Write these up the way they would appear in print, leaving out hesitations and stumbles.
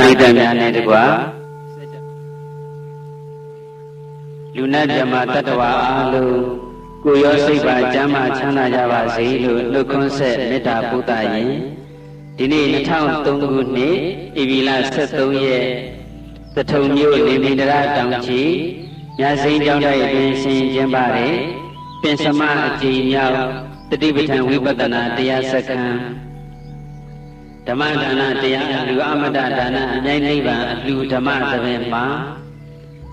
ရိသတ်များနဲ့တကွာလူနာဓမ္မတတ္တဝါအားလုံးကိုယ်ရောစိတ်ပါကျမ်းမာချမ်းသာကြပါစေလို့နှုတ်ခွန်းဆက်မေတ္တာပို့သရင်ဒီနေ့2003ခုနှစ်ဧပြီလ23ရက်သထုံမြို့နေပြည်တော်တောင်ကြီးညစိမ်းကျောင်းတိုက်အတွင်းဆင်ကျင်းပါတယ်ပင်စမအကြိမ်မြောက်တတိပဋ္ဌာန်ဝိပဿနာတရားစခန်းဓမ္မဒါနတရားအလှအမတဒါနအမြိုင်နိဗ္ဗာန်အလှဓမ္မသဘင်မှာ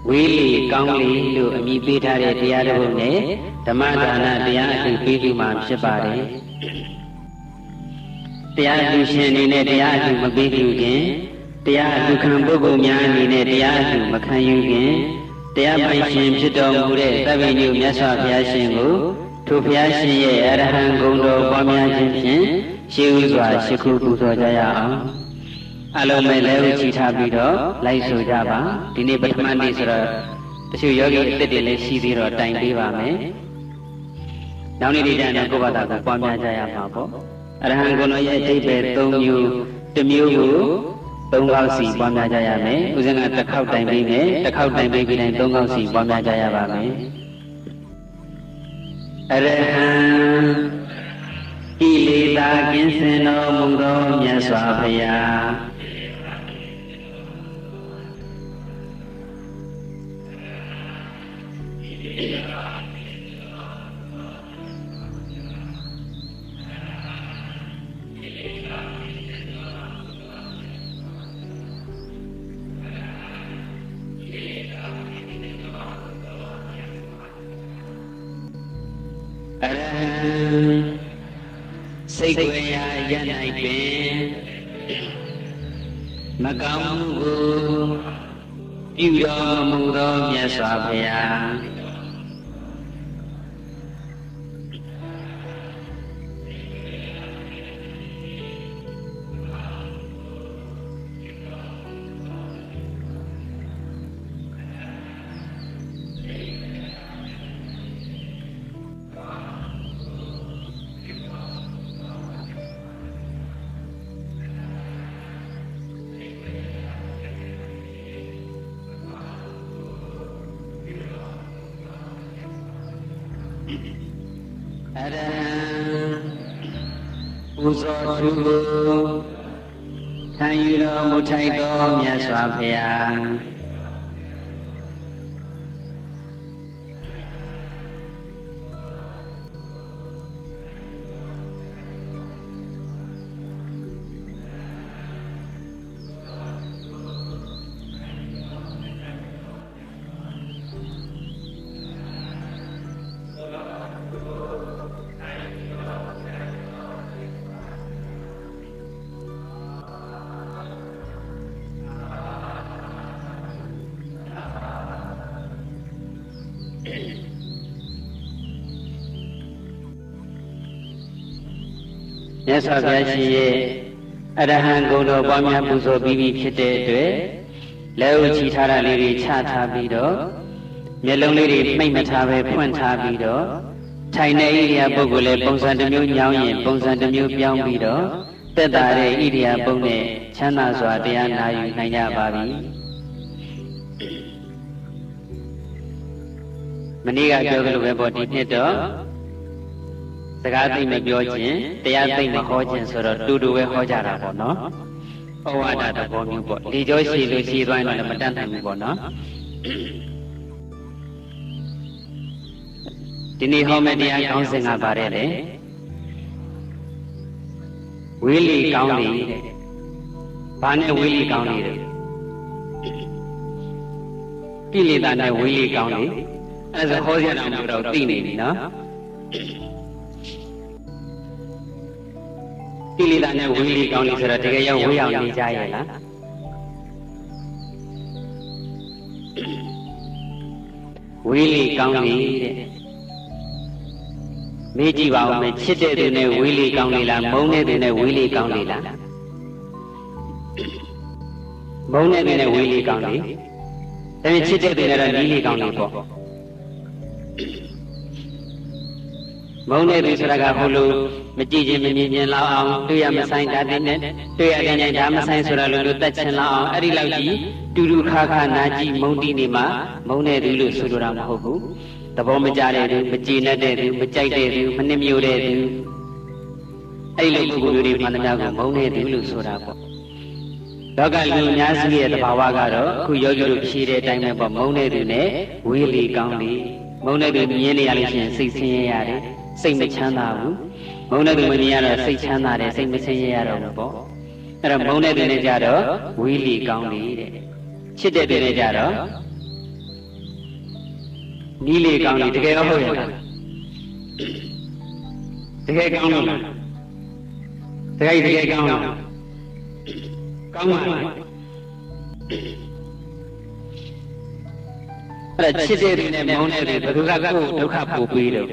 ဝေးလီကောင်းလီလို့အမည်ပေးထားတဲ့တရားတော်နဲ့ဓမ္မဒါနတရားအလှပေးပြီးမှဖြစ်ပါတယ်တရားအလှရှင်အနေနဲ့တရားအလှမပေးသူခင်တရားအလှခံပုဂ္ဂိုလ်များအနေနဲ့တရားအလှမခံယူခင်တရားပိုင်ရှင်ဖြစ်တော်မူတဲ့သဗ္ဗညုမြတ်စွာဘုရားရှင်ကိုထိုဘုရားရှင်ရဲ့အရဟံဂုဏ်တော်ပွားများခြင်းဖြင့်ရှေးဥစွာရှိခိုးပူဇော်ကြရအောင်အလုံးမဲ့လဲဥချီထားပြီးတော့လိုက်ဆိုကြပါဒီနေ့ပထမနေ့ဆိုတော့တချို့ယောဂီအစ်စ်တွေလည်းရှိသေးတော့တိုင်ပေးပါမယ်နောက်နေ့ဒီကျရင်ကိုယ့်ဘာသာကိုပွားများကြရမှာပေါ့အရဟံဂုဏ်တော်ရဲ့အဓိပ္ပာယ်၃မျိုးတစ်မျိုးကို၃ခေါက်စီပွားများကြရမယ်ဥစဉ်ကတစ်ခေါက်တိုင်ပေးမယ်တစ်ခေါက်တိုင်ပေးပြီးတိုင်း၃ခေါက်စီပွားများကြရပါမယ်အရဟံကိလေသာကင်းစင်တော်မူသောမြတ်စွာဘုရားအရဟံစိတ်ဝေယရ၌ပင်မကောင်းမှုကိုပြုတော်မူသောမြတ်စွာဘုရားအရဟံပူဇော်သူကိုခံယူတော်မူထိုက်သောမြတ်စွာဘုရားမြတ်စွာဘုရားရှင်ရဲ့အရဟံဂုဏ်တော်ပွားများပူဇော်ပြီးပြီဖြစ်တဲ့အတွက်လက်ဥချီထားတာလေးတွေချထားပြီးတော့မျက်လုံးလေးတွေမှိတ်မထားပဲဖွင့်ထားပြီးတော့ထိုင်တဲ့ဣရိယာပုဂ္ဂိုလ်လည်းပုံစံတစ်မျိုးညောင်းရင်ပုံစံတစ်မျိုးပြောင်းပြီးတော့တက်တာတဲ့ဣရိယာပုနဲ့ချမ်းသာစွာတရားနာယူနိုင်ကြပါပြီမနေ့ကပြောကြလို့ပဲပေါ့ဒီနှစ်တော့စကားသိမပြောခြင်းတရားသိမဟောခြင်းဆိုတော့တူတူပဲဟောကြတာပေါ့နော်ဩဝါဒသဘောမျိုးပေါ့လေကြောရှိလို့ရှိသွားရင်လည်းမတတ်နိုင်ဘူးပေါ့နော်ဒီနေ့ဟောမယ့်တရားကောင်းစဉ်ကပါတယ်လေဝေးလီကောင်းလီတဲ့ဘာနဲ့ဝေးလီကောင်းလီတဲ့ကိလေသာနဲ့ဝေးလီကောင်းလီအဲ့ဒါဟောရအောင်ပြောတော့သိနေပြီနော်ကိလေသာနဲ့ဝေးလီကောင်းလီဆိုတော့တကယ်ရောဝေးအောင်နေကြရဲ့လားဝေးလီကောင်းလီတဲ့မေးကြည့်ပါဦးမယ်ချစ်တဲ့သူနဲ့ဝေးလီကောင်းလီလားမုန်းတဲ့သူနဲ့ဝေးလီကောင်းလီလားမုန်းတဲ့သူနဲ့ဝေးလီကောင်းလီဒါပေမဲ့ချစ်တဲ့သူနဲ့တော့နီးလီကောင်းလီပေါ့ မုန်းတဲ့သူဆိုတာကဟိုလိုမကြည့်ခြင်းမမြင်ခြင်းလောက်အောင်တွေ့ရမဆိုင်တာတဲ့နဲ့တွေ့ရတဲ့ဒါမဆိုင်ဆိုတာလိုတတ်ချင်လောက်အောင်အဲ့ဒီလောက်ကြီးတူတူခါခါနာကြည့်မုန်းတီးနေမှမုန်းတဲ့သူလို့ဆိုလိုတာမဟုတ်ဘူးသဘောမကျတဲ့သူမကြည်နဲ့တဲ့သူမကြိုက်တဲ့သူမနှိမ့်မြို့တဲ့သူအဲ့ဒီလိုပုဂ္ဂိုလ်တွေမှန်သမျှကိုမုန်းတဲ့သူလို့ဆိုတာပေါ့လောကလူအများစုရဲ့သဘာဝကတော့အခုယောဂီတို့ဖြေတဲ့အတိုင်းပဲပေါ့မုန်းတဲ့သူနဲ့ဝေးလီကောင်းလီမုန်းတဲ့သူမြင်နေရလို့ရှိရင်စိတ်ဆင်းရဲရတယ်စိတ်မချမ်းသာဘူးမုန်းတဲ့သူမမြင်ရတော့စိတ်ချမ်းသာတယ်စိတ်မဆင်းရဲရတော့ဘူးပေါ့အဲ့တော့မုန်းတဲ့သူနဲ့ကြတော့ဝေးလီကောင်းလီတဲ့ချစ်တဲ့သူနဲ့ကြတော့နီးလီကောင်းလီတကယ်ဟုတ်ရဲ့လားတကယ်ကောင်းလို့လားတကယ်ကောင်းလားကောင်းပါလားအဲ့ဒါချစ်တဲ့သူနဲ့မုန်းတဲ့သူဘယ်သူကကိုယ်ဒုက္ခပို့ပေးတော့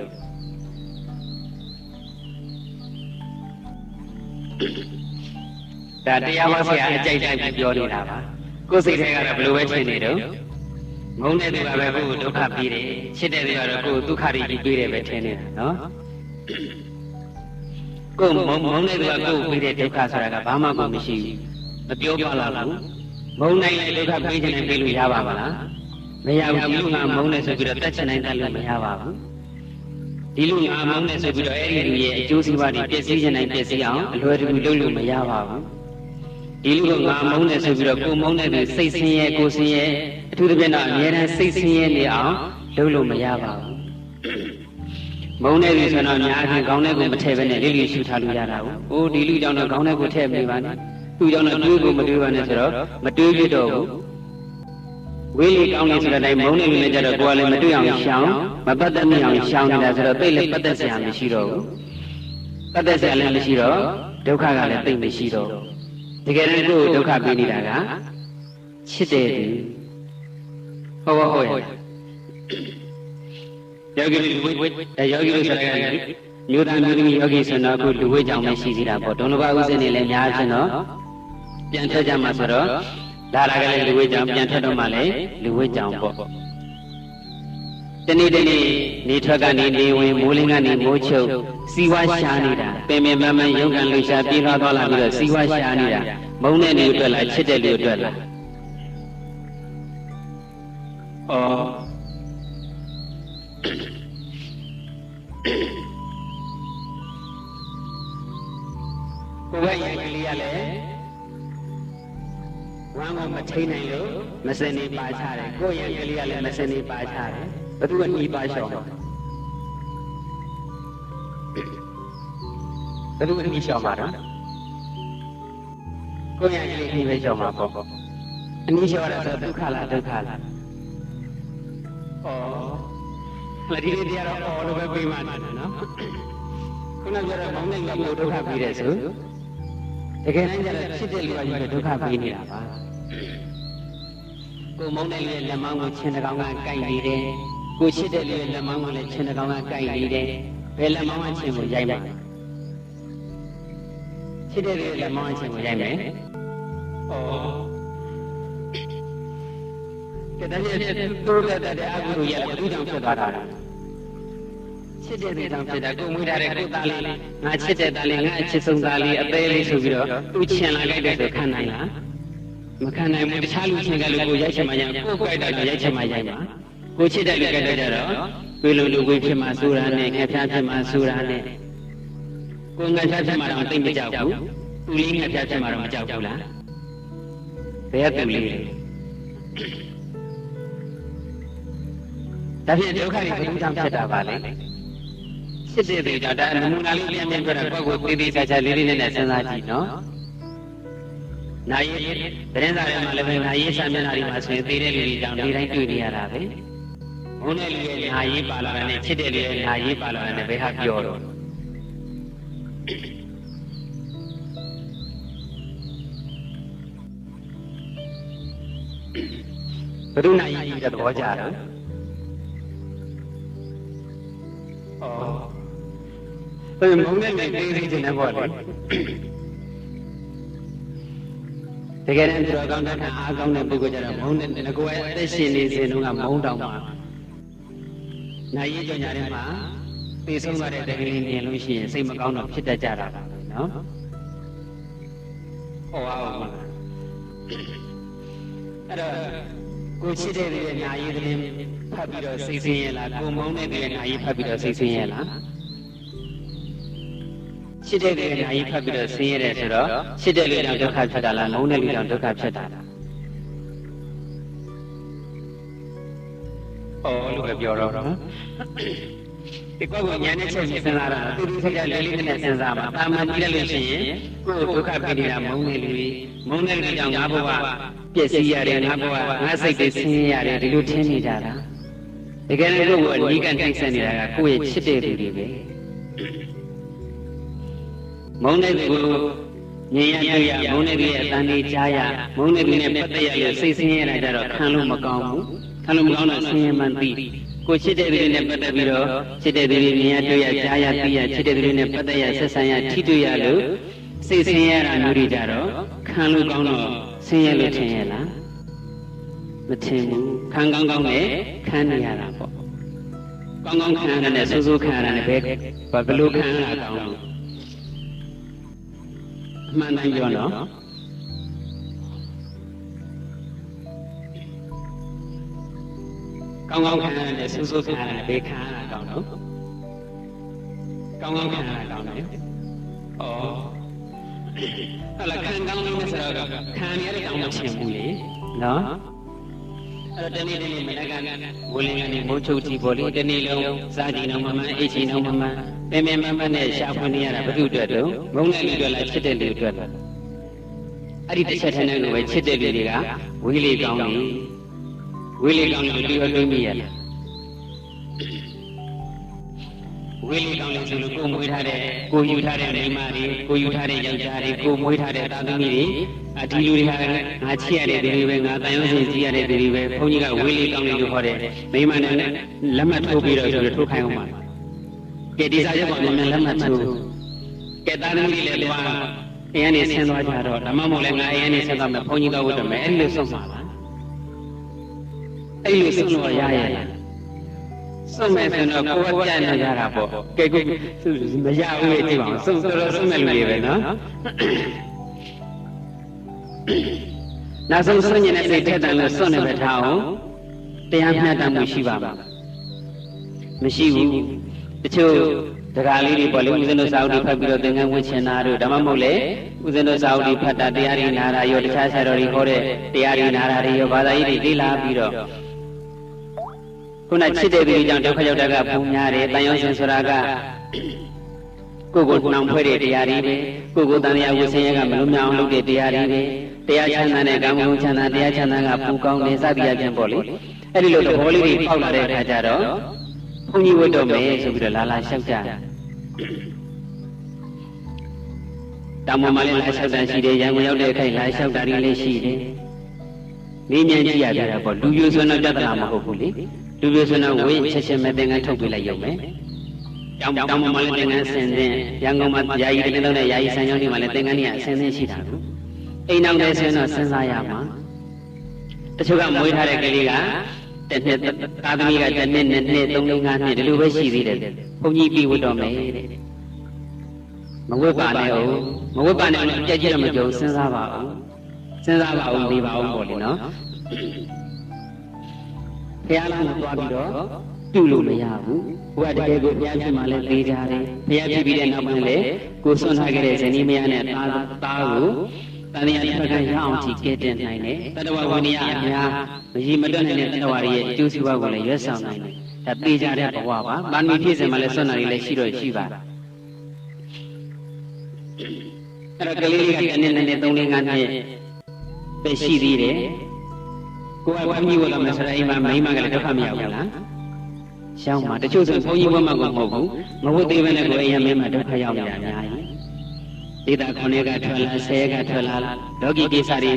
ဒါတရားဟောဆရာအကြိုက်တိုင်းပြောနေတာပါကိုယ်စိတ်ထဲကတော့ဘယ်လိုပဲထင်နေတော့မုန်းတဲ့သူကပဲကိုယ်ဒုက္ခပေးတယ်ချစ်တဲ့သူကတော့ကိုယ်ဒုက္ခတွေကြီးပေးတယ်ပဲထင်နေတာနော်ကိုယ်မုန်းတဲ့သူကကိုယ်ပေးတဲ့ဒုက္ခဆိုတာကဘာမှကိုမရှိဘူးမပြောပြလာဘူးမုန်းနိုင်တဲ့ဒုက္ခပေးခြင်းနဲ့ပေးလို့ရပါမလားမရဘူးဒီလူငါမုန်းနေဆိုပြီးတော့တတ်ချင်နိုင်တယ်လို့မရပါဘူးဒီလူငါမုန်းနေဆိုပြီးတော့အဲ့ဒီလူရဲ့အကျိုးစီးပွားတွေပြည့်စည်ခြင်းနိုင်ပြည့်စည်အောင်အလွယ်တကူလုပ်လို့မရပါဘူးဒီလူကငါမုန်းနေဆိုပြီးတော့ကိုမုန်းနေတဲ့စိတ်ဆင်းရဲကိုဆင်းရဲအထူးသဖြင့်တော့အများအားစိတ်ဆင်းရဲနေအောင်လုပ်လို့မရပါဘူးမုန်းနေပြီဆိုတော့များခင်ခေါင်းထဲကိုမထည့်ဘဲနဲ့လေးလေးရှူထားလို့ရတာဘူး။အိုးဒီလူကြောင့်တော့ခေါင်းထဲကိုထည့်မိပါနဲ့။သူ့ကြောင့်တော့တွေးကိုမတွေးပါနဲ့ဆိုတော့မတွေးပြတော့ဘူး။ဝေးလေးကောင်းနေဆိုတဲ့အတိုင်းမုန်းနေပြီနဲ့ကြတော့ကိုယ်ကလည်းမတွေးအောင်ရှောင်မပတ်သက်မိအောင်ရှောင်နေတာဆိုတော့သိလည်းပတ်သက်စရာမရှိတော့ဘူး။ပတ်သက်စရာလည်းမရှိတော့ဒုက္ခကလည်းသိမရှိတော့ဘူး။တကယ်တမ်းကိုယ်ဒုက္ခပေးနေတာကချစ်တဲ့သူဟုတ်ရဲ့ယောဂီလူဝိယောဂီလို့ဆိုတာကမြို့သားမြို့သမီးယောဂီဆိုတော့အခုလူဝိကြောင့်မရှိသေးတာပေါ့ဒုံလဘဥစဉ်နေလည်းများချင်းတော့ပြန်ထွက်ကြမှာဆိုတော့ဒါလာကလည်းလူဝိကြောင့်ပြန်ထွက်တော့မှလည်းလူဝိကြောင့်ပေါ့တနေ့တနေ့နေထွက်ကနေနေဝင်မိုးလင်းကနေမိုးချုပ်စီဝါရှားနေတာပင်ပင်ပန်းပန်းရုပ်ကံလှူရှားပြေးသွားလာပြီးတော့စီဝါရှားနေတာမုန်းတဲ့လူအတွက်လားချစ်တဲ့လူအတွက်လားကိုယ်ရဲ့ကလေးရလဲဝမ်းကိုမထိန်နိုင်လို့မစင်နေပါချတယ်ကိုယ့်ရဲ့ကလေးရလဲမစင်နေပါချတယ်ဘသူကနှီးပါလျှော်မှာဘသူကနှီးလျှော်မှာတော့ကိုယ့်ရဲ့ကလေးနှီးပဲလျှော်မှာပေါ့အနှီးလျှော်ရတာဒုက္ခလားဒုက္ခလားဒီနေ့တရားတော့အော်လို့ပဲပြေးမှတယ်နော်ခုနကပြောတော့မောင်းနိုင်ကဒုက္ခပြီးတယ်ဆိုတကယ်တမ်းကျတော့ဖြစ်တဲ့လူကကြီးဒုက္ခပြီးနေတာပါကိုမောင်းနိုင်ရဲ့လက်မောင်းကိုချင်းတကောင်ကကိုက်နေတယ်ကိုချစ်တဲ့လူရဲ့လက်မောင်းကိုလည်းချင်းတကောင်ကကိုက်နေတယ်ဘယ်လက်မောင်းကချင်းကိုရိုက်မယ်ချစ်တဲ့လူရဲ့လက်မောင်းကချင်းကိုရိုက်မယ်ကဲဒါရဲ့တိုးတဲ့အကုသိုလ်ရဲ့ဘုသူကြောင့်ဖြစ်သွားတာချစ်တဲ့သူကြောင့်ဖြစ်တာကိုမွေးထားတဲ့ကိုသားလေးငါချစ်တဲ့သားလေးငါအချစ်ဆုံးသားလေးအသေးလေးဆိုပြီးတော့သူ့ချင်လာလိုက်တဲ့ဆိုခံနိုင်လားမခံနိုင်ဘူးတခြားလူချင်းကလူကိုရိုက်ချင်မှရိုက်ကိုကြိုက်တာရိုက်ချင်မှရိုက်ပါကိုချစ်တဲ့လူကြိုက်တဲ့ကြတော့ဝေလူလူကိုဖြစ်မှဆိုတာနဲ့ငှက်ဖျားဖြစ်မှဆိုတာနဲ့ကိုငှက်ဖျားဖြစ်မှတော့သိမကြောက်ဘူးသူလေးငှက်ဖျားဖြစ်မှတော့မကြောက်ဘူးလားဘယ်သူလေးဒါဖြင့်ဒုက္ခတွေဘယ်လိုကြောင့်ဖြစ်တာပါလဲချစ်တဲ့သူကြောင့်ဒါနမူနာလေးပြန်ပြန်ပြတာကိုယ့်ကိုသေးသေးချာချာလေးလေးနဲ့စဉ်းစားကြည့်နော်နာယီသတင်းစာထဲမှာလည်းပဲနာယီစာမျက်နှာတွေမှာဆိုရင်သေးတဲ့လူတွေကြောင့်ဒီတိုင်းတွေ့နေရတာပဲဘုန်းတဲ့လူရဲ့နာယီပါလာတယ်နဲ့ချစ်တဲ့လူရဲ့နာယီပါလာတယ်နဲ့ဘယ်ဟာပြောတော့ဘယ်သူနာယီတဲ့သဘောကြတော့ဘယ်မုန်းတဲ့နေသေးသေးနေပေါ့လေတကယ်တမ်းသူတော်ကောင်းတဲ့အားကောင်းတဲ့ပုဂ္ဂိုလ်ကြတော့မုန်းတဲ့ငကိုယ်ရဲ့အသက်ရှင်နေစဉ်တုန်းကမုန်းတောင်မှာနိုင်ရကြညာထဲမှာ သေဆုံးသွားတဲ့တကယ်မြင်လို့ရှိရင်စိတ်မကောင်းတော့ဖြစ်တတ်ကြတာပါနော်ဟောအောင်ပါအဲ့တော့ကိုချစ်တဲ့ရဲ့ညာရေးသတင်းဖတ်ပြီးတော့စိတ်ဆင်းရဲလားကိုမုန်းတဲ့ရဲ့ညာရေးဖတ်ပြီးတော့စိတ်ဆင်းရဲလားချစ်တဲ့ရဲ့ညာရေးဖတ်ပြီးတော့ဆင်းရဲတယ်ဆိုတော့ချစ်တဲ့လူကြောင့်ဒုက္ခဖြစ်တာလားမုန်းတဲ့လူကြောင့်ဒုက္ခဖြစ်တာလားဟောလို့ပဲပြောတော့နော်ဒီကောကညာနဲ့ချက်စဉ်းစားတာသူစိတ်ကလေးလေးနဲ့စဉ်းစားပါတာမန်ကြည့်လိုက်လို့ရှိရင်ကိုယ်ဒုက္ခဖြစ်နေတာမုန်းတဲ့လူတွေမုန်းတဲ့လူကြောင့်ငါဘဝပျက်စီးရတယ်ငါဘဝငါစိတ်တွေဆင်းရဲရတယ်ဒီလိုထင်နေကြတာတကယ်လို့ကိုယ်အနီးကပ်တိုက်ဆက်နေတာကကိုယ့်ရဲ့ချစ်တဲ့လူတွေပဲမုန်းတဲ့လူကိုမြင်ရတွေ့ရမုန်းတဲ့လူရဲ့အတန်လေးကြားရမုန်းတဲ့လူနဲ့ပတ်သက်ရလို့စိတ်ဆင်းရဲတာကြတော့ခံလို့မကောင်းဘူးခံလို့မကောင်းတော့ဆင်းရဲမှန်းသိကိုချစ်တဲ့သူတွေနဲ့ပတ်သက်ပြီးတော့ချစ်တဲ့သူတွေမြင်ရတွေ့ရကြားရသိရချစ်တဲ့သူတွေနဲ့ပတ်သက်ရဆက်ဆံရထိတွေ့ရလို့စိတ်ဆင်းရဲတာမျိုးတွေကြတော့ခံလို့ကောင်းတော့ဆင်းရဲလို့ထင်ရလားမထင်ဘူးခံကောင်းကောင်းနဲ့ခံနေရတာပေါ့ကောင်းကောင်းခံရတဲ့ဆိုးဆိုးခံရတဲ့ဘယ်လိုခံရတာကောင်းလို့အမှန်တမ်းပြောနော်ကောင်းကောင်းခံရတယ်ဆူဆူခံရတယ်ဘေးခံရတာကောင်းတော့ကောင်းကောင်းခံရတာကောင်းတယ်ဩအဲ့လာခံကောင်းလို့ဆိုတော့ခံရတဲ့ကောင်းမချင်ဘူးလေနော်အဲ့တော့တနေ့မနေ့ကဝလင်းကနေမိုးချုပ်ကြည့်ပေါ်လေတနေ့လုံးစားကြည့်တော့မမှန်အိတ်ချင်တော့မမှန်ပင်ပင်မမှန်နဲ့ရှာဖွေနေရတာဘုသူ့အတွက်တော့မုန်းတဲ့လူတွေလားချစ်တဲ့လူတွေအတွက်အဲ့ဒီတစ်ချက်ထဲနဲ့ပဲချစ်တဲ့လူတွေကဝေးလေကောင်းနေဝေးလေကောင်းလို့ဒီအတွေးမိရလားဝေးလေကောင်းလို့ဆိုလို့ကိုမွေးထားတဲ့ကိုယူထားတဲ့မိန်းမတွေကိုယူထားတဲ့ယောက်ျားတွေကိုမွေးထားတဲ့သားသမီးတွေဒီလူတွေဟာငါချစ်ရတဲ့သူတွေပဲငါတန်ရုံးစင်ကြည့်ရတဲ့သူတွေပဲဘုန်းကြီးကဝေးလေကောင်းလို့ခေါ်တဲ့မိန်းမနဲ့လက်မှတ်ထိုးပြီးတော့ထိုးခိုင်းအောင်ပါကဲဒီစားရက်ပေါ်မှာလက်မှတ်ထိုးကဲသားသမီးတွေလည်းသွားအင်းကနေဆင်းသွားကြတော့ဓမ္မမို့လည်းငါအင်းကနေဆင်းသွားမယ်ဘုန်းကြီးကဝတ်တယ်မယ်အဲ့လိုဆုံးပါလားအဲ့လိုဆုံးလို့ရရဲ့ဆုံးမယ်ဆိုတော့ကိုယ်ကပြန်နေကြတာပေါ့ကဲကိုမရဘူးလေကြည့်ပါဦးဆုံးတော်ဆုံးမဲ့လူတွေပဲနော်နောက်ဆုံးဆုံးညင်တဲ့စိတ်ထက်တန်လို့စွန့်နေပဲထားအောင်တရားမျှတမှုရှိပါမှာမရှိဘူးတချို့ဒကာလေးတွေပေါ့လေဦးဇင်းတို့စာအုပ်တွေဖတ်ပြီးတော့သင်္ကန်းဝတ်ချင်တာတို့ဒါမှမဟုတ်လေဦးဇင်းတို့စာအုပ်တွေဖတ်တာတရားတွေနာတာရောတခြားဆရာတော်တွေဟောတဲ့တရားတွေနာတာတွေရောဘာသာရေးတွေလေ့လာပြီးတော့ခုနချစ်တဲ့သူကြောင့်ဒုက္ခရောက်တာကဘုံများတယ်တန်ရုံးရှင်ဆိုတာကကိုယ်ကိုနှောင်ဖွဲ့တဲ့တရားတွေပဲကိုယ်ကိုတန်တရားဝဆင်းရဲကမလုံးမြောင်လုပ်တဲ့တရားတွေပဲတရားချမ်းသာတဲ့ကာမဂုဏ်ချမ်းသာတရားချမ်းသာကပူကောင်းနေစသည်အပြင်ပေါ့လေအဲ့ဒီလိုသဘောလေးတွေပေါက်လာတဲ့အခါကျတော့ဘုန်းကြီးဝတ်တော့မယ်ဆိုပြီးတော့လာလျှောက်ကြတောင်ပေါ်မှာလည်းလာလျှောက်တာရှိတယ်ရန်ကုန်ရောက်တဲ့အခိုက်လာလျှောက်တာတွေလည်းရှိတယ်နည်းဉာဏ်ကြည့်ရကြတာပေါ့လူမျိုးဆိုတော့ပြဿနာမဟုတ်ဘူးလေလူမျိုးဆိုတော့ဝေးချက်ချင်းမဲ့သင်္ကန်းထုတ်ပေးလိုက်ရုံပဲတောင်ပေါ်မှာလည်းသင်္ကန်းဆင်သင်ရန်ကုန်မှာယာယီတစ်လုံးနဲ့ယာယီဆန်းကျောင်းတွေမှာလည်းသင်္ကန်းတွေအဆင်သင်ရှိတာကိုအိမ်နောက်တဲ့ဆိုရင်တော့စဉ်းစားရမှာတချို့ကမွေးထားတဲ့ကလေးကတစ်နှစ်သားသမီးကတစ်နှစ်နှစ်နှစ်သုံးလေးငါးနှစ်ဒီလိုပဲရှိသေးတယ်ဘုန်းကြီးပြီးဝတ်တော်မယ်တဲ့မဝတ်ပါနဲ့ဟုတ်မဝတ်ပါနဲ့ကြက်ကြက်တော့မကြုံစဉ်းစားပါဦးစဉ်းစားပါဦးနေပါဦးပေါ့လေနော်ဘုရားလမ်းကိုသွားပြီးတော့ပြုလို့မရဘူးဘုရားတကယ်ကိုဘုရားဖြစ်မှလည်းသေးကြတယ်ဘုရားဖြစ်ပြီးတဲ့နောက်ပိုင်းလည်းကိုဆွမ်းထားခဲ့တဲ့ဇနီးမယားနဲ့သားကိုတန်တရားတစ်ခါရအောင်ကြည့်ကဲတင်နိုင်တယ်တတဝဝိနည်းအများမကြီးမတွက်နိုင်တဲ့တတဝရရဲ့အကျိုးစီးပွားကိုလည်းရွတ်ဆောင်နိုင်တယ်ဒါသိကြတဲ့ဘဝပါမာနမီဖြစ်စဉ်မှာလည်းဆွမ်းနာတွေလည်းရှိတော့ရှိပါအဲ့တော့ကလေးလေးကတစ်နှစ်နဲ့3-4-5နှစ်ပဲရှိသေးတယ်ကိုယ်ကဘုန်းကြီးဝတ်လို့မယ်ဆိုတော့အိမ်မှာမိန်းမကလည်းဒုက္ခမရောက်ဘူးလားရှောင်းမှာတချို့ဆိုဘုန်းကြီးဝတ်မှကိုမဟုတ်ဘူးမဝတ်သေးဘဲနဲ့ကိုယ်အိမ်ရမင်းမှာဒုက္ခရောက်နေတာအများကြီးဒေတာ9ကထွက်လာ10ကထွက်လာလောကီကိစ္စတွေ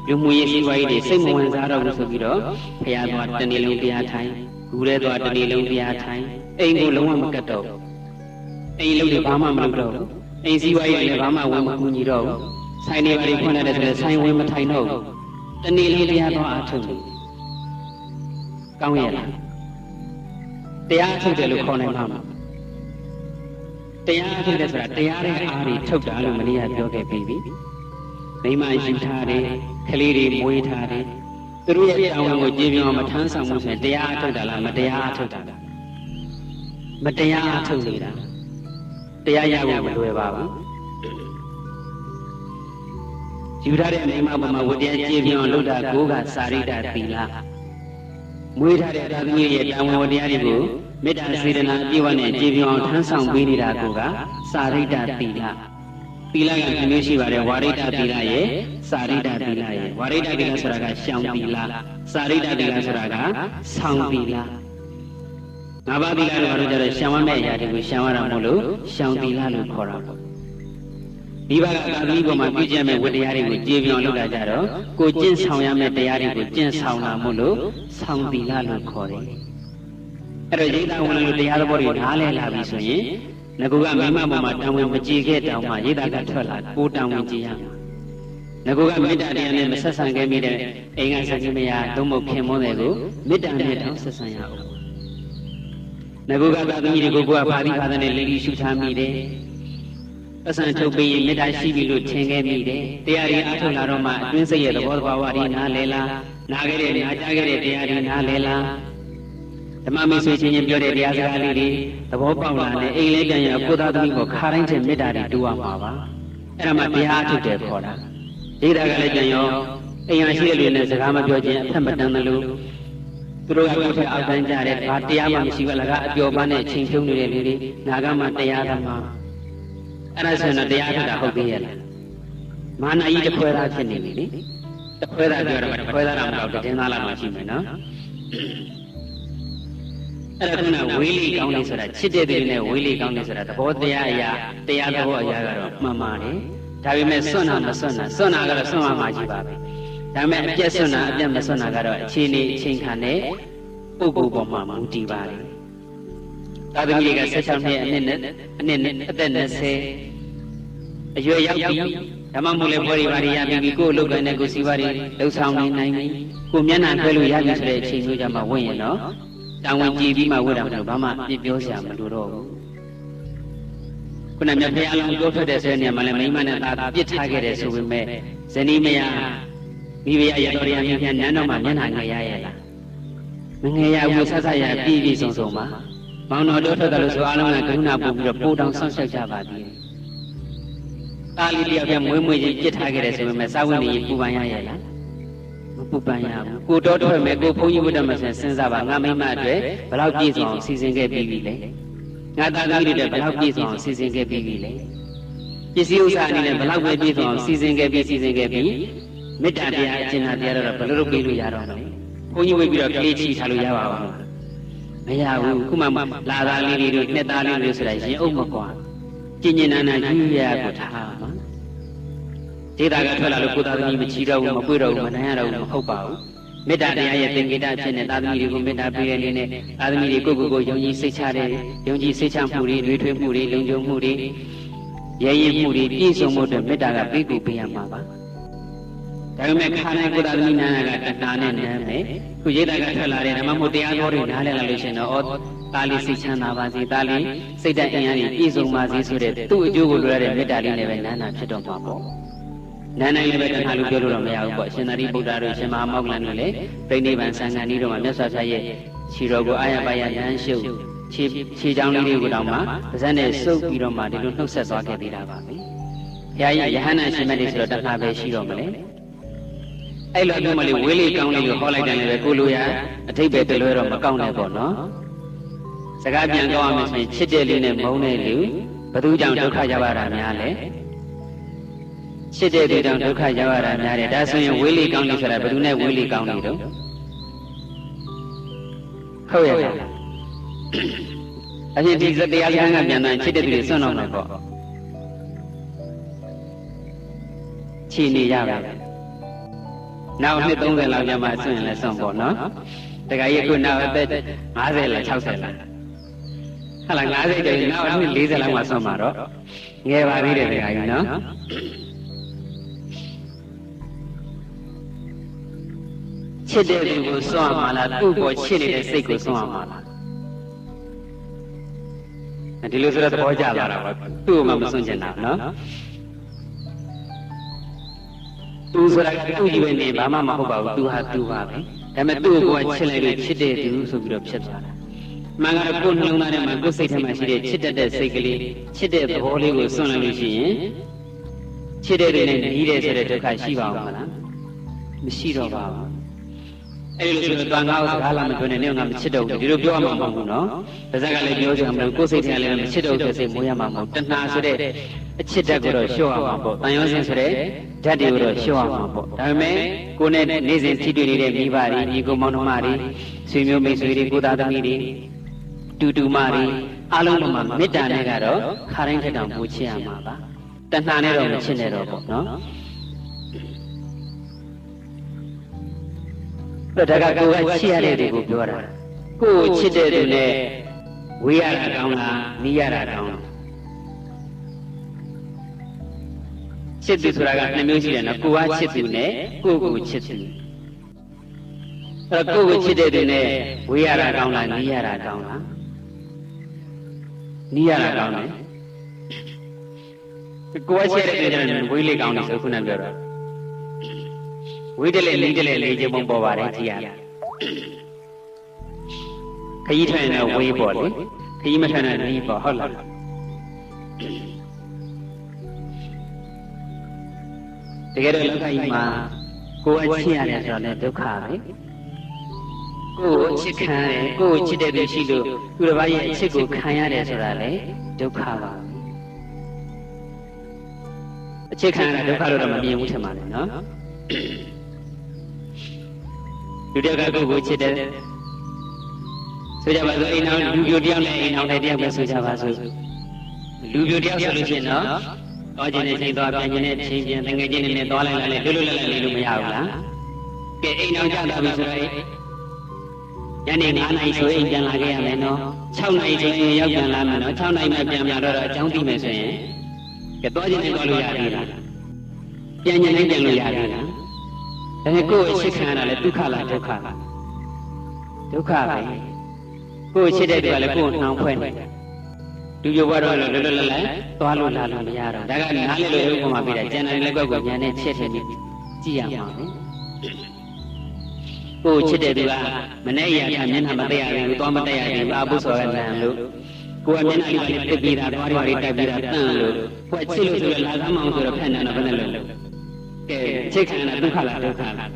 လူမှုရေးစီးပွားရေးတွေစိတ်မဝင်စားတော့ဘူးဆိုပြီးတော့ဖရာသွားတနေ့လုံးတရားထိုင်ဂူရဲသွားတနေ့လုံးတရားထိုင်အိမ်ကိုလုံးဝမကတ်တော့အိမ်လုံးတွေဘာမှမလုပ်တော့ဘူးအိမ်စီးပွားရေးလည်းဘာမှဝင်မကူညီတော့ဘူးဆိုင်တွေဘာတွေဖွင့်လိုက်တဲ့ဆိုဆိုင်ဝင်မထိုင်တော့ဘူးတနေ့လုံးတရားသွားအထုတ်ကောင်းရဲ့လားတရားထုတ်တယ်လို့ခေါ်နိုင်မှာ တရားထုတ်တဲ့ဆိုတာတရားတဲ့အားတွေထုတ်တာလို့မနေ့ကပြောခဲ့ပြီးပြီမိမယူထားတယ်ကလေးတွေမွေးထားတယ်သူတို့ရဲ့အဝန်ကိုကြည်ပြောင်းမထမ်းဆောင်မှုဆိုရင်တရားထုတ်တာလားမတရားထုတ်တာလားမတရားထုတ်နေတာတရားရဖို့မလွယ်ပါဘူးယူထားတဲ့မိမဘမှာဝတရားကြည်ပြောင်းလုပ်တာကိုကစာရိတ္တသီလမွေးထားတဲ့သာသမီရဲ့တာဝန်ဝတရားတွေကိုမေတ္တာစေတနာအပြည့်အဝနဲ့ကြည်ပြောင်းထမ်းဆောင်ပေးနေတာကိုကစာရိတ္တသီလသီလကမျိုးရှိပါတယ်ဝါရိတ္တသီလရဲ့စာရိတ္တသီလရဲ့ဝါရိတ္တသီလဆိုတာကရှောင်သီလစာရိတ္တသီလဆိုတာကဆောင်သီလငါးပါးသီလလို့ပြောကြတယ်ရှောင်ရမယ့်အရာတွေကိုရှောင်ရတာမဟုတ်လို့ရှောင်သီလလို့ခေါ်တာပေါ့ဒီဘက်ကသာသမီပေါ်မှာပြုကျင့်မဲ့ဝတ္တရားတွေကိုကြည်ပြောင်းလုပ်တာကြတော့ကိုကျင့်ဆောင်ရမယ့်တရားတွေကိုကျင့်ဆောင်တာမို့လို့ဆောင်သီလလို့ခေါ်တယ်အဲ့တော့ရိတ်တာဝင်လို့တရားတော်တွေနားလဲလာပြီဆိုရင်ငကူကမိမပေါ်မှာတံဝင်မကြည်ခဲ့တောင်မှရိတ်တာကထွက်လာကိုတံဝင်ကြည်ရမှာငကူကမေတ္တာတရားနဲ့မဆက်ဆံခဲ့မိတဲ့အိမ်ကစကားမယားသုံးဖို့ခင်မွန်းတယ်ကိုမေတ္တာနဲ့တောင်းဆက်ဆံရအောင်ငကူကသာသမီတွေကိုကပါဠိဘာသာနဲ့လေးလေးရှုထားမိတယ်အဆန်ထုတ်ပြီးမေတ္တာရှိပြီလို့ထင်ခဲ့မိတယ်တရားတွေအားထုတ်လာတော့မှအတွင်းစိတ်ရဲ့သဘောတဘာဝတွေနားလဲလားနားခဲ့တဲ့နားကြားခဲ့တဲ့တရားတွေနားလဲလားဓမ္မမိတ်ဆွေချင်းချင်းပြောတဲ့တရားစကားလေးတွေသဘောပေါက်လာတဲ့အိမ်လေးပြန်ရကိုသားသမီးကိုခါတိုင်းချင်းမေတ္တာတွေတူရမှာပါအဲ့ဒါမှတရားထုတ်တယ်ခေါ်တာဒေတာကလည်းပြန်ရောအိမ်ရရှိတဲ့လူနဲ့စကားမပြောခြင်းအဖက်မတန်တယ်လို့သူတို့ကဘုရားအောက်တိုင်းကြတဲ့ဘာတရားမှမရှိဘူးလကအပျော်ပန်းနဲ့ချိန်ဖြုံးနေတဲ့လူတွေငါကမှတရားသမားအဲ့ဒါဆိုရင်တရားထုတ်တာဟုတ်သေးရဲ့လားမာနကြီးတစ်ခွဲသားဖြစ်နေပြီလေတစ်ခွဲသားပြောတော့တစ်ခွဲသားတော့မဟုတ်တစ်တင်းသားလောက်မှရှိမယ်နော်အဲ့ဒါကဝေးလီကောင်းနေဆိုတာချစ်တဲ့သူနဲ့ဝေးလီကောင်းနေဆိုတာသဘောတရားအရာတရားသဘောအရာကတော့မှန်ပါတယ်ဒါပေမဲ့စွန့်တာမစွန့်တာစွန့်တာကတော့စွန့်မှကြီးပါပဲဒါပေမဲ့အပြက်စွန့်တာအပြက်မစွန့်တာကတော့အခြေအနေအချိန်ခါနဲ့ပုဂ္ဂိုလ်ပေါ်မှာမူတည်ပါတယ်သာသမီတွေက16နှစ်အသက်20အရွယ်ရောက်ပြီဓမ္မမို့လဲဘောရီပါရီရပြီကိုယ်လုတ်ကန်တဲ့ကိုစီပါရီလှုပ်ဆောင်နိုင်ပြီကိုမျက်နှာခွဲလို့ရပြီဆိုတဲ့အချိန်မျိုးကြမှာဝင်ရင်တော့တောင်းဝင်ကြည်ပြီးမှဝတ်တာမလို့ဘာမှပြပြောစရာမလိုတော့ဘူးခုနမြတ်ဖရာလုံးပြောထွက်တဲ့ဆိုတဲ့နေရာမှာလည်းမိမနဲ့သားပြစ်ထားခဲ့တယ်ဆိုပေမဲ့ဇနီးမယားမိဖုရားရတော်ရမြပြန်နန်းတော်မှာမျက်နှာငယ်ရရဲ့လားမငယ်ရဘူးဆက်ဆက်ရပြည့်ပြည့်စုံစုံပါမောင်တော်တို့ထွက်တယ်လို့ဆိုအားလုံးကကရုဏာပို့ပြီးတော့ပို့တောင်းဆောက်ရှောက်ကြပါသည်သားလေးတယောက်ပြန်မွေးမွေးချင်းပြစ်ထားခဲ့တယ်ဆိုပေမဲ့စာဝတ်နေပူပန်ရရဲ့လားမပူပန်ရဘူးကိုတော်ထွက်မယ်ကိုဘုန်းကြီးဝတ်တော်မယ်ဆိုစဉ်းစားပါငါမိမအတွက်ဘယ်လောက်ပြည့်စုံအောင်စီစဉ်ခဲ့ပြီးပြီလဲငါသားသမီးတွေဘယ်လောက်ပြည့်စုံအောင်စီစဉ်ခဲ့ပြီးပြီလဲပစ္စည်းဥစ္စာအနေနဲ့ဘယ်လောက်ပဲပြည့်စုံအောင်စီစဉ်ခဲ့ပြီးမေတ္တာတရားအကျဉ်းတရားတော့ဘယ်လိုလုပ်ပြီးလို့ရတော့မလဲဘုန်းကြီးဝတ်ပြီးတော့ကလေးချီထားလို့ရပါဘူးမရဘူးခုမှလာသားလေးတွေတို့နှစ်သားလေးတွေဆိုတာရင်အုပ်မကွာကျင်ကျင်နာနာယူရကိုထားမှာဒေတာကထွက်လာလို့ကိုသားသမီးမချီတော့ဘူးမပွေတော့ဘူးမနိုင်ရတော့ဘူးမဟုတ်ပါဘူးမေတ္တာတရားရဲ့သင်္ကေတဖြစ်နေသားသမီးတွေကိုမေတ္တာပေးတဲ့အနေနဲ့သားသမီးတွေကိုယုံကြည်စိတ်ချတဲ့ယုံကြည်စိတ်ချမှုတွေတွေးထွေးမှုတွေလုံခြုံမှုတွေရဲရင်မှုတွေပြည့်စုံမှုတွေမေတ္တာကပေးကူပေးရမှာပါဒါပေမဲ့ခါတိုင်းကိုသားသမီးနာနာကတဏှာနဲ့နမ်းမယ်ခုဒေတာကထွက်လာတဲ့ဓမ္မမို့တရားတော်တွေနားလည်လာလို့ရှိရင်တော့သားလေးစိတ်ချမ်းသာပါစေသားလေးစိတ်ဓာတ်အင်အားကြီးပြည့်စုံပါစေဆိုတဲ့သူ့အကျိုးကိုလိုရတဲ့မေတ္တာလေးနဲ့ပဲနာနာဖြစ်တော့မှာပေါ့နာနိုင်လည်းပဲတဏှာလို့ပြောလို့တော့မရဘူးပေါ့ရှင်သာရိပုတ္တရာတို့ရှင်မဟာမောက္ကလန်တို့လည်းပြိဋိဘံသံဃာနည်းတို့မှာမြတ်စွာဘုရားရဲ့ခြေတော်ကိုအာရပါယလမ်းရှုပ်ခြေချောင်းလေးတွေကိုတောင်မှပါးစပ်နဲ့စုပ်ပြီးတော့မှဒီလိုနှုတ်ဆက်သွားခဲ့သေးတာပါပဲဘုရားကြီးယဟန္တာရှင်မလေးဆိုတော့တဏှာပဲရှိတော့မလဲအဲ့လိုမျိုးမလေးဝေးလေးကောင်းလေးကိုဟောလိုက်တယ်လည်းကိုလိုရအထိပ္ပယ်တလွဲတော့မကောင်းနဲ့ပေါ့နော်စကားပြန်ကောင်းရမယ်ဆိုရင်ချစ်တဲ့လူနဲ့မုန်းတဲ့လူဘယ်သူကြောင့်ဒုက္ခရောက်ရတာများလဲချစ်တဲ့သူကြောင့်ဒုက္ခရောက်ရတာများတယ်ဒါဆိုရင်ဝေးလေးကောင်းလေးဆိုတာဘယ်သူနဲ့ဝေးလေးကောင်းလေးတော့ဟုတ်ရဲ့လားအရင်ဒီတရားစကားကပြန်တိုင်းချစ်တဲ့သူတွေစွန့်တော့မယ်ပေါ့ချီနေရပါပဲနောက်နှစ်30လောက်ကျမှစွန့်ရင်လည်းစွန့်ပေါ့နော်တခါကြီးခုနောက်အသက်50လား60လားဟာလား50ကျော်ရင်နောက်နှစ်40လောက်မှစွန့်မှာတော့ငယ်ပါသေးတယ်တခါကြီးနော်ချစ်တဲ့သူကိုစွန့်ရမှာလားသူ့ကိုချစ်နေတဲ့စိတ်ကိုစွန့်ရမှာလား ဒီလိုဆိုတော့သဘောကျလာတာပေါ့သူ့ကိုမှမစွန့်ချင်တာနော်သူဆိုတာကသူ့ကြီးပဲနေဘာမှမဟုတ်ပါဘူးသူဟာသူပါပဲဒါပေမဲ့သူ့ကိုချစ်လိုက်လို့ချစ်တဲ့သူဆိုပြီးတော့ဖြစ်သွားတာမှန်ကတော့ကိုယ်နှလုံးသားထဲမှာကိုယ်စိတ်ထဲမှာရှိတဲ့ချစ်တတ်တဲ့စိတ်ကလေးချစ်တဲ့သဘောလေးကိုစွန့်လိုက်လို့ရှိရင်ချစ်တဲ့တွေနဲ့ညီးတယ်ဆိုတဲ့ဒုက္ခရှိပါဦးမလားမရှိတော့ပါဘူးအဲ့လိုဆိုတော့တန်ခါ့စကားလာမပြောနဲ့နေငါမချစ်တော့ဘူးဒီလိုပြောရမှာမဟုတ်ဘူးနော်ဒါစကားလည်းပြောကြမှာမလို့ကိုယ်စိတ်ထဲလည်းမချစ်တော့တဲ့စိတ်မွေးရမှာမဟုတ်တဏှာဆိုတဲ့အချစ်ဓာတ်ကိုတော့လျှော့ရမှာပေါ့တန်ရောစင်ဆိုတဲ့ဓာတ်တွေကိုတော့လျှော့ရမှာပေါ့ဒါပေမဲ့ကိုယ်နဲ့နေ့စဉ်ထိတွေ့နေတဲ့မိဘတွေညီကိုမောင်နှမတွေဆွေမျိုးမိတ်ဆွေတွေကိုသားသမီးတွေတူတူမတွေအားလုံးပေါ်မှာမေတ္တာနဲ့ကတော့ခါတိုင်းထက်တောင်ပိုချစ်ရမှာပါတဏှာနဲ့တော့မချစ်နဲ့တော့ပေါ့နော်ဒါကကိုယ်ကချစ်ရတဲ့သူကိုပြောတာကိုယ်ချစ်တဲ့သူနဲ့ဝေးရတာကောင်းလားနီးရတာကောင်းလားချစ်သူဆိုတာကနှစ်မျိုးရှိတယ်နော်ကိုယ်ကချစ်သူနဲ့ကိုယ်ကိုချစ်သူအဲ့တော့ကိုယ်ကိုချစ်တဲ့သူနဲ့ဝေးရတာကောင်းလားနီးရတာကောင်းလားနီးရတာကောင်းတယ်ကိုယ်ချစ်တဲ့သူနဲ့ဝေးလေးကောင်းတယ်ဆိုခုနပြောတာဝေးတယ်လေနီးတယ်လေလေးချင်းပုံပေါ်ပါတယ်ကြည်ရခကြီးထိုင်တဲ့ဝေးပေါ်လေခကြီးမထိုင်တဲ့နီးပေါ်ဟုတ်လားတကယ်တော့လောကကြီးမှာကိုယ်အချစ်ရတယ်ဆိုတော့လည်းဒုက္ခပဲကိုယ်အချစ်ခံရတယ်ကိုယ်ချစ်တဲ့သူရှိလို့သူတစ်ပါးရဲ့အချစ်ကိုခံရတယ်ဆိုတာလည်းဒုက္ခပါအချစ်ခံရတာဒုက္ခလို့တော့မမြင်ဘူးထင်ပါနဲ့နော်လူတယောက်ကကိုယ်ကိုချစ်တယ်ဆိုကြပါစို့အိမ်အောင်လူပြိုတယောက်နဲ့အိမ်အောင်တဲ့တယောက်ပဲဆိုကြပါစို့လူပြိုတယောက်ဆိုလို့ရှိရင်တော့သွားခြင်းနဲ့ချိန်သွားပြန်ခြင်းနဲ့ချိန်ပြန်တငယ်ချင်းတွေနဲ့သွားလိုက်လိုက်လွတ်လွတ်လပ်လပ်လေးလို့မရဘူးလားကဲအိမ်အောင်ကြသွားပြီဆိုတော့ညနေ9 နာရီဆိုအိမ်ပြန်လာခဲ့ရမယ်နော်6 နာရီဆိုရင်ရောက်ပြန်လာမယ်နော်6 နာရီမှပြန်လာတော့အကြောင်းသိမယ်ဆိုရင်ကဲသွားခြင်းနဲ့သွားလို့ရပြီလားပြန်ခြင်းနဲ့ပြန်လို့ရပြီလားဒါနဲ့ကိုယ်အရှိခံရတာလေဒုက္ခလားဒုက္ခလားဒုက္ခပဲကိုယ်ချစ်တဲ့သူကလည်းကိုယ်နှောင်ဖွဲ့နေလူပြိုဘွားတော့လွတ်လွတ်လပ်လပ်သွားလို့လာလို့မရတော့ဒါကနားလေလို့ဥပမာပေးတာကျန်တဲ့လက်ကွက်ကိုညာနဲ့ချက်ထည့်ပြီးကြည့်ရမှာပဲကိုယ်ချစ်တဲ့သူကမနဲ့ရမျက်နှာမသိရဘူးသွားမတက်ရဘူးအာဘုဆိုရလန်လို့ကိုယ်ကမျက်နှာလေးတက်ပြီးတာသွားရီတက်ပြီးတာတန်လို့ကိုယ်ချစ်လို့ဆိုရလာသမောင်းဆိုတော့ဖက်နေတာဘယ်နဲ့လို့ကဲချစ်ခံတာဒုက္ခလားဒုက္ခလား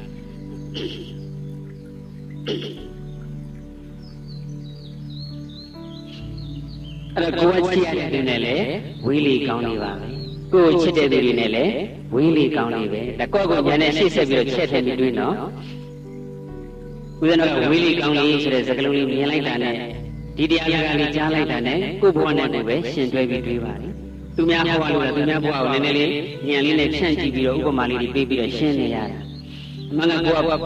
အဲ့တော့ကိုယ်ချစ်ရတဲ့သူနဲ့လည်းဝေးလီကောင်းနေပါပဲကိုယ်ချစ်တဲ့သူတွေနဲ့လည်းဝေးလီကောင်းနေပဲဒါကိုယ့်ကိုညာနဲ့ရှေ့ဆက်ပြီးတော့ချက်ထည့်ပြီးတွင်းတော့ဦးဇင်းတို့ကဝေးလီကောင်းလေးဆိုတဲ့စကားလုံးလေးမြင်လိုက်တာနဲ့ဒီတရားစကားလေးကြားလိုက်တာနဲ့ကိုယ့်ဘဝနဲ့ကိုယ်ပဲရှင်တွဲပြီးတွေးပါလေသူများဘဝလို့လည်းသူများဘဝကိုနည်းနည်းလေးဉာဏ်လေးနဲ့ဖြန့်ကြည့်ပြီးတော့ဥပမာလေးတွေပေးပြီးတော့ရှင်းနေရတာအမှန်ကကိုယ်က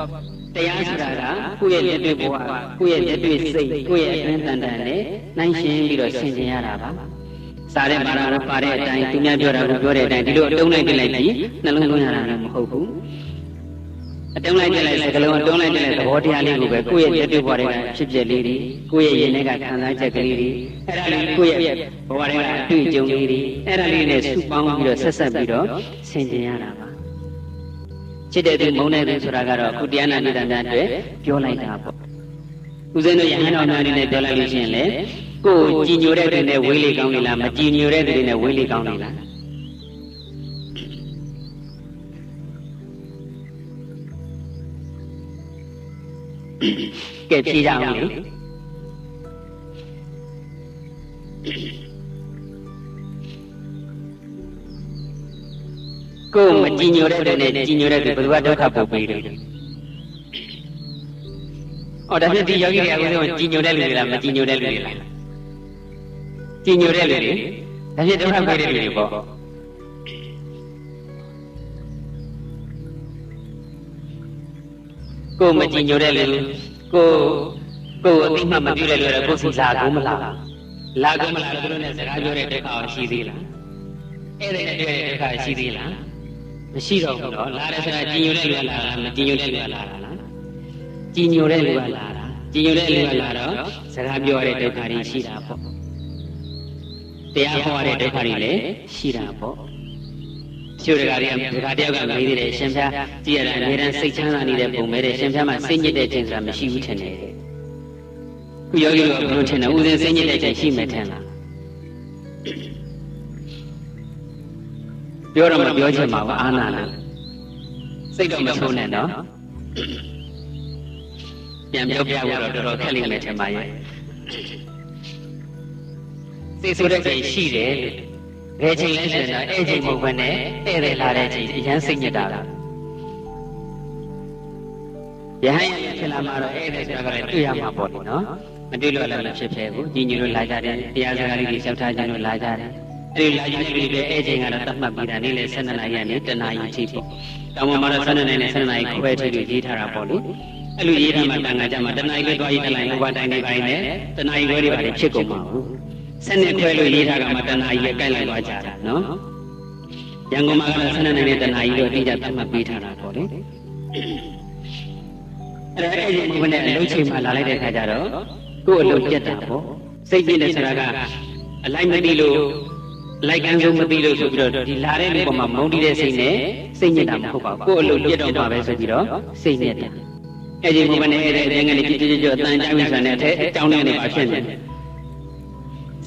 တရားဆိုတာကကိုယ့်ရဲ့လက်တွေ့ဘဝကိုယ့်ရဲ့လက်တွေ့စိတ်ကိုယ့်ရဲ့အတွင်းတန်တန်နဲ့နိုင်ရှင်းပြီးတော့ဆင်ခြင်ရတာပါစားတဲ့ပါတာတော့ပါတဲ့အတိုင်းသူများပြောတာကိုပြောတဲ့အတိုင်းဒီလိုအတုံးလိုက်ပြလိုက်ပြီးနှလုံးသွင်းရတာလည်းမဟုတ်ဘူးအတုံးလိုက်ပြလိုက်စကလုံးအတုံးလိုက်ပြလိုက်သဘောတရားလေးကိုပဲကိုယ့်ရဲ့လက်တွေ့ဘဝတွေကဖြစ်ဖြစ်လေးတွေကိုယ့်ရဲ့ရင်ထဲကခံစားချက်ကလေးတွေအဲ့ဒါလေးကိုယ့်ရဲ့ဘဝတွေကအတွေ့အကြုံလေးတွေအဲ့ဒါလေးနဲ့စုပေါင်းပြီးတော့ဆက်ဆက်ပြီးတော့ဆင်ခြင်ရတာပါချစ်တဲ့သူမုန်းတဲ့သူဆိုတာကတော့အခုတရားနာနေတာများအတွက်ပြောလိုက်တာပေါ့ဦးဇင်းတို့ယဟန်တော်များနေနဲ့ပြောလိုက်လို့ရှိရင်လေကိုယ်ကြည်ညိုတဲ့သူနဲ့ဝေးလေကောင်းနေလားမကြည်ညိုတဲ့သူနဲ့ဝေးလေကောင်းနေလားကဲဖြေကြအောင်လေကိုယ်မကြည်ညိုတဲ့သူနဲ့ကြည်ညိုတဲ့သူဘယ်သူကဒုက္ခပို့ပေးတယ်။အော်ဒါဖြင့်ဒီယောဂီတွေကအခုဆုံးကြည်ညိုတဲ့လူတွေလားမကြည်ညိုတဲ့လူတွေလားကြည်ညိုတဲ့လူတွေဒါဖြင့်ဒုက္ခပေးတဲ့လူတွေပေါ့ကိုယ်မကြည်ညိုတဲ့လူကိုယ်အသိမှမပြုတဲ့လူတွေကကိုယ်စီလာကုန်မလားလာကုန်မလားသူတို့နဲ့စကားပြောတဲ့ဒုက္ခရှိသေးလားအဲ့ဒါနဲ့တွေ့တဲ့ဒုက္ခရှိသေးလားမရှိတော့ဘူးတော့လာတယ်ဆိုတာကြည်ညိုတဲ့လူကလာတာမကြည်ညိုတဲ့လူကလာတာလားကြည်ညိုတဲ့လူကလာတာကြည်ညိုတဲ့လူကလာတော့စကားပြောတဲ့ဒုက္ခတွေရှိတာပေါ့ တရားဟောတဲ့ဒုက္ခတွေလည်းရှိတာပေါ့ကျိုးတကားတွေကဒကာတယောက်ကမေးသေးတယ်ရှင်ဖျားကြည့်ရတာအများအားစိတ်ချမ်းသာနေတဲ့ပုံပဲတဲ့ရှင်ဖျားမှာစိတ်ညစ်တဲ့ခြင်းဆိုတာမရှိဘူးထင်တယ်ခုယောဂီတို့ကဘယ်လိုထင်တယ်ဥစဉ်စိတ်ညစ်တဲ့ခြင်းရှိမယ်ထင်လားပြောတော့မပြောချင်ပါဘူးအာနာလို့စိတ်တော့မဆိုးနဲ့နော်ပြန်ပြောပြဖို့တော့တော်တော်ခက်လိမ့်မယ်ထင်ပါရဲ့စိတ်ဆိုးတဲ့ခြင်းရှိတယ်ဘယ်ချိန်လဲဆိုတော့အဲ့ချိန်မဟုတ်ဘဲနဲ့ဧည့်သည်လာတဲ့ချိန်အရန်စိတ်ညစ်တာလားယဟန်ရဖြစ်လာမှတော့ဧည့်သည်ဆိုတာကလည်းတွေ့ရမှာပေါ့လေနော်မတွေ့လို့လည်းမဖြစ်ဖဲဘူးညီညီတို့လာကြတယ်တရားစကားလေးတွေလျှောက်ထားခြင်းတို့လာကြတယ်အဲ့ဒီလာကြတဲ့တွေအဲ့ချိန်ကတော့သတ်မှတ်ပြီးတာနေ့လေ12နာရီကနေ1နာရီထိပေါ့တောင်ပေါ်မှာတော့12နာရီနဲ့12နာရီခွဲထိတွေရေးထားတာပေါ့လေအဲ့လိုရေးထားမှတန်ခါကြမှာ1နာရီပဲသွားရေးတလိုက်ဟိုဘတိုင်းတွေပိုင်းနဲ့1နာရီခွဲတွေပါဖြစ်ကုန်မှာဘူးဆက်နဲ့ခွဲလို့ရေးထားကမှ1နာရီပဲကိုက်လိုက်သွားကြတာနော်ရန်ကုန်မှာကတော့12နာရီနဲ့1နာရီတော့အတိအကျသတ်မှတ်ပေးထားတာပေါ့လေအဲ့ဒီဘုနဲ့အလုပ်ချိန်မှာလာလိုက်တဲ့ခါကျတော့ကိုယ့်အလုပ်ပြတ်တာပေါ့စိတ်ပြည့်တယ်ဆိုတာကအလိုက်မသိလို့လိုက်ကန်းဆုံးမသိလို့ဆိုပြီးတော့ဒီလာတဲ့လူပေါ်မှာမုန်းတီးတဲ့စိတ်နဲ့စိတ်ညစ်တာမဟုတ်ပါဘူးကိုယ့်အလုပ်ပြတ်တော့မှာပဲဆိုပြီးတော့စိတ်ညစ်တယ်အဲ့ဒီဘုနဲ့အဲ့ဒီငယ်လေးကြွကြွကြွအတန်ကြောက်နေဆိုတဲ့အကြောင်းနဲ့နေပါဖြစ်နေ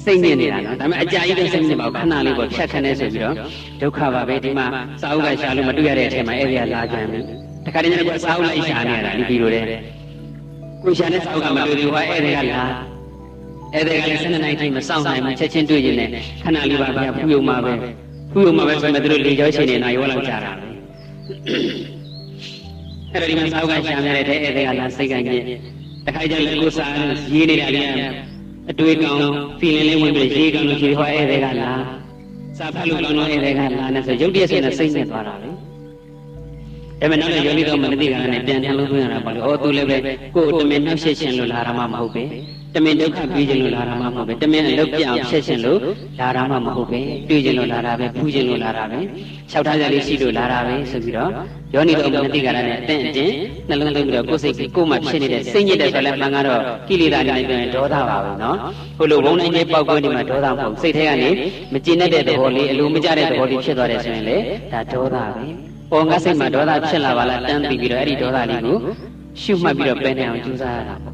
စိတ်ညစ်နေတာနော်ဒါပေမဲ့အကြာကြီးတဲ့စိတ်ညစ်ပါခဏလေးပေါ့ဖြတ်ခနဲ့ဆိုပြီးတော့ဒုက္ခပါပဲဒီမှာစာအုပ်ကရှာလို့မတွေ့ရတဲ့အချိန်မှာအဲ့ဒီကလာကြမ်းပြီတခါတည်းကျတော့စာအုပ်လိုက်ရှာနေရတာဒီလိုလေကိုရှာတဲ့စာအုပ်ကမတွေ့ဘူးဟာအဲ့ဒီကလာအဲ့ဒီကလည်း12နိုင်တိုင်းမစောင့်နိုင်ဘူးချက်ချင်းတွေ့ရင်လည်းခဏလေးပါဗျာဖူးယုံမှာပဲဆိုမှသူတို့လေကြောချိန်နေနာရောလောက်ကြတာအဲ့ဒီမှာစာအုပ်ကရှာနေတဲ့အဲ့ဒီကလာစိတ်ကကြီးတခါကျလည်းကိုစားရေးနေတာလည်းအတွေ့အကြုံ feeling လေးဝင်ပြီးရေးကောင်းလို့ရှိဟောအဲ့ဒီကလာစာဖတ်လို့ကောင်းတော့အဲ့ဒီကလာနဲ့ဆိုရုပ်တရက်စင်းနဲ့စိတ်နဲ့သွားတာလေဒါပေမဲ့နောက်လည်းယောဂီတော်မနတိကနဲ့ပြန်ထန်လို့သွင်းရတာပေါ့လေ။အော်သူလည်းပဲကိုယ်တမင်နှောက်ရှက်ခြင်းလို့လာတာမှမဟုတ်ပဲ။တမင်ဒုက္ခပြီးခြင်းလို့လာတာမှမဟုတ်ပဲ။တမင်အလုပ်ပြအောင်ရှက်ခြင်းလို့လာတာမှမဟုတ်ပဲ။တွေ့ခြင်းလို့လာတာပဲ၊ဖူးခြင်းလို့လာတာပဲ။လျှောက်ထားကြလေးရှိလို့လာတာပဲဆိုပြီးတော့ယောဂီတော်မနတိကနဲ့အတင်းအတင်းနှလုံးသွင်းပြီးတော့ကိုယ်စိတ်ကိုယ်မှဖြစ်နေတဲ့စိတ်ညစ်တဲ့ဆိုလည်းမှန်ကတော့ကိလေသာတွေနဲ့ဒေါသပါပဲနော်။ဟိုလိုဘုံတိုင်းကြီးပေါက်ကွင်းဒီမှာဒေါသမဟုတ်စိတ်ထဲကနေမကျင်တဲ့သဘောလေးအလိုမကျတဲ့သဘောလေးဖြစ်သွားတယ်ဆိုရင်လေဒါဒေါသပဲ။ပေါ်ငါစိတ်မှာဒေါသဖြစ်လာပါလားတန်းပြီးတော့အဲ့ဒီဒေါသလေးကိုရှုမှတ်ပြီးတော့ပယ်နေအောင်ကြိုးစားရတာပေါ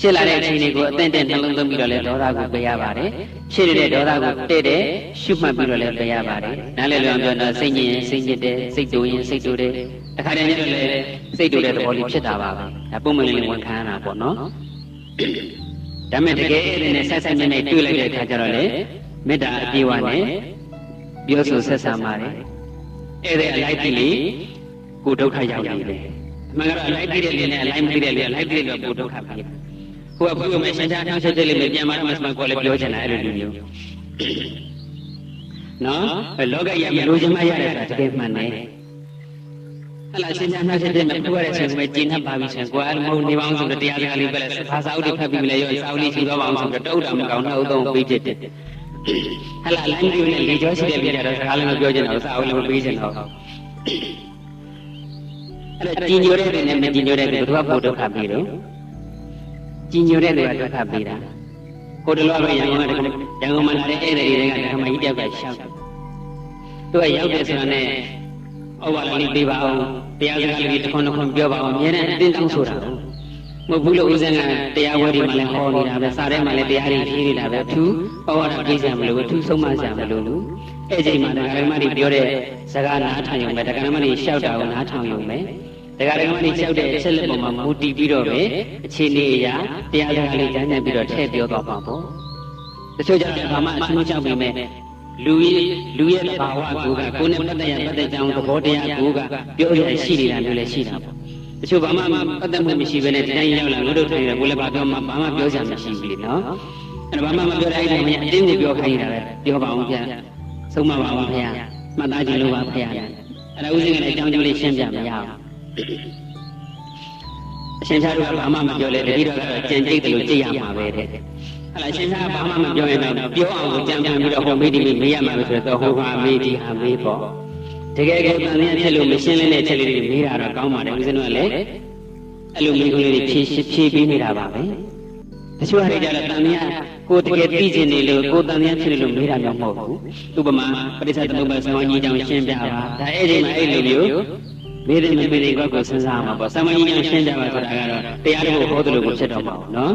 ့ဖြစ်လာတဲ့အချိန်လေးကိုအသင့်တဲ့နှလုံးသွင်းပြီးတော့လည်းဒေါသကိုပယ်ရပါတယ်ဖြစ်နေတဲ့ဒေါသကိုတဲ့တဲ့ရှုမှတ်ပြီးတော့လည်းပယ်ရပါတယ်နားလည်လို့ပြောတော့စိတ်ညစ်ရင်စိတ်ညစ်တယ်စိတ်တူရင်စိတ်တူတယ်အခါတည်းကျတော့လည်းစိတ်တူတဲ့သဘောလေးဖြစ်တာပါပဲဒါပုံမှန်လေးဝန်ခံရတာပေါ့နော်ဒါမဲ့တကယ်အဲ့ဒီနဲ့ဆက်ဆက်နဲ့တွေ့လိုက်တဲ့အခါကျတော့လေမေတ္တာအပြေဝနဲ့ပြောဆိုဆက်ဆံပါတယ်အဲ့ဒီအလိုက်တိလေးကိုဒုက္ခရောက်နေတယ်အမှန်ကတော့အလိုက်တိတဲ့လေနဲ့အလိုက်မတိတဲ့လေအလိုက်တိတဲ့ကိုဒုက္ခဖြစ်တယ်ကိုကဘုရားမဲ့ရှင်ချာထောင်းချက်တဲ့လေပြန်มาတော့မှကိုလည်းပြောချင်တာအဲ့လိုလူမျိုးနော်လောကကြီးမလို့ချင်မရတဲ့တကယ်မှန်တယ်ဟဲ့လားရှင်ချာထောင်းချက်တဲ့မဲ့ပြောရတဲ့ချိန်မှာကျင်းတ်ပါပြီရှင်ကိုအဲ့လိုမဟုတ်နေပါအောင်ဆိုတော့တရားစကားလေးပဲဘာသာဥဒိဖတ်ပြီးမလဲရောစာအုပ်လေးရှိသွားပါအောင်ဆိုတော့တုတ်တာမကောင်းတော့သုံးပြီးဖြစ်တယ်ဟဲ့လားလိုင်းလေးနဲ့လေကြောရှိတဲ့ပြည်တော့စကားလည်းမပြောချင်တော့စာအုပ်လည်းမပေးချင်တော့အဲ့ဒါကြီးညိုတဲ့တွေနဲ့မကြီးညိုတဲ့တွေဘုရားပို့ဒုက္ခပြီးတော့ကြီးညိုတဲ့တွေကဒုက္ခပြီးတာကိုတလောပဲရန်ကုန်မှာလာတဲ့ဧည့်သည်တွေကဓမ္မကြီးတယောက်ကရှောက်တယ်သူကရောက်တယ်ဆိုတာနဲ့ဩဝါဒလေးပေးပါအောင်တရားစကားလေးတစ်ခွန်းပြောပါအောင်အများနဲ့အတင်းတောင်းဆိုတာမဟုတ်ဘူးလို့ဦးဇင်းကတရားဝဲဒီမှာလည်းဟောနေတာပဲစာထဲမှာလည်းတရားတွေရေးနေတာပဲသူဩဝါဒပေးစရာမလိုဘူးသူဆုံးမစရာမလိုဘူးအဲ့ဒီမှာတရားဓမ္မတွေပြောတဲ့စကားနားထောင်ရုံပဲတရားဓမ္မတွေရှောက်တာကိုနားထောင်ရုံပဲတရားဓမ္မတွေရှောက်တဲ့အချက်လက်ပေါ်မှာမူတည်ပြီးတော့ပဲအခြေအနေအရာတရားစကားလေးကျမ်းကျမ်းပြီးတော့ထည့်ပြောသွားပါပေါ့တချို့ကြောင့်ဘာမှအချင်းချင်းပြီးမဲ့လူရဲ့ဘာဝကိုကကိုယ်နဲ့ပတ်သက်ကြောင်းသဘောတရားကိုကပြောရရှိနေတာမျိုးလည်းရှိတာပေါ့တချို့ဘာမှပတ်သက်မှုမရှိဘဲနဲ့ဒီတိုင်းရောက်လာလို့တို့ထိုင်တယ်ကိုလည်းဘာပြောမှဘာမှပြောစရာမရှိဘူးလေနော်အဲ့ဒါဘာမှမပြောတဲ့အဲ့ဒီမှာအတင်းကိုပြောခိုင်းနေတာပဲပြောပါအောင်ဗျာဆုံးမပါအောင်ဗျာမှတ်သားကြည့်လို့ပါဗျာအဲ့ဒါဥစဉ်ကလည်းအကြောင်းကျိုးလေးရှင်းပြမရအောင်အရှင်သာတို့ကဘာမှမပြောလဲတတိတော်ကတော့ကြံကြိတ်တယ်လို့ကြည့်ရမှာပဲတဲ့အဲ့ဒါအရှင်သာဘာမှမပြောရင်တော့ပြောအောင်ကိုကြံပြန်ပြီးတော့ဟောမေးဒီမေးရမှာလို့ဆိုတော့ဟောဟာမေးဒီဟာမေးပေါ့တကယ်ကိုတန်မြတ်ဖြစ်လို့မရှင်းလင်းတဲ့ချက်လေးတွေမေးတာတော့ကောင်းပါတယ်ဦးဇင်းတို့ကလည်းအဲ့လိုမေးခွန်းလေးတွေဖြေပေးနေတာပါပဲ တချို့ဟာကြတော့တန်မြတ်ကိုတကယ်သိကျင်နေလို့ကိုတန်မြတ်ဖြစ်လို့မေးတာမျိုးမဟုတ်ဘူးဥပမာပရိစ္ဆေသမုပ္ပါသမဏေကြောင့်ရှင်းပြပါဒါအဲ့ဒီမှာအဲ့လိုမျိုးမေးတယ်မမေးတယ်ကိုစဉ်းစားမှာပေါ့သမဏေကြောင့်ရှင်းပြပါဆိုတာကတော့တရားတော်ကိုဟောတယ်လို့ကိုဖြစ်တော့မှာပေါ့နော်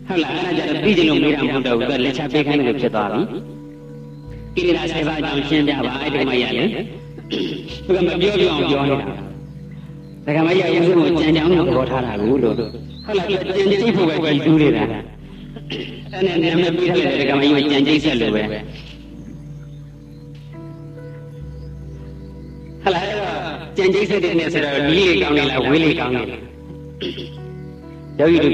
ဟုတ်လားအဲ့ဒါကြတော့သိကျင်လို့မေးတာမဟုတ်တော့ဘူးကလက်ချပေးခိုင်းတယ်လို့ဖြစ်သွားပြီကိရိယာ7ပါးကြောင့်ရှင်းပြပါအဲ့ဒီမှာရတယ်သူကမပြောပြအောင်ပြောနေတာဒကမကြီးအရင်ကကြံကြောင်းကိုသဘောထားတာကိုလို့ဟုတ်လားကြံကြိတ်ဖို့ပဲကြည်တူးနေတာအဲ့နဲ့နာမည်ပြီးထားတဲ့ဒကမကြီးကြံကြိတ်ဆက်လို့ပဲဟုတ်လားကြံကြိတ်ဆက်တဲ့နေဆိုတော့နီးလေးကောင်းနေလားဝေးလေးကောင်းနေလားယောဂီတိ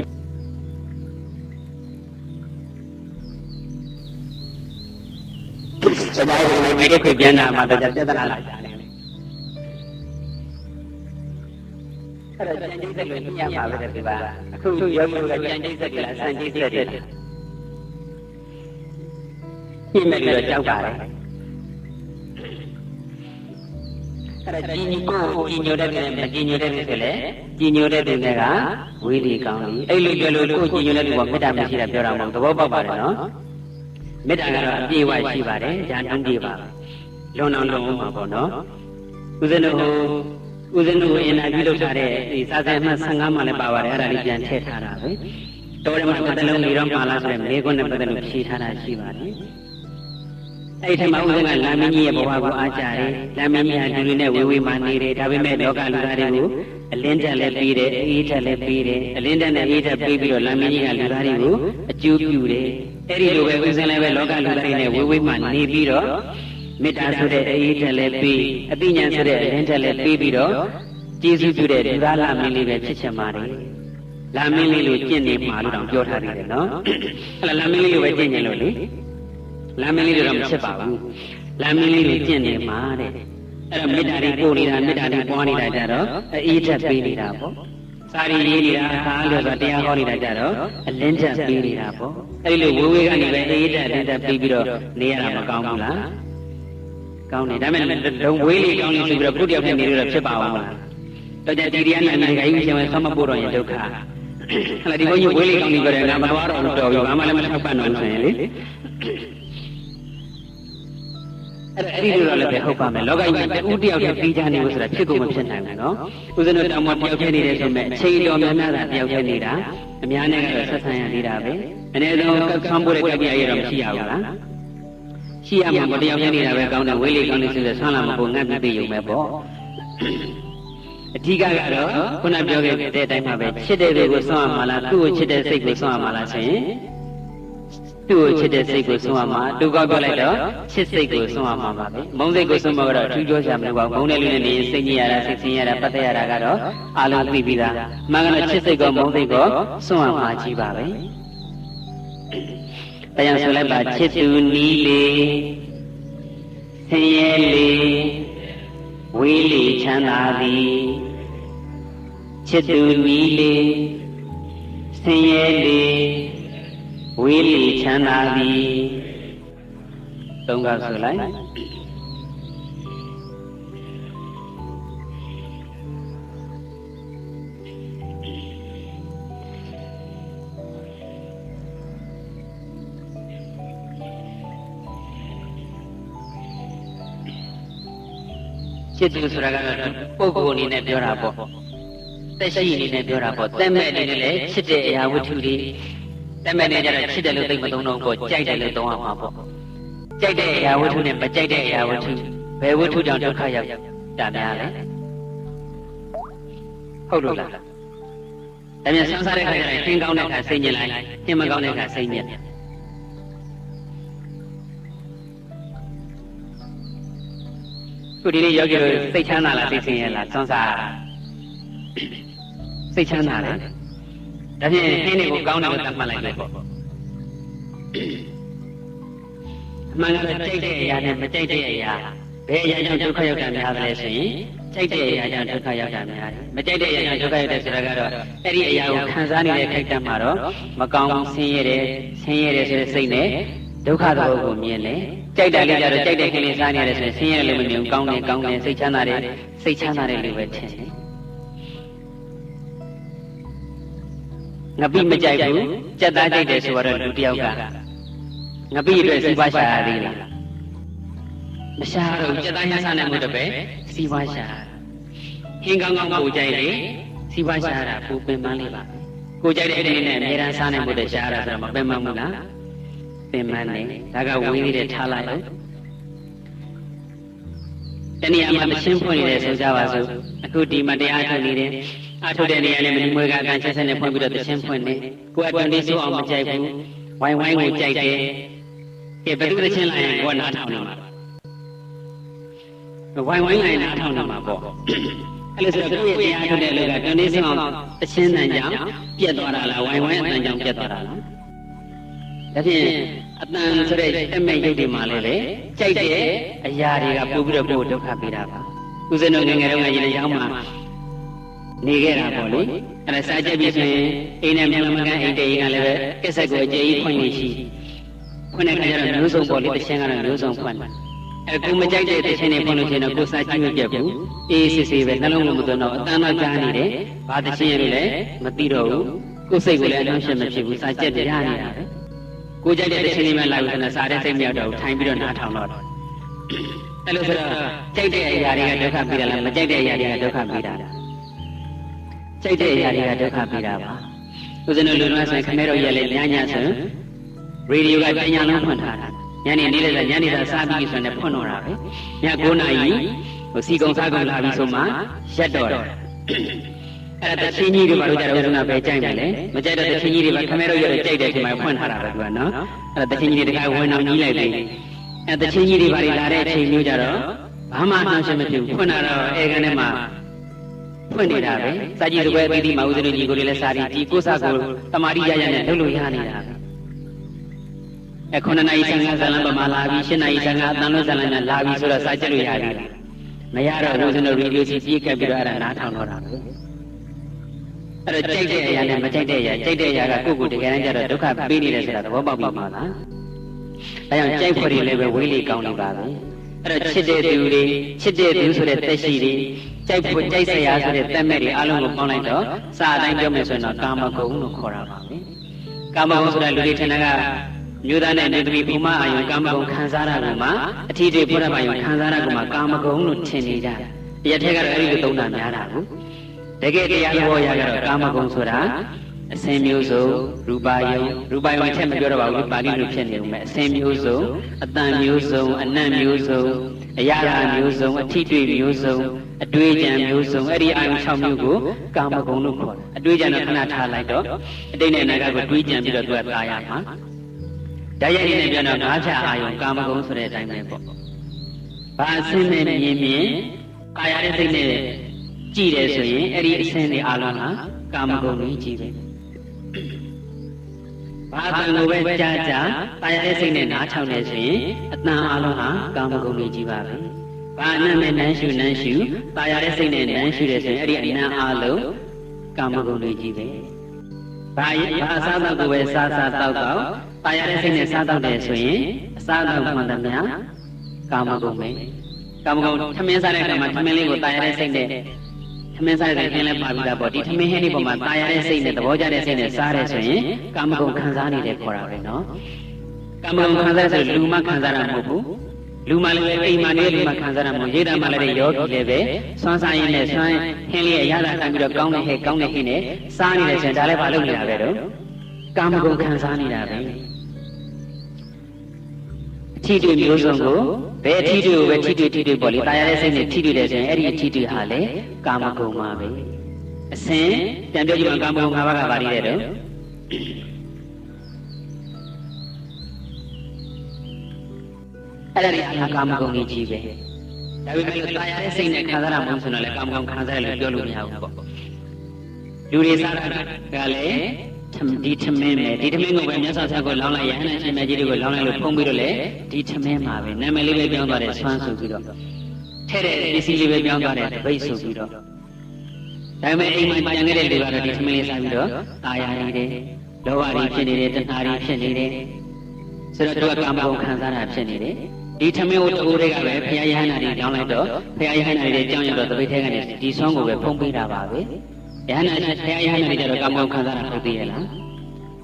ု့စကားကိုမေးတဲ့ပြန်လာမှတော့ပြဿနာလာကြတယ်အဲ့တော့ကြံကြိတ်ဆက်လို့ညံ့ပါပဲဒီပါအခုယောဂီတို့ကကြံကြိတ်ဆက်ကဆန်ကြိတ်ဆက်တယ်ညှိမဲ့ပြီးတော့ကြောက်ပါတယ်အဲ့ဒါကြီးကိုကြီးညိုတဲ့နဲ့မကြီးညိုတဲ့ဆိုလေကြီးညိုတဲ့တွေကဝေးလီကောင်းပြီအဲ့လိုပြောလို့ကိုကြီးညိုတဲ့လူကမေတ္တာမရှိတာပြောတာမဟုတ်သဘောပေါက်ပါတယ်နော်မေတ္တာကတော့အပြည့်အဝရှိပါတယ်ဉာဏ်တန်းပြပါလွန်အောင်လုပ်အောင်ပါပေါ့နော်ဦးဇင်းတို့အင်တာဗျူးလုပ်ထားတဲ့ဒီစာစဉ်မှ15မှလည်းပါပါတယ်အဲ့ဒါလေးပြန်ထည့်ထားတာပဲတော်တယ်မှာတစ်လုံးနေတော့မှလားဆိုရင်မေခွန်းနဲ့ပတ်သက်လို့ဖြေထားတာရှိပါတယ်အဲ့ဒီထက်မှဦးဇင်းကလာမင်းကြီးရဲ့ဘဝကိုအားကြတယ်လာမင်းကြီးဟာဒီလိုနဲ့ဝေဝေမှနေတယ်ဒါပေမဲ့လောကလူသားတွေကိုအလင်းတက်လည်းပြီးတယ်အေးတက်လည်းပြီးတယ်အလင်းတက်နဲ့အေးတက်ပြီးပြီးတော့လာမင်းကြီးကလူသားတွေကိုအကျိုးပြုတယ်အဲ့ဒီလိုပဲဦးဇင်းလည်းပဲလောကလူသားတွေနဲ့ဝေဝေမှနေပြီးတော့မေတ္တာဆိုတဲ့အေးတက်လည်းပြီးအသိဉာဏ်ဆိုတဲ့အလင်းတက်လည်းပြီးပြီးတော့ကျေးဇူးပြုတဲ့လူသားလာမင်းလေးပဲဖြစ်ချင်ပါတယ်လာမင်းလေးလိုကျင့်နေမှာလို့တောင်ပြောထားသေးတယ်နော်အဲ့လာမင်းလေးလိုပဲကျင့်နေလို့လေလာမင်းလေးတော့မဖြစ်ပါဘူးလာမင်းလေးကိုကျင့်နေမှာတဲ့အဲ့တော့မေတ္တာတွေပို့နေတာမေတ္တာတွေပွားနေတာကြတော့အေးတက်ပေးနေတာပေါ့စာရီရေးနေတာအခါလို့ဆိုတရားဟောနေတာကြတော့အလင်းတက်ပေးနေတာပေါ့အဲ့လိုဝေဝေကနေပဲအေးတက်အလင်းတက်ပေးပြီးတော့နေရတာမကောင်းဘူးလားကောင်းတယ်ဒါပေမဲ့ဒုံဝေးလေးကောင်းလေးဆိုပြီးတော့ဘုရားပြနေလို့ဖြစ်ပါအောင်မလားတော့ကြဒီတရားနဲ့နိုင်ငံကြီးရှင်ဝင်ဆောင်းမပို့တော့ရင်ဒုက္ခဟဲ့ဒီဘုန်းကြီးဝေးလေးကောင်းလေးပြောတယ်ငါမတော်တော့ဘူးတော်ပြီဘာမှလည်းမထောက်ပံ့တော့ဆိုရင်လေအဲ့ဒီလိုလည်းပဲဟုတ်ပါမယ်လောကကြီးမှာတူတယောက်တည်းပြီးကြနေလို့ဆိုတာဖြစ်ကုန်မဖြစ်နိုင်ဘူးနော်ဦးဇင်းတို့တောင်မှတယောက်တည်းနေတယ်ဆိုမဲ့အချိန်တော်များများတာတယောက်တည်းနေတာအများနဲ့ကတော့ဆက်ဆံရနေတာပဲအနည်းဆုံးခံဖို့တဲ့ကြပြရတော့မရှိရဘူးလားရှိရမှာမတယောက်တည်းနေတာပဲကောင်းတယ်ဝေးလေးကောင်းတယ်ဆိုတော့ဆန်းလာမဖို့ငတ်ပြီးရုံပဲပေါ့အဓိကကတော့ခုနပြောခဲ့တဲ့အတိုင်းမှာပဲချစ်တဲ့လူကိုဆွမ်းရမှာလားသူ့ကိုချစ်တဲ့စိတ်ကိုဆွမ်းရမှာလားဆိုရင်သူ့ကိုချစ်တဲ့စိတ်ကိုဆွမ်းရမှာသူကောက်ပြောလိုက်တော့ချစ်စိတ်ကိုဆွမ်းရမှာပါပဲမုန်းစိတ်ကိုဆွမ်းမှာတော့အထူးပြောစရာမလိုပါဘူးမုန်းတဲ့လူနဲ့နေရင်စိတ်ညစ်ရတာစိတ်ဆင်းရတာပတ်သက်ရတာကတော့အလုံးသိပြီးသားမှန်ကတော့ချစ်စိတ်ကိုမုန်းစိတ်ကိုဆွမ်းရမှာကြီးပါပဲတရားဆိုလိုက်ပါချစ်သူနီးလေဆင်းရဲလေဝေးလေချမ်းသာသည်ချစ်သူနီးလေဆင်းရဲလေဝေးလေချမ်းသာသည်သုံးခါဆိုလိုက်ချစ်သူဆိုတာကတော့ပုဂ္ဂိုလ်အနေနဲ့ပြောတာပေါ့သက်ရှိအနေနဲ့ပြောတာပေါ့တက်မဲ့အနေနဲ့လည်းချစ်တဲ့အရာဝတ္ထုတွေတက်မဲ့နေကြတော့ချစ်တယ်လို့သိမသုံးတော့ပေါ့ကြိုက်တယ်လို့သုံးရမှာပေါ့ကြိုက်တဲ့အရာဝတ္ထုနဲ့မကြိုက်တဲ့အရာဝတ္ထုဘယ်ဝတ္ထုကြောင့်ဒုက္ခရောက်တာများလဲဟုတ်လို့လားဒါပြန်ဆန်းစားတဲ့ခါကျရင်သင်ကောင်းတဲ့ခါစိတ်ညစ်လိုက်သင်မကောင်းတဲ့ခါစိတ်ညစ်ခုဒီနေ့ယောဂီတို့စိတ်ချမ်းသာလားစိတ်ဆင်းရဲလားစွန့်စားစိတ်ချမ်းသာတယ်ဒါဖြင့်အင်းတွေကိုကောင်းတယ်လို့သတ်မှတ်လိုက်တယ်ပေါ့အမှန်ကတော့ကြိုက်တဲ့အရာနဲ့မကြိုက်တဲ့အရာဘယ်အရာကြောင့်ဒုက္ခရောက်တာများသလဲဆိုရင်ကြိုက်တဲ့အရာကြောင့်ဒုက္ခရောက်တာများတယ်မကြိုက်တဲ့အရာကြောင့်ဒုက္ခရောက်တယ်ဆိုတာကတော့အဲ့ဒီအရာကိုခံစားနေတဲ့ခိုက်တတ်မှာတော့မကောင်းဆင်းရဲတယ်ဆိုတဲ့စိတ်နဲ့ဒုက္ခသဘောကိုမြင်တယ်ကြိုက်တယ်လေကြတော့ကြိုက်တဲ့ကလေးစားနေရတယ်ဆိုရင်ဆင်းရဲလို့မမြင်ဘူးကောင်းတယ်စိတ်ချမ်းသာတယ်စိတ်ချမ်းသာတယ်လို့ပဲထင်တယ် ငပိမကြိုက်ဘူးကြက်သားကြိုက်တယ်ဆိုတော့လူတယောက်ကငပိအတွက်စီးပွားရှာရသေးလားမရှာတော့ကြက်သားရစားနိုင်မှုတပဲစီးပွားရှာဟင်းကောင်းကောင်းကိုကြိုက်လေစီးပွားရှာတာပူပင်ပန်းလေးပါကိုကြိုက်တဲ့အနေနဲ့အများအားစားနိုင်မှုတရှာရတာဆိုတော့မပင်ပန်းဘူးလားပင်ပန်းနေဒါကဝေးလေးတဲ့ထားလိုက်လို့တနည်းအားဖြင့်မရှင်းဖွင့်နေတယ်ဆိုကြပါစို့အခုဒီမတရားထုတ်နေတယ်အထုတ်တဲ့နေရာနဲ့မင်းမွေးကအကန်ချက်ဆက်နဲ့ဖွင့်ပြီးတော့တချင်းဖွင့်နေကိုယ်အတွင်းလေးစိုးအောင်မကြိုက်ဘူးဝိုင်းဝိုင်းကိုကြိုက်တယ်ကဲဘယ်သူတချင်းလိုက်ရင်ကိုယ်နားထောင်နေမှာဝိုင်းဝိုင်းလိုက်နားထောင်နေမှာပေါ့အဲ့လိုဆိုတော့ကိုယ့်ရဲ့တရားထုတ်တဲ့လူကတွင်းလေးစိုးအောင်တချင်းတန်ကြောင်ပြက်သွားတာလားဝိုင်းဝိုင်းအတန်ကြောင်ပြက်သွားတာလားဒါဖြင့်အတန်ဆိုတဲ့တက်မဲ့ရုပ်တွေမှာလည်းပဲကြိုက်တဲ့အရာတွေကပို့ပြီးတော့ကိုယ်ဒုက္ခပေးတာပါဦးဇင်းတို့ငယ်ငယ်တုန်းကရေရောင်းမှာနေခဲ့တာပေါ့လေအဲ့ဒါစားကြပြီဆိုရင်အိမ်နဲ့မြန်မကန်အိမ်တေးကလည်းပဲကက်ဆက်ကိုအကျေကြီးဖွင့်နေရှိဖွင့်တဲ့ခါကျတော့မျိုးစုံပေါ့လေတခြင်းကတော့မျိုးစုံဖွင့်တယ်အဲ့ကိုမကြိုက်တဲ့တခြင်းတွေဖွင့်လို့ရှိရင်တော့ကိုစားကြည့်မပြတ်ဘူးအေးစစ်စစ်ပဲနှလုံးလုံးမသွန်းတော့အတန်းတော့ကြားနေတယ်ဘာတခြင်းရလည်းမသိတော့ဘူးကိုစိတ်ကိုလည်းအနှောင့်အယှက်မဖြစ်ဘူးစားကြက်ပြရနေတာပဲကိုကြိုက်တဲ့တခြင်းတွေမှလိုက်လို့စားတဲ့စိတ်မရောက်တော့ထိုင်ပြီးတော့နားထောင်တော့အဲ့လိုဆိုတော့ကြိုက်တဲ့အရာတွေကဒုက္ခပေးတာလားမကြိုက်တဲ့အရာတွေကဒုက္ခပေးတာလားကြိုက်တဲ့အရာတွေကဒုက္ခပေးတာပါဦးဇင်းတို့လူတော်ဆိုင်ခမဲတော်ရဲ့လေညညဆိုရေဒီယိုကတညာလုံးဖွင့်ထားတာညနေနေ့လည်းညနေသာစားပြီးဆိုနေဖွင့်တော့တာပဲည9 နာရီစီကုံစားကုံလာပြီးဆိုမှရက်တော့တယ်အဲ့ဒါတချင်းကြီးတွေဘာလို့ကြတော့ဦးဇင်းကပဲကြိုက်တယ်လေမကြိုက်တော့တချင်းကြီးတွေပဲခမဲတော်ရဲ့ကြိုက်တဲ့ချိန်မှာဖွင့်ထားတာပဲသူကနော်အဲ့ဒါတချင်းကြီးတွေတခါဝင်အောင်ကြီးလိုက်တယ်အဲ့တချင်းကြီးတွေဘာတွေလာတဲ့အချိန်မျိုးကြတော့ဘာမှနှောင့်ယှက်မဖြစ်ဘူးဖွင့်လာတော့အေကန်ထဲမှာဖွင့်နေတာပဲစာကြည့်တပွဲအသီးသီးမှာဦးဇင်းတို့ညီကိုတွေလည်းစာရီဒီကိုစားကိုတမာရီရရနဲ့လုပ်လို့ရနေတာပဲ9 နာရီ55ဇာလန်ပမာလာပြီး10 နာရီ55အတန်လုံးဇာလန်နဲ့လာပြီးဆိုတော့စာကြည့်လို့ရပြီမရတော့ဦးဇင်းတို့ရေဒီယိုစီပြေးကပ်ပြီးတော့အဲ့ဒါနားထောင်တော့တာပဲအဲ့တော့ကြိုက်တဲ့အရာနဲ့မကြိုက်တဲ့အရာကြိုက်တဲ့အရာကကိုယ့်ကိုယ်တကယ်တမ်းကျတော့ဒုက္ခပေးနေတယ်ဆိုတာသဘောပေါက်ပြီမှာလားဒါကြောင့်ကြိုက်ဖွယ်တွေလည်းပဲဝေးလေကောင်းနေပါပဲအဲ့တော့ချစ်တဲ့သူတွေချစ်တဲ့သူဆိုတဲ့တက်ရှိတွေကြိုက်ဖို့ကြိုက်ဆရာဆိုတဲ့တက်မဲ့တွေအားလုံးကိုပေါင်းလိုက်တော့စာအတိုင်းပြောမယ်ဆိုရင်တော့ကာမဂုဏ်လို့ခေါ်တာပါပဲကာမဂုဏ်ဆိုတာလူတွေထင်တာကမျိုးသားနဲ့နေသမီးဘုမအာယုံကာမဂုဏ်ခံစားရတာမှာအထီးတွေဘုရားအာယုံခံစားရတာမှာကာမဂုဏ်လို့ထင်နေကြတယ်တရားထဲကတော့အဲ့ဒီလိုသုံးတာများတာကိုတကယ်တရားသဘောရကတော့ကာမဂုဏ်ဆိုတာအစင်မျိုးစုံရူပါယုံထက်မပြောတော့ပါဘူးပါဠိလိုဖြစ်နေဦးမယ်အစင်မျိုးစုံအတန်မျိုးစုံအနတ်မျိုးစုံအရာရာမျိုးစုံအထီးတွေမျိုးစုံအတွေ့အကြံမျိုးစုံအဲ့ဒီအာယုံ6မျိုးကိုကာမဂုဏ်လို့ခေါ်တယ်အတွေ့အကြံတော့ခဏထားလိုက်တော့အတိတ်နဲ့အနာဂတ်ကိုတွေးကြံပြီးတော့သူကသားရမှာဒါရိုက်ရည်နဲ့ပြောတော့ငါးဖြာအာယုံကာမဂုဏ်ဆိုတဲ့အတိုင်းပဲပေါ့ဘာအစင်းနဲ့မြင်ကာယရဲ့စိတ်နဲ့ကြည့်တယ်ဆိုရင်အဲ့ဒီအစင်းတွေအလုံးဟာကာမဂုဏ်ကြီးကြီးပဲဘာအတန်ကိုပဲကြားကာယရဲ့စိတ်နဲ့နားချောင်းနေဆိုရင်အတန်အလုံးဟာကာမဂုဏ်ကြီးပါပဲဘာအနတ်နဲ့နန်းရှုကာယရဲ့စိတ်နဲ့နန်းရှုတယ်ဆိုရင်အဲ့ဒီအနတ်အလုံးကာမဂုဏ်ကြီးပဲဘာအစားတော့ကိုပဲစားတောက်ကာယရဲ့စိတ်နဲ့စားတောက်တယ်ဆိုရင်အစားတော့မှန်တယ်များကာမဂုဏ်ပဲကာမဂုဏ်ထမင်းစားတဲ့အခါမှာထမင်းလေးကိုကာယရဲ့စိတ်နဲ့ထမင်းစားတဲ့ခင်းလည်းပါပြီးသားပေါ့ဒီထမင်းဟင်းဒီပေါ်မှာကာယရဲ့စိတ်နဲ့သဘောကျတဲ့စိတ်နဲ့စားတယ်ဆိုရင်ကာမဂုဏ်ခံစားနေတယ်ခေါ်တာပဲနော်ကာမဂုဏ်ခံစားဆိုလူမှခံစားတာမဟုတ်ဘူးလူမှလည်းအိမ်မှာနေလူမှခံစားတာမဟုတ်ရိတ်တာမှလည်းယောဂီလည်းပဲစွမ်းစားရင်းနဲ့စွမ်းဟင်းလေးရရတာခံပြီးတော့ကောင်းတဲ့ဟဲ့နဲ့စားနေတယ်ဆိုရင်ဒါလည်းမလုပ်နေတာပဲတော့ကာမဂုဏ်ခံစားနေတာပဲအထီးတွေမျိုးစုံကိုဘယ်အထီးတွေကိုပဲထီးတွေပေါ့လေတာယာတဲ့စိတ်နဲ့ထီးတွေတယ်ဆိုရင်အဲ့ဒီအထီးတွေဟာလေကာမဂုဏ်ပါပဲအစဉ်ပြန်ပြောကြည့်ပါကာမဂုဏ်၅ပါးကပါလိမ့်တဲ့တော့အဲ့ဒါတွေကာမဂုဏ်ကြီးပဲဒါပေမဲ့တာယာတဲ့စိတ်နဲ့ခံစားရမှာဆိုတော့လေကာမဂုဏ်ခံစားရလို့ပြောလို့မရဘူးပေါ့လူတွေစားတာကလည်းဒီထမင်းပဲဒီထမင်းကိုပဲမြတ်စွာဘုရားကိုလောင်းလိုက်ရဟန်းရှင်မြတ်ကြီးတွေကိုလောင်းလိုက်လို့ဖုံးပြီးတော့လေဒီထမင်းမှာပဲနာမည်လေးပဲပြောင်းသွားတယ်ဆွမ်းဆိုပြီးတော့ထဲတဲ့ပစ္စည်းလေးပဲပြောင်းသွားတယ်တပိတ်ဆိုပြီးတော့ဒါပေမဲ့အိမ်မှာပြန်နေတဲ့လူကတော့ဒီထမင်းလေးစားပြီးတော့တာယာနေတယ်လောဘတွေဖြစ်နေတယ်တဏှာတွေဖြစ်နေတယ်ဆိုတော့သူကကာမဂုဏ်ခံစားတာဖြစ်နေတယ်ဒီထမင်းကိုတိုးတွေကပဲဘုရားယဟန္တာတွေကြောင်းလိုက်တော့ဘုရားယဟန္တာတွေကြောင်းရတော့တပိတ်ထဲကနေဒီဆွမ်းကိုပဲဖုံးပေးတာပါပဲ ယဟနာတရားယဟနာတွေကြတော့ကာမဂုဏ်ခံစားတာဟုတ်သေးရဲ့လား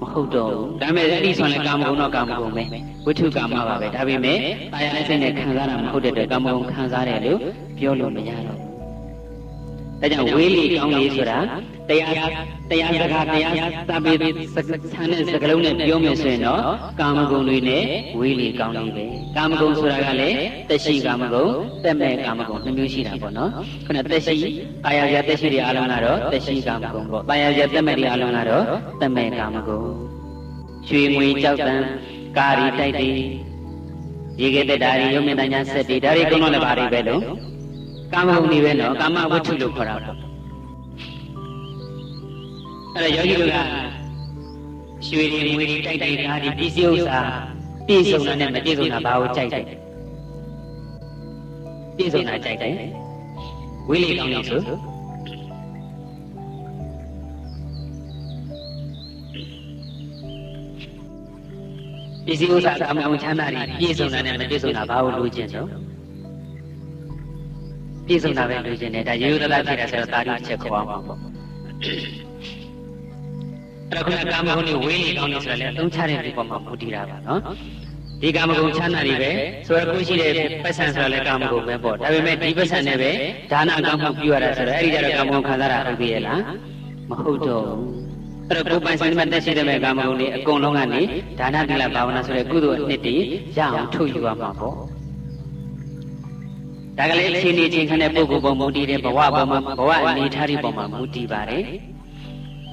မဟုတ်တော့ဘူးဒါပေမဲ့အဲ့ဒီဆိုရင်ကာမဂုဏ်တော့ကာမဂုဏ်ပဲဝိထုကာမပါပဲဒါပေမဲ့တာယာနဲ့စိတ်နဲ့ခံစားတာမဟုတ်တဲ့အတွက်ကာမဂုဏ်ခံစားတယ်လို့ပြောလို့မရတော့ဘူးဒါကြောင့်ဝေးလီကောင်းလေးဆိုတာတရားစကားတရားသဗ္ဗေဆန်းတဲ့စကားလုံးနဲ့ပြောမယ်ဆိုရင်တော့ကာမဂုဏ်တွေနဲ့ဝေးလီကောင်းလေးပဲကာမဂုဏ်ဆိုတာကလည်းတက်ရှိကာမဂုဏ်တက်မဲ့ကာမဂုဏ်နှမျိုးရှိတာပေါ့နော်ခုနတက်ရှိကာယရတက်ရှိတွေအလုံးကတော့တက်ရှိကာမဂုဏ်ပေါ့ကာယရတက်မဲ့တွေအလုံးကတော့တက်မဲ့ကာမဂုဏ်ရွှေငွေကြောက်တံကာရီတိုက်တွေရေခဲတက်တာတွေရုပ်မြင်တညာဆက်တွေဒါတွေကုန်တော့လည်းဘာတွေပဲလို့ကာမဂုဏ်တွေပဲနော်ကာမဝတ္ထုလို့ခေါ်တာပေါ့အဲ့ဒါယောဂီတို့ကရွှေတွေငွေတွေတိုက်တိုက်ကားတွေပစ္စည်းဥစ္စာပြည့်စုံတာနဲ့မပြည့်စုံတာဘာကိုကြိုက်တယ်ပြည့်စုံတာကြိုက်တယ်ဝိလေကောင်းလို့ဆိုပစ္စည်းဥစ္စာအမှန်ချမ်းသာတွေပြည့်စုံတာနဲ့မပြည့်စုံတာဘာကိုလိုချင်တော့ပြည့်စုံတာပဲလိုချင်တယ်ဒါရိုးရိုးသားသားဖြစ်တာဆိုတော့တာရုချက်ခေါ်အောင်ပါပေါ့အဲ့တော့ခုနကာမဂုဏ်တွေဝေးနေကောင်းနေဆိုတော့လေအသုံးချတဲ့ဒီပေါ်မှာမူတည်တာပါနော်ဒီကာမဂုဏ်ချမ်းသာတွေပဲဆိုတော့ကိုရှိတဲ့ပတ်စံဆိုတော့လေကာမဂုဏ်ပဲပေါ့ဒါပေမဲ့ဒီပတ်စံနဲ့ပဲဒါနကောင်းမှုပြုရတာဆိုတော့အဲ့ဒီကြတော့ကာမဂုဏ်ခံစားတာဟုတ်ပြီရဲ့လားမဟုတ်တော့ဘူးအဲ့တော့ကိုပိုင်ဆိုင်တဲ့တက်ရှိတဲ့ကာမဂုဏ်တွေအကုန်လုံးကနေဒါနသီလဘာဝနာဆိုတဲ့ကုသိုလ်အနှစ်တွေရအောင်ထုတ်ယူရမှာပေါ့ဒါကလေးအခြေအနေချင်းခနဲ့ပုဂ္ဂိုလ်ပေါ်မူတည်တဲ့ဘဝပေါ်မှာဘဝအနေထားတွေပေါ်မှာမူတည်ပါတယ်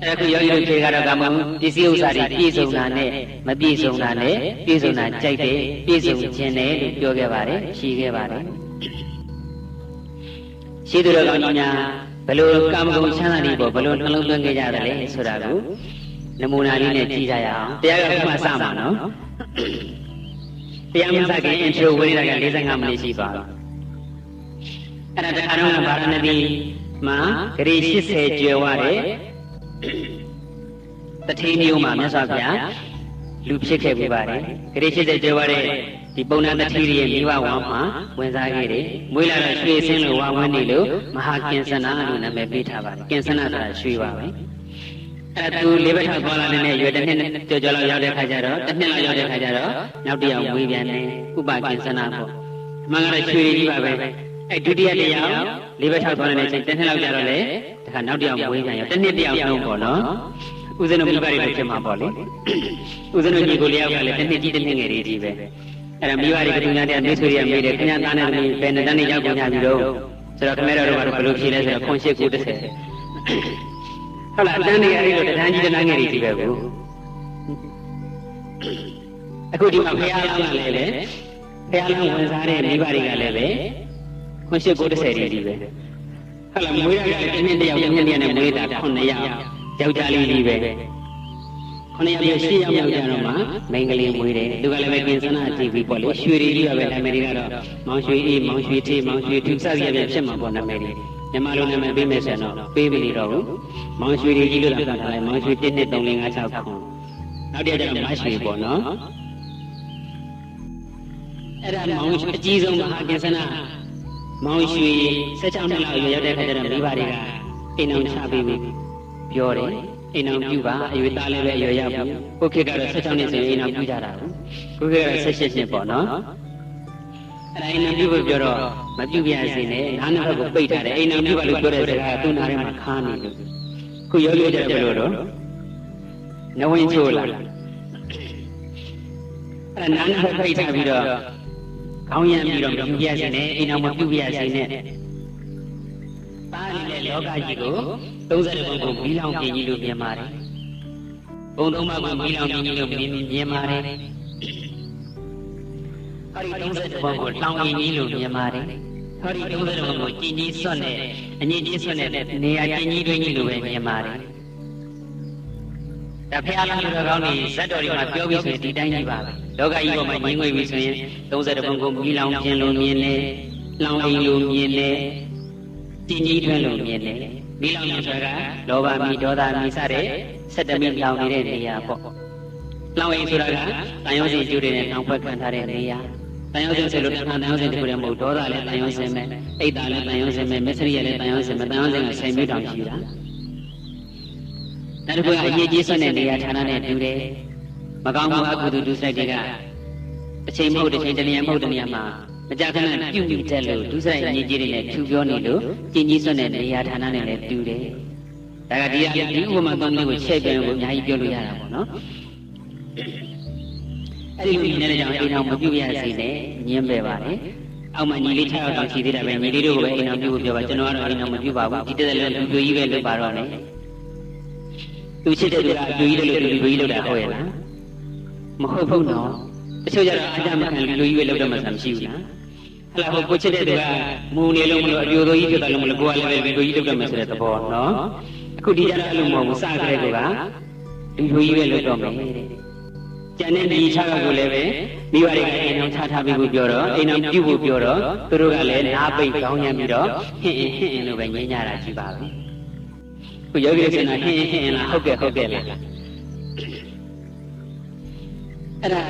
အဲ့ဒါယောဂီတို့တွေကတော့ကာမဂုဏ်ပစ္စည်းဥစ္စာတွေပြည့်စုံတာနဲ့မပြည့်စုံတာနဲ့ပြည့်စုံတာကြိုက်တယ်ပြည့်စုံခြင်းနဲ့လို့ပြောခဲ့ပါတယ်ရှိခဲ့ပါတယ်ရှိသူတော်ကောင်းကြီးများဘယ်လိုကာမဂုဏ်ချမ်းသာတွေပေါ်ဘယ်လိုနှလုံးသွင်းခဲ့ကြတယ်လဲဆိုတာကိုနမူနာလေးနဲ့ကြည့်ကြရအောင်တရားကခုမှစမှာနော်တရားမစခင် intro ဝေးတာက45မိနစ်ရှိပါတော့အဲ့ဒါတခါတော့ဗာရာဏသီမှာဂရီ80ကျွယ်ဝတဲ့တထေးမျိုးမှာမြတ်စွာဘုရားလူဖြစ်ခဲ့ပြပါတယ်ဂရီ80ကျွယ်ဝတဲ့ဒီပုံနာတထေးရဲ့မိဘဝါမှာဝင်စားခဲ့တယ်မွေးလာတော့ရွှေစင်းလိုဝါဝန်းနေလို့မဟာကင်စနာလို့နာမည်ပေးထားပါတယ်ကင်စနာဆိုတာရွှေပါပဲအဲ့ဒါသူလေးဘက်ထောက်သွားလာနေတဲ့ရွယ်တစ်နှစ်ကျော်ကျော်လောက်ရောက်တဲ့ခါကျတော့တစ်နှစ်လောက်ရောက်တဲ့ခါကျတော့နောက်တစ်ယောက်မွေးပြန်တယ်ဥပကင်စနာပေါ့အမှန်ကတော့ရွှေကြီးပါပဲအဲ့ဒုတိယတစ်ယောက်လေးဘက်ထောက်သွားနေတဲ့ချိန်တစ်နှစ်လောက်ကျတော့လေတခါနောက်တစ်ယောက်မွေးပြန်ရောတစ်နှစ်တစ်ယောက်လုံးပေါ့နော်ဦးဇင်းတို့မိဘတွေလည်းဖြစ်မှာပေါ့လေဦးဇင်းတို့ညီကိုလေးယောက်ကလည်းတစ်နှစ်ကြီးတစ်နှစ်ငယ်လေးကြီးပဲအဲ့ဒါမိဘတွေကသူများတဲ့မိတ်ဆွေတွေကမေးတယ်ခင်ဗျားသားနဲ့သမီးဘယ်နှစ်တန်းနေရောက်ကုန်ကြပြီတော့ဆိုတော့ခင်ဗျားတို့ကတော့ဘယ်လိုဖြေလဲဆိုတော့ခွန်ရှိ930ဟုတ်လားအတန်းတွေအဲ့ဒီလိုတန်းကြီးတန်းငယ်လေးကြီးပဲကိုအခုဒီမှာဖရာလောင်းကလည်းဖရာလောင်းဝင်စားတဲ့မိဘတွေကလည်းပဲခွန်ရှိ930ကြီးပဲဟုတ်လားမွေးရတဲ့တစ်နှစ်တစ်ယောက်တစ်နှစ်နဲ့မွေးတာ9ယောက်ယောက်ျားလေးကြီးပဲ9ယောက်ပြ10ယောက်ရောက်ကြတော့မှမိန်းကလေးမွေးတယ်သူကလည်းပဲကင်စနာကြည့်ပြီးပေါ့လေရွှေတွေကြီးပါပဲနာမည်တွေကတော့မောင်ရွှေအေးမောင်ရွှေထေးမောင်ရွှေထူစသည်အပြင်ဖြစ်မှာပေါ့နာမည်တွေမြန်မာလိုနာမည်ပေးမယ်ဆိုတော့ပေးမနေတော့ဘူးမောင်ရွှေတွေကြီးလို့သာထားလိုက်မောင်ရွှေ1 2 3 4 5 6 9နောက်တစ်ယောက်ကျတော့မရွှေပေါ့နော်အဲ့ဒါမောင်ရွှေအကြီးဆုံးမဟာကင်စနာမောင်ရွှေ16နှစ်လောက်ရောက်တဲ့ခါကျတော့မိဘတွေကအိမ်အောင်ချပေးပြီးပြောတယ်အိမ်အောင်ပြုပါအရွယ်သားလည်းပဲအရွယ်ရောက်ပြီကိုခေတ်ကတော့16နှစ်ဆိုရင်အိမ်အောင်ပြုကြတာကိုခေတ်ကတော့18နှစ်ပေါ့နော်အဲ့ဒါအိမ်အောင်ပြုဖို့ပြောတော့မပြုပြရစေနဲ့နားနှစ်ဖက်ကိုပိတ်ထားတယ်အိမ်အောင်ပြုပါလို့ပြောတဲ့စကားကသူ့နားထဲမှာခါနေလို့ခုရောကြတယ်လို့တော့နဝင်ချိုးလာအဲ့နားနှစ်ဖက်ပိတ်ထားပြီးတော့ခေါင်းရမ်းပြီးတော့မပြုပြရစေနဲ့အိမ်အောင်မပြုပြရစေနဲ့ပါနေတဲ့လောကကြီးကို30ဘုံကိုမီးလောင်ပြင်းကြီးလို့မြင်ပါတယ်ဘုံသုံးပါးကိုမီးလောင်ပြင်းကြီးလို့မြင်ပါတယ်ဟောဒီ30ဘုံကိုလောင်ပြင်းကြီးလို့မြင်ပါတယ်ဟောဒီ30ဘုံကိုကြည်ကြီးဆွတ်နဲ့အညစ်အကြေးဆွတ်နဲ့နေရာကြည်ကြီးတွင်းကြီးလို့ပဲမြင်ပါတယ်ဒါဖះလောင်းလူတော်ကောင်းကြီးဇတ်တော်ဒီမှာပြောပြီးဆိုရင်ဒီတိုင်းကြီးပါပဲလောကကြီးပေါ်မှာညီငွေပြီးဆိုရင်30ဘုံကိုမီးလောင်ပြင်းလို့မြင်တယ်လောင်အိမ်လို့မြင်တယ်ကြည်ကြီးတွင်းလို့မြင်တယ်မိလောင်နေဆိုတာလောဘမိဒေါသမမိစတဲ့17မိလောင်နေတဲ့နေရာပေါ့လောင်အိမ်ဆိုတာကတန်ရုံးစင်ကျူးတဲ့နှောင်ဖွဲ့ခံထားတဲ့နေရာတန်ရုံးစင်ဆိုလို့တန်ရုံးစင်တခုတည်းမဟုတ်ဒေါသလည်းတန်ရုံးစင်ပဲအိတ်တာလည်းတန်ရုံးစင်ပဲမစ္စရိယလည်းတန်ရုံးစင်ပဲတန်ရုံးစင်က10မိတောင်ရှိတာ နောက်တစ်ခုကအရေးကြီးဆုံးတဲ့နေရာဌာနနဲ့တူတယ်မကောင်းမှုအကုသိုလ်ဒုစရိုက်တွေကတစ်ချိန်မဟုတ်တစ်ချိန်တစ်နေရာမဟုတ်တစ်နေရာမှာမကြခဏပြုတ်ပြုတ်တက်လို့ဒုစရိုက်အရေးကြီးတွေနဲ့ဖြူပြောနေလို့ကျင့်ကြီးစွန့်တဲ့နေရာဌာနနဲ့လည်းတူတယ်ဒါကဒီဥပမာသုံးမျိုးကိုချက်ပြန်ကိုအများကြီးပြောလို့ရတာပေါ့နော်အဲ့ဒီလိုနေတဲ့ကြောင့်အိမ်အောင်မပြုတ်ရစေနဲ့ညင်းပဲပါလေအောက်မှာညီလေး6ယောက်တောင်ရှိသေးတာပဲညီလေးတို့ကပဲအိမ်အောင်ပြုတ်ပြောပါကျွန်တော်ကတော့အိမ်အောင်မပြုတ်ပါဘူးဒီတက်လည်းလူတွေကြီးပဲလုပ်ပါတော့လေသူချစ်တဲ့သူကလူကြီးလို့လူကြီးလုပ်တာဟုတ်ရဲ့လားမဟုတ်ဘူးနော်တချို့ကျတော့အကြမ်းမခံလူကြီးပဲလုပ်တော့မှမရှိဘူးလားဟလာဟိုကိုချစ်တဲ့သူကမူနေလို့မလို့အပြိုတော်ကြီးဖြစ်တယ်လို့မလို့ကိုကလည်းပဲလူကြီးလုပ်တော့မှဆိုတဲ့သဘောနော်အခုဒီကြတော့အဲ့လိုမဟုတ်ဘူးစကြတဲ့ကလူကြီးပဲလုပ်တော့မယ်တဲ့ကျန်တဲ့ဒီ6ယောက်ကိုလည်းပဲမိဘတွေကအိမ်အောင်ထားပြီးဖို့ပြောတော့အိမ်အောင်ပြုဖို့ပြောတော့သူတို့ကလည်းနားပိတ်ကောင်းညံပြီးတော့ဟင်လို့ပဲငြင်းကြတာကြည့်ပါပဲခုယောဂီရှင်ကဟင်လားဟုတ်ကဲ့လားအဲ့ဒါ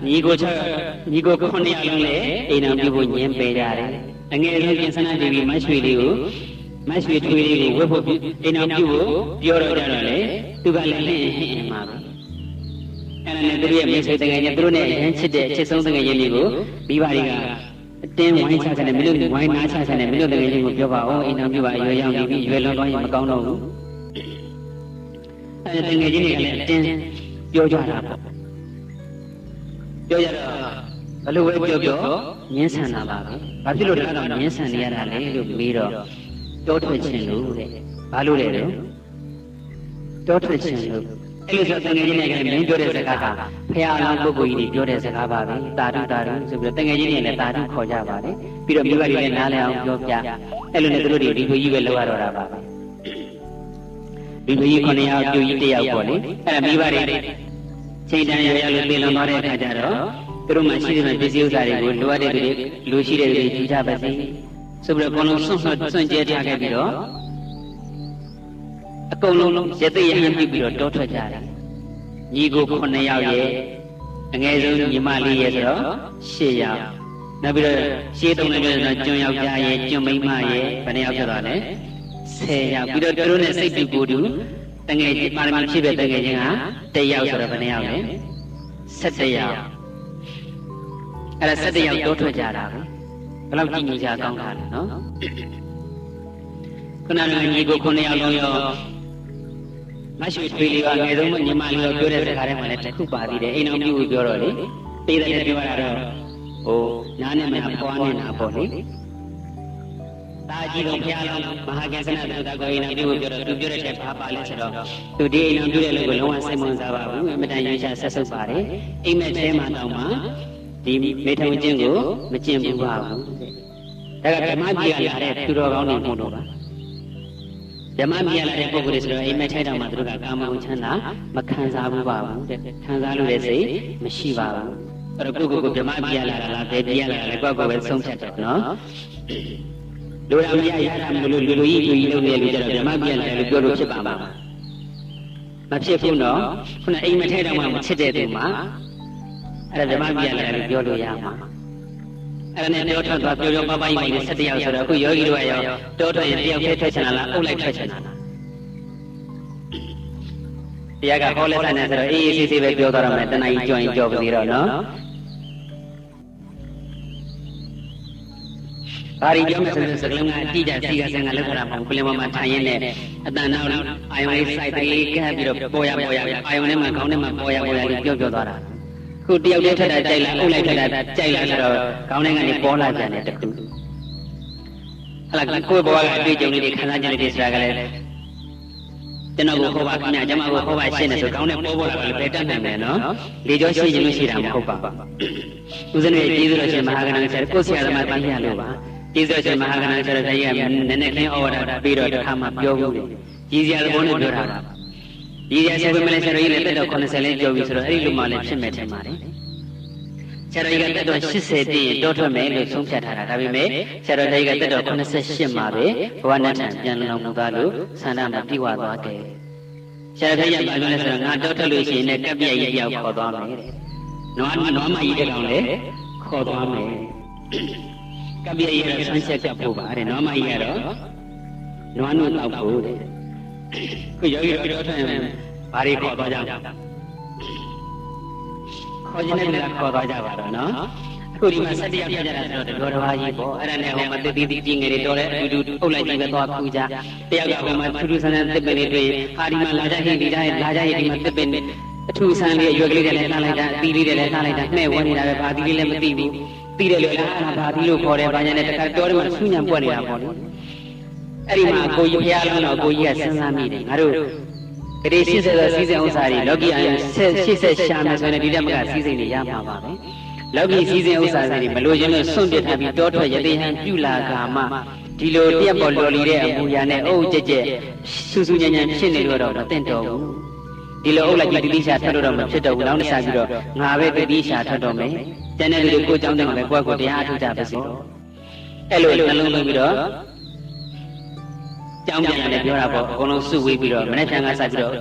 ညီကို9ယောက်လုံးလည်းအိမ်အောင်ပြုဖို့ညင်းပယ်ကြတယ်အငယ်ဆုံးပြင်ဆန္ဒဒေဝီမရွှေလေးကိုမရွှေထွေးလေးကိုဝတ်ဖို့အိမ်အောင်ပြုဖို့ပြောတော့ကြတော့လေသူကလည်းဟင်မှာပဲအဲ့ဒါနဲ့သူတို့ရဲ့မိတ်ဆွေတကယ်ချင်းသူတို့နဲ့အရင်ချစ်တဲ့ချစ်ဆုံးတကယ်ချင်းတွေကိုမိဘတွေကအတင်းဝိုင်းချတယ်မလို့ဝိုင်းနာချတယ်မလို့တကယ်ချင်းကိုပြောပါဦးအိမ်အောင်ပြုပါအရွယ်ရောက်နေပြီရွယ်လွန်သွားရင်မကောင်းတော့ဘူးအဲ့ဒါတကယ်ချင်းတွေကလည်းအတင်းပြောကြတာပေါ့ပြောရတော့ဘယ်လိုပဲပြောငင်းဆန်တာပါပဲဘာဖြစ်လို့လဲတော့ငင်းဆန်နေရတာလဲလို့ပြီးတော့တောထွက်ခြင်းလို့တဲ့ဘာလို့လဲတော့တောထွက်ခြင်းလို့အဲ့လိုဆိုတငယ်ချင်းတွေကလည်းမင်းပြောတဲ့စကားဟာဖရာအလောင်းပုဂ္ဂိုလ်ကြီးတွေပြောတဲ့စကားပါပဲတာတုဆိုပြီးတော့တငယ်ချင်းတွေလည်းတာတုခေါ်ကြပါတယ်ပြီးတော့မိဘတွေလည်းနားလည်အောင်ပြောပြအဲ့လိုနဲ့သူတို့တွေဒီလိုကြီးပဲလုပ်ရတော့တာပါပဲဒီလိုကြီး9ယောက်ပြူကြီး1ယောက်ပေါ့လေအဲ့ဒါမိဘတွေချိန်တန်ရရလို့ပြင်လွန်သွားတဲ့အခါကျတော့သူတို့မှရှိတဲ့ပစ္စည်းဥစ္စာတွေကိုလိုအပ်တဲ့တွေလူရှိတဲ့တွေယူကြပါစေဆိုပြီးတော့အကုန်လုံးစွန့်ကြဲထားခဲ့ပြီးတော့အကုန်လုံးရသိရဟန်ပြုပြီးတော့တောထွက်ကြတယ်ညီကို9ယောက်ရဲ့အငယ်ဆုံးညီမလေးရဲ့ဆိုတော့10ယောက်နောက်ပြီးတော့ရှေးသုံးလည်းပြောတော့ကျွန်းယောက်ျားရဲ့ကျွန်းမိန်းမရဲ့ဘယ်နှယောက်ဖြစ်သွားလဲ10ယောက်ပြီးတော့သူတို့နဲ့စိတ်တူကိုယ်တူတငယ်ချင်းပါရမီဖြစ်တဲ့တငယ်ချင်းက1ယောက်ဆိုတော့ဘယ်နှယောက်လဲ17ယောက်အဲ့ဒါ17ယောက်တောထွက်ကြတာပဲဘယ်လောက်ကြည့်နေကြကောင်းတာလဲနော်ခုနကညီကို9ယောက်လုံးရောမရှိထွေးလေးကငယ်ဆုံးညီမလေးရောပြောတဲ့စကားထဲမှာလည်းတစ်ခုပါသေးတယ်အိမ်အောင်ပြုပြောတော့လေပေးတယ်ပြောရတော့ဟိုနားနဲ့မဖွားနေတာပေါ့လေတာကြီးတော်ဘုရားလုံးမဟာကစ္စနသုတ္တကိုအိမ်အောင်ပြုပြောတော့သူပြောတဲ့ချက်ဘာပါလဲဆိုတော့သူဒီအိမ်အောင်ပြုတဲ့လူကိုလုံးဝစိတ်ဝင်စားပါဘူးအမတန်ရွှေရှာဆက်ဆုပ်ပါတယ်အိမ်မက်ထဲမှာတောင်းမှဒီမေထုံကျင့်ကိုမကျင့်ဘူးပါဘူးဒါကဓမ္မကြီးကလာတဲ့သူတော်ကောင်းတွေမို့လို့ပါဓမ္မမြင်လာတဲ့ပုဂ္ဂိုလ်တွေဆိုတော့အိမ်မက်ထိုက်တောင်မှသူတို့ကကာမဂုဏ်ချမ်းသာမခံစားဘူးပါဘူးတဲ့ခံစားလို့တဲ့စိတ်မရှိပါဘူးအဲ့တော့ကိုယ်ဓမ္မမြင်လာတာလားဘယ်ပြရလာလဲကိုယ့်ကိုယ်ပဲဆုံးဖြတ်တယ်နော်လူရမရရတာမလို့လူကြီးလုပ်နေလို့ကြတော့ဓမ္မမြင်လာတယ်လို့ပြောလို့ဖြစ်ပါမှာမဖြစ်ဘူးနော်ခုနအိမ်မက်ထိုက်တောင်မှမချစ်တဲ့သူမှာအဲ့ဒါဓမ္မမြင်လာတယ်လို့ပြောလို့ရမှာအဲ့ဒါနဲ့တောထွက်သွားပြောပပကြီးတွေ17ယောက်ဆိုတော့အခုယောဂီတို့ကရောတောထွက်ရင်တယောက်တည်းထွက်ချင်လားအုပ်လိုက်ထွက်ချင်လားတရားကဟောလက်ဆန်နေဆိုတော့အေးအေးဆေးဆေးပဲပြောသွားတော့မယ်တဏှာကြီးကြော်ရင်ကြော်ပါသေးတော့နော်ဘာရီပြောမယ်ဆိုရင်စကလုံးကအတိအကျစီကဆန်ကလောက်ထားတာမဟုတ်ဘူးပြင်ပေါ်မှာထိုင်ရင်းနဲ့အတန်နောက်အာယုံလေးစိုက်သေးကပ်ပြီးတော့ပေါ်ရအာယုံထဲမှာခေါင်းထဲမှာပေါ်ရလေးပြောသွားတာခုတယောက်တည်းထက်တာကြိုက်လားအုပ်လိုက်ထက်တာကြိုက်လားဆိုတော့ခေါင်းထဲကနေပေါ်လာကြတယ်တခုဟလာကိုယ်ဘဝကအတွေ့အကြုံလေးတွေခံစားချက်လေးတွေဆိုတာကလည်းကျွန်တော်ကိုဟောပါခင်ဗျာကျွန်မကိုဟောပါရှင်းတယ်ဆိုခေါင်းထဲပေါ်လာတယ်ဘယ်တတ်နိုင်မလဲနော်လေကျော်ရှိခြင်းလို့ရှိတာမဟုတ်ပါဘူးဦးဇင်းရဲ့ကျေးဇူးတော်ရှင်မဟာကဏ္ဍဆရာကိုဆရာသမားတန်ရလို့ပါကျေးဇူးတော်ရှင်မဟာကဏ္ဍဆရာတည်းကနည်းနည်းခင်းဩဝါဒပြီးတော့တစ်ခါမှပြောဘူးတယ်ကြီးစရာသဘောနဲ့ပြောတာပါကြီးစရာဆိုပေမဲ့ဆရာကြီးလည်းတက်တော့80လေးပြောပြီးဆိုတော့အဲ့ဒီလိုမှလည်းဖြစ်မဲ့ထင်ပါတယ်ဆရာတော်ကြီးကတက်တော့80တည်းတောထွက်မယ်လို့ဆုံးဖြတ်ထားတာဒါပေမဲ့ဆရာတော်ကြီးကတက်တော့88မှာပဲဘဝနဲ့ပြန်လုံမှုသားလို့ဆန္ဒမှာပြည့်ဝသွားတယ်ဆရာတော်ကြီးကဘာလို့လဲဆိုတော့ငါတောထွက်လို့ရှိရင်လည်းကပ်ပြည့်ကြီးရောက်ခေါ်သွားမယ်တဲ့နွားမကြီးတဲ့ကောင်လည်းခေါ်သွားမယ်ကပ်ပြည့်ကြီးကဆန်းချက်ကပ်ဖို့ပါတဲ့နွားမကြီးကတော့နွားနုတောက်ဖို့တဲ့ ခုယောဂီတို့ထိုင်ဘာတွေခေါ်သွားကြခေါ်ခြင်းနဲ့ခေါ်သွားကြပါတော့နော်အခုဒီမှာစက်တရားပြကြတာဆိုတော့တော်တော်ကြီးပေါ့အဲ့ဒါနဲ့ဟိုမှာတတိတိကြီးငယ်တွေတော်တဲ့အတူတူအုပ်လိုက်ပြီးပဲသွားခူးကြတယောက်ကဟိုမှာထူးထူးဆန်းဆန်းတစ်ပင်လေးတွေ့ဟာဒီမှာလာကြဟိဒီတိုင်းလာကြဟိဒီမှာတစ်ပင်အထူးဆန်းလေးအရွက်ကလေးတွေလည်းထားလိုက်တာအသီးလေးတွေလည်းထားလိုက်တာနှဲ့ဝင်နေတာပဲဘာသီးလေးလည်းမသိဘူးသိတယ်လို့လားဘာသီးလို့ခေါ်တယ်ဘာညာနဲ့တခါတော်တယ်မှာဆူညံပွက်နေတာပေါ့လေအဲ့ဒီမှာကိုကြီးဖျားလုံးတော့ကိုကြီးကစဉ်းစားမိတယ်ငါတို့ကလေး80သောစီစဉ်ဥစ္စာတွေလောကီအယံ80ရှာမယ်ဆိုရင်ဒီတက်မကစီစဉ်နေရမှာပါပဲလောကီစီစဉ်ဥစ္စာတွေမလို့ရင်လို့စွန့်ပစ်ထားပြီးတောထွက်ရသေးဟန်ပြုလာကမှဒီလိုတရက်ပေါ်လော်လီတဲ့အမူအရာနဲ့အုပ်ကြက်ကြက်စူးစူးညံ့ညံ့ဖြစ်နေလို့တော့မသိတော့ဘူးဒီလိုအုပ်လိုက်ပြီးတတိရှာထွက်လို့တော့မဖြစ်တော့ဘူးနောက်တစ်စားပြီးတော့ငါပဲတတိရှာထွက်တော့မယ်တန်တဲ့လူတွေကိုကြောင်းတယ်ပဲကိုယ့်ကိုတရားထုတ်ကြပါစေအဲ့လိုနှလုံးသွင်းပြီးတော့ကြောင်းပြန်ရတယ်ပြောတာပေါ့အကုန်လုံးစုဝေးပြီးတော့မနေ့ကစပြီးတော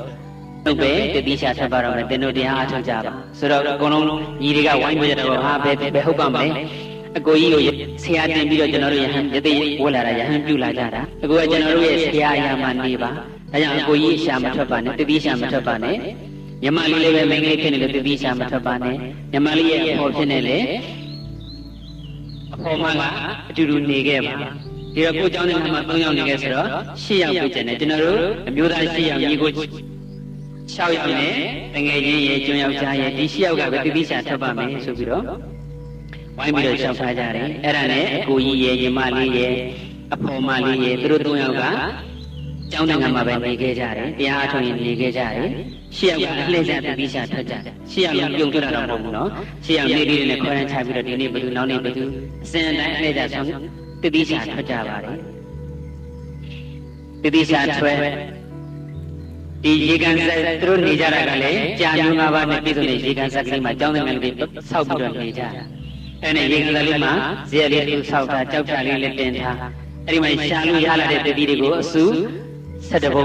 ့ဟုတ်ပဲတတိရှာထွက်ပါတော့မယ်သင်တို့တရားအားထုတ်ကြပါဆိုတော့အကုန်လုံးညီတွေကဝိုင်းပြကြတော့ဟာဘယ်ဟုတ်ပါမလဲအကိုကြီးကိုဆရာတင်ပြီးတော့ကျွန်တော်တို့ယဟန်ယသိဝတ်လာတာယဟန်ပြုလာကြတာအကိုကကျွန်တော်တို့ရဲ့ဆရာအရာမှနေပါဒါကြောင့်အကိုကြီးရှာမထွက်ပါနဲ့တတိရှာမထွက်ပါနဲ့ညီမလေးလည်းပဲမိန်းကလေးဖြစ်နေလို့တတိရှာမထွက်ပါနဲ့ညီမလေးရဲ့အဖော်ဖြစ်နေလေအဖော်မကအတူတူနေခဲ့ပါဒီတော့ကိုเจ้าနဲ့မှ3ယောက်နေခဲ့ဆိုတော့10ယောက်ပြည့်ကျန်တယ်ကျွန်တော်တို့အမျိုးသား10ယောက်ညီကို6ယောက်နဲ့တငယ်ချင်းရဲ့ကျွန်းယောက်ျားရဲ့ဒီ10ယောက်ကပဲတတိရှာထွက်ပါမယ်ဆိုပြီးတော့ဝိုင်းပြီးတော့ရှောက်ထားကြတယ်အဲ့ဒါနဲ့အကိုကြီးရဲ့ညီမလေးရဲ့အဖော်မလေးရဲ့သူတို့3ယောက်ကကျောင်းနိုင်ငံမှာပဲနေခဲ့ကြတယ်တရားအထုတ်ရင်နေခဲ့ကြတယ်10ယောက်ကအလှည့်ကျတတိရှာထွက်ကြတယ်10ယောက်လုံးပြုံထွက်တာတော့မဟုတ်ဘူးနော်10ယောက်နေပြီးနဲ့ခွဲရန်ချပြီးတော့ဒီနေ့ဘယ်သူနောက်နေ့ဘယ်သူအစဉ်အတိုင်းအလှည့်ကျဆုံးတတိရှာထွက်ကြပါတယ်တတိရှာထွက်ဒီရေကန်ဆက်သူတို့နေကြတာကလည်းကြာမျိုး၅ပါးနဲ့ပြည့်စုံတဲ့ရေကန်ဆက်ကလေးမှာကျောင်းနိုင်ငံလေးဆောက်ပြီးတော့နေကြတာအဲ့နဲ့ရေကန်ဆက်လေးမှာဇေယျလေးသူဆောက်တာကြောက်ချလေးလည်းတင်ထားအဲ့ဒီမှာရှာလို့ရလာတဲ့တတိတွေကိုအစု17ပု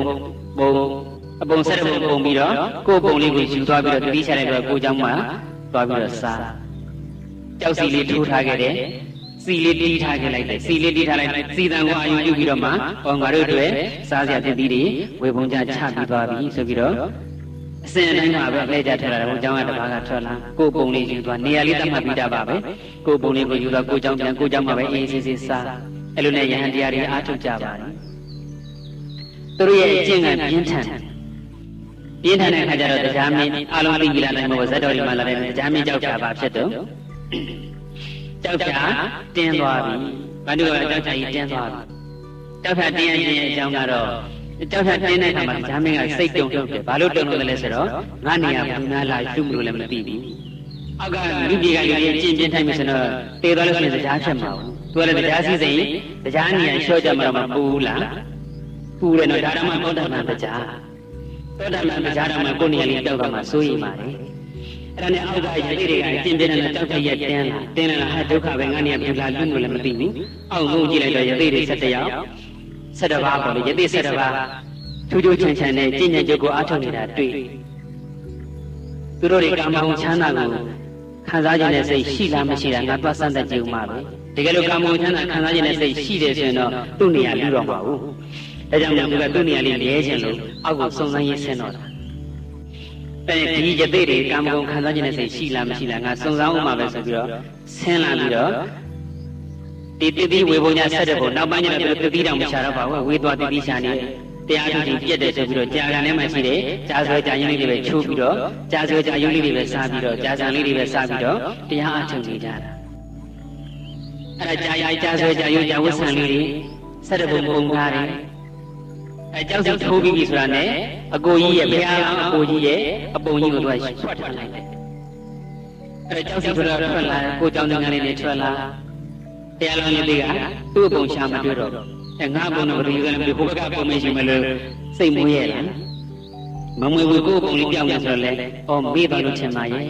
ံအပုံ17ပုံပုံပြီးတော့ကိုယ်ပုံလေးကိုယူသွားပြီးတော့တတိရှာလိုက်တော့ကိုเจ้าမှာသွားပြီးတော့စားကြောက်စီလေးထိုးထားခဲ့တယ်စီလေးတီးထားခဲ့လိုက်တယ်စီလေးတီးထားလိုက်စီတန်ကိုအာရုံပြုပြီးတော့မှဟောငါတို့တွေစားစရာဖြစ်ပြီးတွေဝေပုံကြချပြီးသွားပြီဆိုပြီးတော့အစဉ်အတိုင်းမှာပဲလဲကြထွက်လာတယ်ဘုံเจ้าကတပါးကထွက်လာကိုယ်ပုံလေးယူသွားနေရာလေးတတ်မှတ်ပြီးတာပါပဲကိုယ်ပုံလေးကိုယူသွားကိုเจ้าပြန်ကိုเจ้าမှာပဲအေးစစ်စစ်စားအဲ့လိုနဲ့ယဟန်တရားတွေအားထုတ်ကြပါတယ်သူတို့ရဲ့အကျင့်ကပြင်းထန်တဲ့အခါကျတော့တရားမင်းအလုံးသိကြလာနိုင်မို့ဇတ်တော်ဒီမှာလာတဲ့တရားမင်းကြောက်ကြပါဖြစ်တော့ကြောက်ကြတင်းသွားပြီဘန္ဓုကကြောက်ကြကြီးတင်းသွားပြီကြောက်ကြတင်းရခြင်းအကြောင်းကတော့ကြောက်ကြတင်းတဲ့အခါမှာတရားမင်းကစိတ်တုံ့တယ်ဘာလို့တုံ့လို့လဲဆိုတော့ငါနေရာဘယ်နာလာရှုမလို့လည်းမသိဘူးအောက်ကလူပြေကလူကြီးကျင့်ပြင်းထိုင်မှဆိုတော့တေသွားလို့ဆိုရင်တရားဖြစ်မှာဘူးသူကလည်းတရားစီစဉ်တရားနေရာလျှော့ကြမှာတော့မပူဘူးလားပူတယ်နော်ဒါတော့မှသောတာပန်တရားသောတာပန်တရားတော့မှကိုယ်နေရာလေးတောက်တော့မှစိုးရိမ်ပါတယ်အဲ့ဒါနဲ့အောက်ကရတိတွေကကျင့်ပြင်းတဲ့တောက်တဲ့ရက်တင်းလာဟာဒုက္ခပဲငါနေရာပြန်လာလို့လည်းမသိဘူးအောက်ငုံကြည့်လိုက်တော့ရတိတွေ17ယောက်17ပါးပေါ့လေရတိ17ပါးထူးထူးချမ်းချမ်းနဲ့ကျင့်ကြံကြုတ်ကိုအားထုတ်နေတာတွေ့သူတို့တွေကာမဂုဏ်ချမ်းသာကိုခံစားခြင်းနဲ့စိတ်ရှိလားမရှိလားငါသွားစမ်းသပ်ကြည့်ဦးမှာပဲတကယ်လို့ကာမဂုဏ်ချမ်းသာခံစားခြင်းနဲ့စိတ်ရှိတယ်ဆိုရင်တော့သူ့နေရာလူတော့မှာဘူးဒါကြောင့်မို့သူကသူ့နေရာလေးလဲခြင်းလို့အောက်ကိုစုံစမ်းရေးဆင်းတော့တာအဲဒီယသိတွေကာမဂုဏ်ခံစားခြင်းနဲ့စိတ်ရှိလားမရှိလားငါစုံစမ်းဦးမှာပဲဆိုပြီးတော့ဆင်းလာပြီးတော့ဒီတတိဝေဘုံညာ17ပုံနောက်ပိုင်းကျတော့တတိတောင်မချတော့ပါဘူးဝေသွားတတိရှာနေတရားထုကြီးပြက်တယ်ဆိုပြီးတော့ကြာကန်ထဲမှာရှိတယ်ကြာဆွဲကြာရင်းလေးတွေပဲချိုးပြီးတော့ကြာဆွဲကြာရုပ်လေးတွေပဲစားပြီးတော့ကြာဆံလေးတွေပဲစားပြီးတော့တရားအထုတ်နေကြတာအဲ့ဒါကြာဆွဲကြာရုပ်ကြာဝတ်ဆံလေးတွေ17ပုံပုံထားတယ်အဲကြောက်စီထိုးပြီးပြီဆိုတာနဲ့အကိုကြီးရဲ့ဘုရားအကိုကြီးရဲ့အပုံကြီးကိုသူကဆွတ်ထားလိုက်တယ်အဲကြောက်စီထွက်လာကိုကြောင်ငန်းလေးနဲ့ထွက်လာတရားလုံးလေးကသူ့အပုံရှာမတွေ့တော့အဲငါအပုံတော့ဘယ်လိုယူလဲမသိဘူးဘုဘကအပုံမရှိမလို့စိတ်မွေးရလားမမွေဘူးကိုယ်အပုံလေးပြောင်းနေဆိုတော့လေအော်မေ့သွားလို့ထင်ပါရဲ့